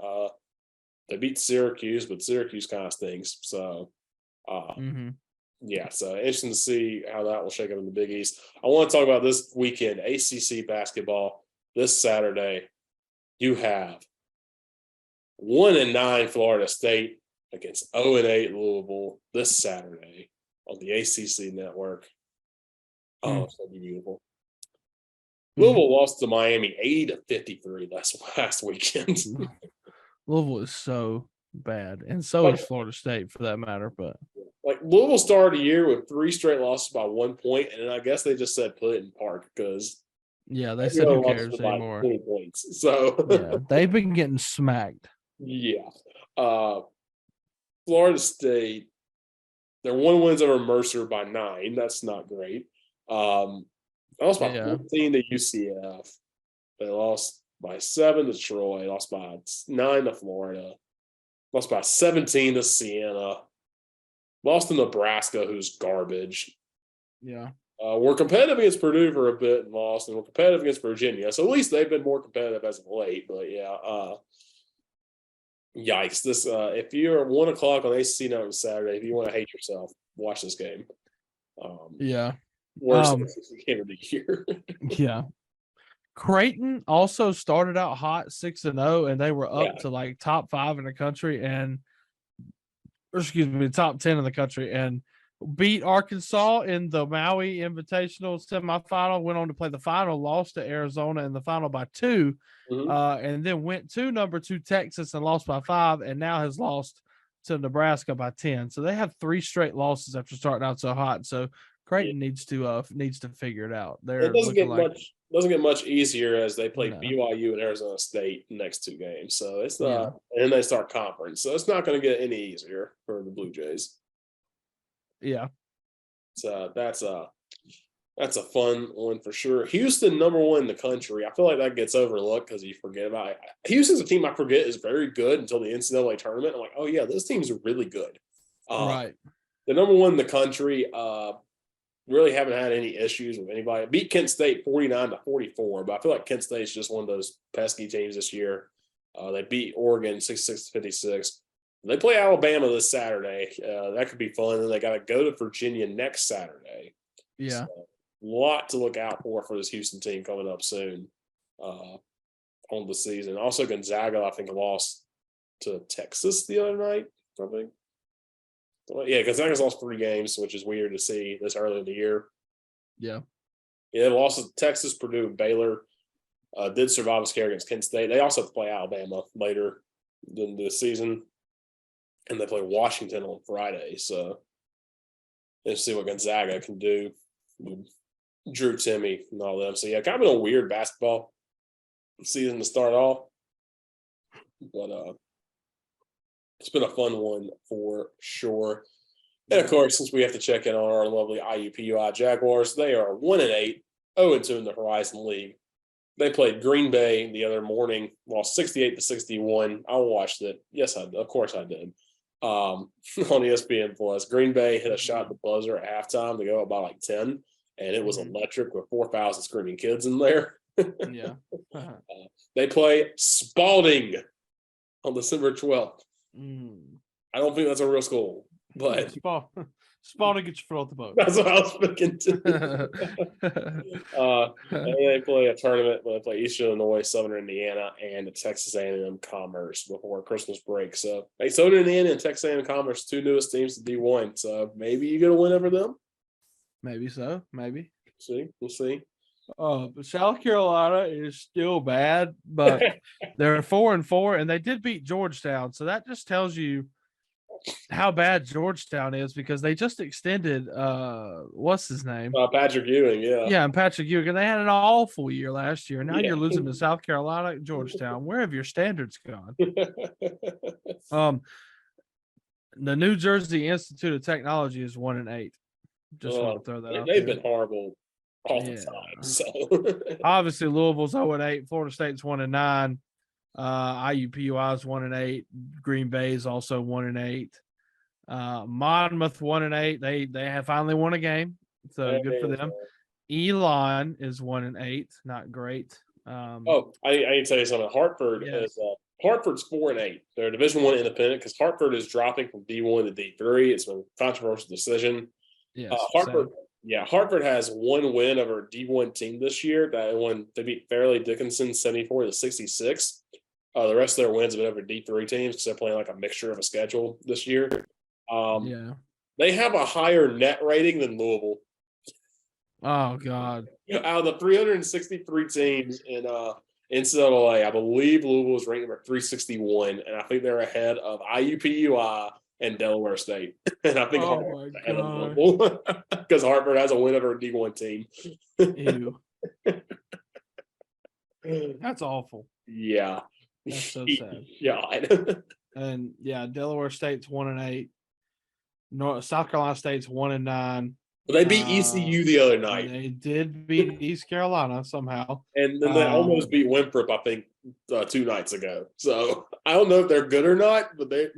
They beat Syracuse, but Syracuse kind of stinks. So, yeah, so interesting to see how that will shake up in the Big East. I want to talk about this weekend, ACC basketball. This Saturday, you have 1-9 Florida State against 0-8 Louisville this Saturday on the ACC network. Oh, it's going to be beautiful. Louisville lost to Miami 80-53 last weekend. Louisville is so bad, and so is Florida State for that matter. But like Louisville started the year with 3 straight losses by 1 point, and then I guess they just said put it in park because they said who cares anymore. 20 points. So yeah, they've been getting smacked. Yeah. Florida State, their 1 wins over Mercer by 9. That's not great. They lost by 14 to UCF. They lost by 7 to Troy. Lost by 9 to Florida. Lost by 17 to Siena. Lost to Nebraska, who's garbage. Yeah. We're competitive against Purdue for a bit and lost, and we're competitive against Virginia. So at least they've been more competitive as of late. But yeah, yikes! This if you're at 1 o'clock on ACC night on Saturday, if you want to hate yourself, watch this game. Worst game of the year. Yeah. Creighton also started out hot 6-0, and they were up to like top 5 in the country, top 10 in the country, and beat Arkansas in the Maui Invitational semifinal. Went on to play the final, lost to Arizona in the final by 2, and then went to number 2 Texas and lost by 5, and now has lost to Nebraska by 10. So they have 3 straight losses after starting out so hot. So Creighton needs to figure it out. It doesn't get much easier as they play BYU and Arizona State next 2 games. So it's not, and they start conference. So it's not going to get any easier for the Blue Jays. Yeah. So that's a fun one for sure. Houston, number 1 in the country. I feel like that gets overlooked because you forget about it. Houston's a team I forget is very good until the NCAA tournament. I'm like, oh yeah, this team's really good. Right. The number 1 in the country. Really haven't had any issues with anybody. Beat Kent State 49-44, but I feel like Kent State's just one of those pesky teams this year. They beat Oregon 66-56. They play Alabama this Saturday. That could be fun. And they got to go to Virginia next Saturday. Yeah. So, a lot to look out for this Houston team coming up soon on the season. Also, Gonzaga, I think, lost to Texas the other night, I think. Yeah, Gonzaga's lost 3 games, which is weird to see this early in the year. Yeah. Yeah, they lost to Texas, Purdue, and Baylor. did survive a scare against Kent State. They also have to play Alabama later in the season, and they play Washington on Friday. So let's see what Gonzaga can do with Drew Timmy and all them. So yeah, kind of a weird basketball season to start off, but it's been a fun one for sure. And of course, since we have to check in on our lovely IUPUI Jaguars, they are 1-8, 0-2 in the Horizon League. They played Green Bay the other morning, lost 68-61. I watched it. Yes, of course I did. On ESPN Plus, Green Bay hit a shot at the buzzer at halftime to go up by like 10, and it was electric with 4,000 screaming kids in there. Yeah. They play Spalding on December 12th. I don't think that's a real school, but Spalding, get your foot off the boat. That's what I was thinking too. And they play a tournament. They play Eastern Illinois, Southern Indiana, and Texas A&M Commerce before Christmas break. So, hey, Southern Indiana and Texas A&M Commerce, 2 newest teams to D1. So maybe you get a win over them. Maybe so. Maybe. We'll see. But South Carolina is still bad, but they're 4-4, and they did beat Georgetown. So that just tells you how bad Georgetown is, because they just extended what's his name? Patrick Ewing, yeah. Yeah, and Patrick Ewing. And they had an awful year last year. Now you're losing to South Carolina, Georgetown. Where have your standards gone? The New Jersey Institute of Technology is 1-8. Just want to throw that out. They've been horrible all the time. So obviously Louisville's 0-8, Florida State's 1-9. IUPUI is 1-8. Green Bay is also 1-8. Monmouth 1-8. They have finally won a game, so good for them. Elon is 1-8, not great. I need to tell you something. Hartford is Hartford's 4-8. They're a Division I independent because Hartford is dropping from D1 to D3. It's a controversial decision. Yes, Hartford has 1 win over a D1 team this year. They beat Fairleigh Dickinson 74-66. The rest of their wins have been over D3 teams because they're playing like a mixture of a schedule this year. They have a higher net rating than Louisville. Oh God! Out of the 363 teams in NCAA, I believe Louisville is ranked number 361, and I think they're ahead of IUPUI and Delaware State. And I think Hartford is ahead of Louisville because Hartford has a win over a D1 team. Ew. That's awful. Yeah. That's so sad. God. And Delaware State's 1-8. South Carolina State's 1-9. But they beat ECU the other night. They did beat East Carolina somehow. And then they almost beat Winthrop, I think, 2 nights ago. So I don't know if they're good or not, but they're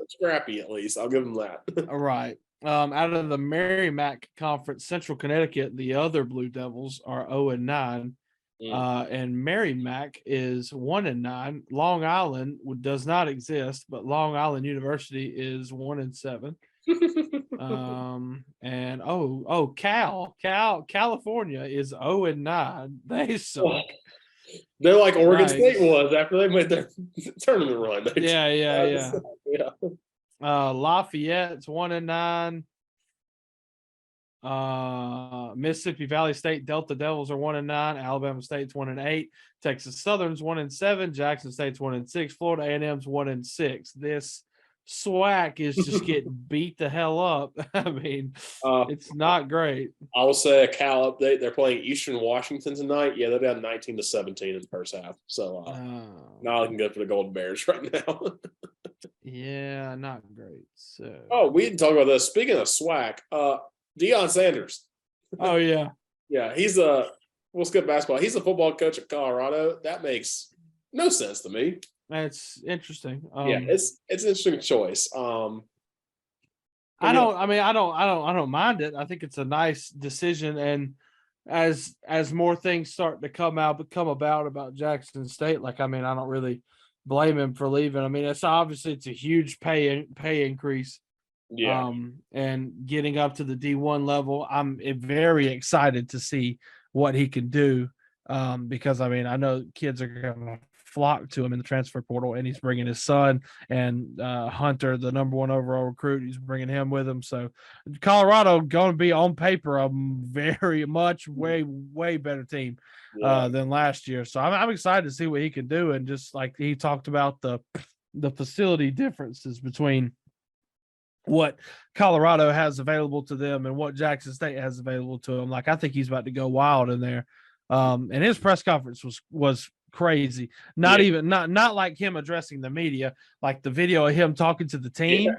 scrappy at least. I'll give them that. All right. Out of the Merrimack Conference, Central Connecticut, the other Blue Devils are 0-9. And Merrimack is 1-9. Long Island does not exist, but Long Island University is 1-7. And California is 0-9. They suck. They're like Oregon State was after they made their tournament run. Yeah. Lafayette's 1-9. Mississippi Valley State Delta Devils are 1-9. Alabama State's 1-8. Texas Southern's 1-7. Jackson State's 1-6. Florida A&M's 1-6. This SWAC is just getting beat the hell up. I mean, it's not great. I will say a Cal update. They're playing Eastern Washington tonight. Yeah, they're down 19-17 in the first half. So not looking good for the Golden Bears right now. Yeah, not great. So we didn't talk about this. Speaking of SWAC, Deion Sanders. Oh yeah. Yeah, we'll skip basketball. He's a football coach at Colorado. That makes no sense to me. That's interesting. It's an interesting choice. I don't mind it. I think it's a nice decision. And as more things start to come about Jackson State, I don't really blame him for leaving. I mean, it's a huge pay increase. Yeah. And getting up to the D1 level, I'm very excited to see what he can do. Because I know kids are going to flocked to him in the transfer portal, and he's bringing his son and Hunter, the number 1 overall recruit. He's bringing him with him. So Colorado going to be on paper a very much way better team than last year. So I'm excited to see what he can do. And just like he talked about the facility differences between what Colorado has available to them and what Jackson State has available to them. Like, I think he's about to go wild in there. And his press conference was crazy. Not like him addressing the media, like the video of him talking to the team.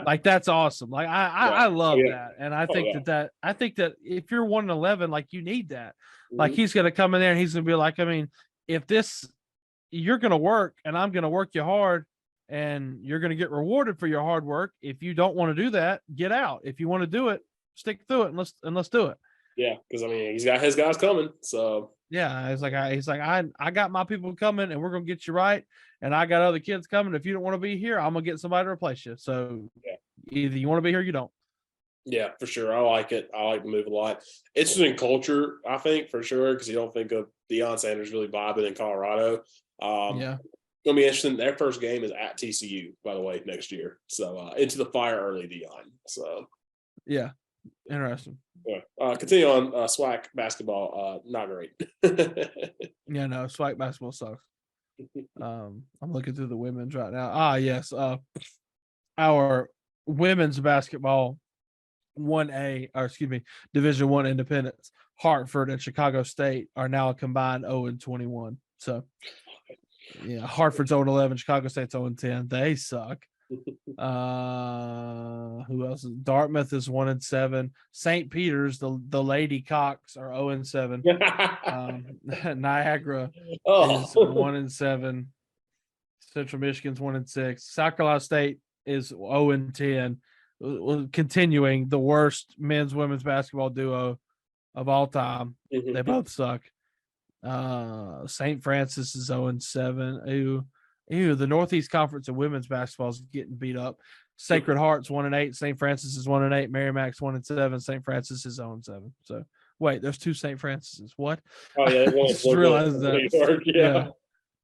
Like, that's awesome. Like, I love that. And I think that if you're 1-11, like, you need that. Like, he's going to come in there and he's going to be like, I mean, if you're going to work and I'm going to work you hard, and you're going to get rewarded for your hard work. If you don't want to do that, get out. If you want to do it, stick through it and let's do it. Yeah, because I mean, he's got his guys coming. So yeah, he's like I got my people coming, and we're gonna get you right. And I got other kids coming. If you don't want to be here, I'm gonna get somebody to replace you. So either you want to be here, or you don't. Yeah, for sure. I like it. I like the move a lot. Interesting culture, I think, for sure, because you don't think of Deion Sanders really vibing in Colorado. Going to be interesting. Their first game is at TCU, by the way, next year. So into the fire early, Deion. So yeah, interesting. Yeah. Continue on SWAC basketball. Not great. Yeah, no, SWAC basketball sucks. I'm looking through the women's right now. Yes. Our women's basketball 1A, or excuse me, Division I Independents, Hartford and Chicago State are now a combined 0-21. So yeah, Hartford's 0-11, Chicago State's 0-10. They suck. Who else? Dartmouth is 1-7. St. Peter's, the Lady Cocks, are 0-7. Niagara is 1-7. Central Michigan's 1-6. South Carolina State is 0-10. Continuing the worst women's basketball duo of all time. They both suck. St. Francis is 0-7. Ew, the Northeast Conference of women's basketball is getting beat up. Sacred Heart's 1-8. St. Francis is 1-8. Merrimack's 1-7. St. Francis is 0-7. So wait, there's 2 St. Francis's. What? Oh yeah, I just realized that. Yeah.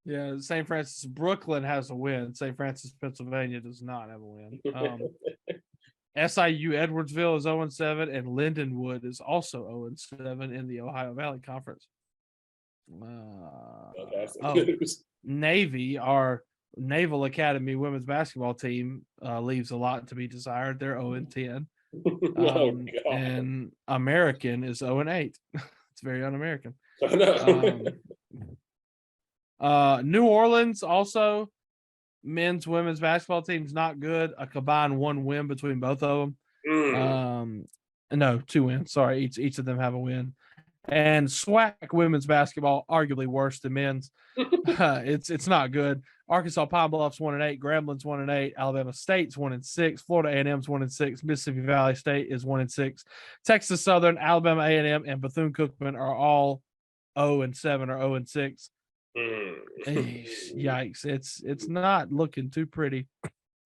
Yeah. St. Francis Brooklyn has a win. St. Francis Pennsylvania does not have a win. SIU Edwardsville is 0-7, and Lindenwood is also 0-7 in the Ohio Valley Conference. Navy, our Naval Academy women's basketball team, leaves a lot to be desired. They're 0-10. And American is 0-8. It's very un-American. New Orleans also, men's women's basketball team's not good. A combined 1 win between both of them. No, 2 wins. Sorry, each of them have a win. And SWAC women's basketball, arguably worse than men's. It's not good. Arkansas Pine Bluff's 1-8, Gramblin's 1-8, Alabama State's 1-6, Florida A&M's 1-6, Mississippi Valley State is 1-6, Texas Southern, Alabama A&M, and Bethune-Cookman are all 0-7 or 0-6. Yikes! It's not looking too pretty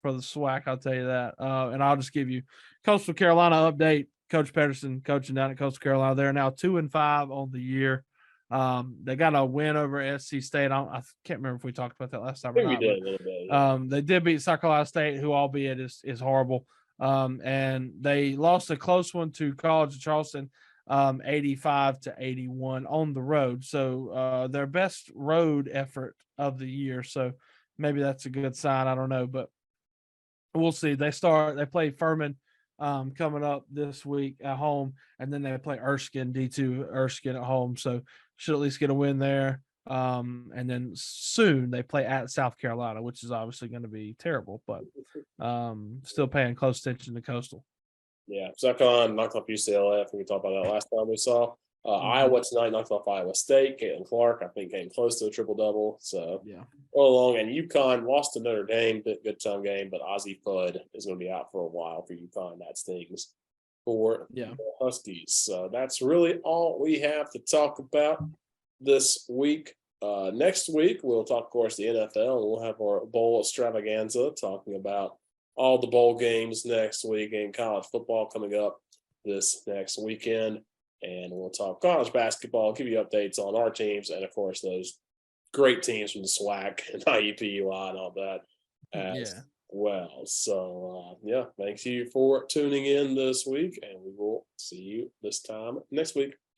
for the SWAC, I'll tell you that. And I'll just give you Coastal Carolina update. Coach Pedersen coaching down at Coastal Carolina. They're now 2-5 on the year. They got a win over SC State. I can't remember if we talked about that last time or not. We did a little bit. Yeah. They did beat South Carolina State, who albeit is horrible. And they lost a close one to College of Charleston, 85-81 on the road. So their best road effort of the year. So maybe that's a good sign. I don't know, but we'll see. They play Furman coming up this week at home, and then they play Erskine, D2 Erskine at home. So should at least get a win there. And then soon they play at South Carolina, which is obviously going to be terrible, but still paying close attention to Coastal. Yeah, South Carolina knocked off UCLA. I think we talked about that last time we saw. Iowa tonight knocked off Iowa State. Caitlin Clark, I think, came close to a triple-double. So, all along. And UConn lost to Notre Dame, good time game, but Ozzie Fudd is going to be out for a while for UConn. That stings for the Huskies. So, that's really all we have to talk about this week. Next week, we'll talk, of course, the NFL. We'll have our bowl extravaganza talking about all the bowl games next week and college football coming up this next weekend. And we'll talk college basketball, give you updates on our teams and, of course, those great teams from the SWAC and IUPUI and all that as Yeah. well. So, yeah, thank you for tuning in this week, and we will see you this time next week.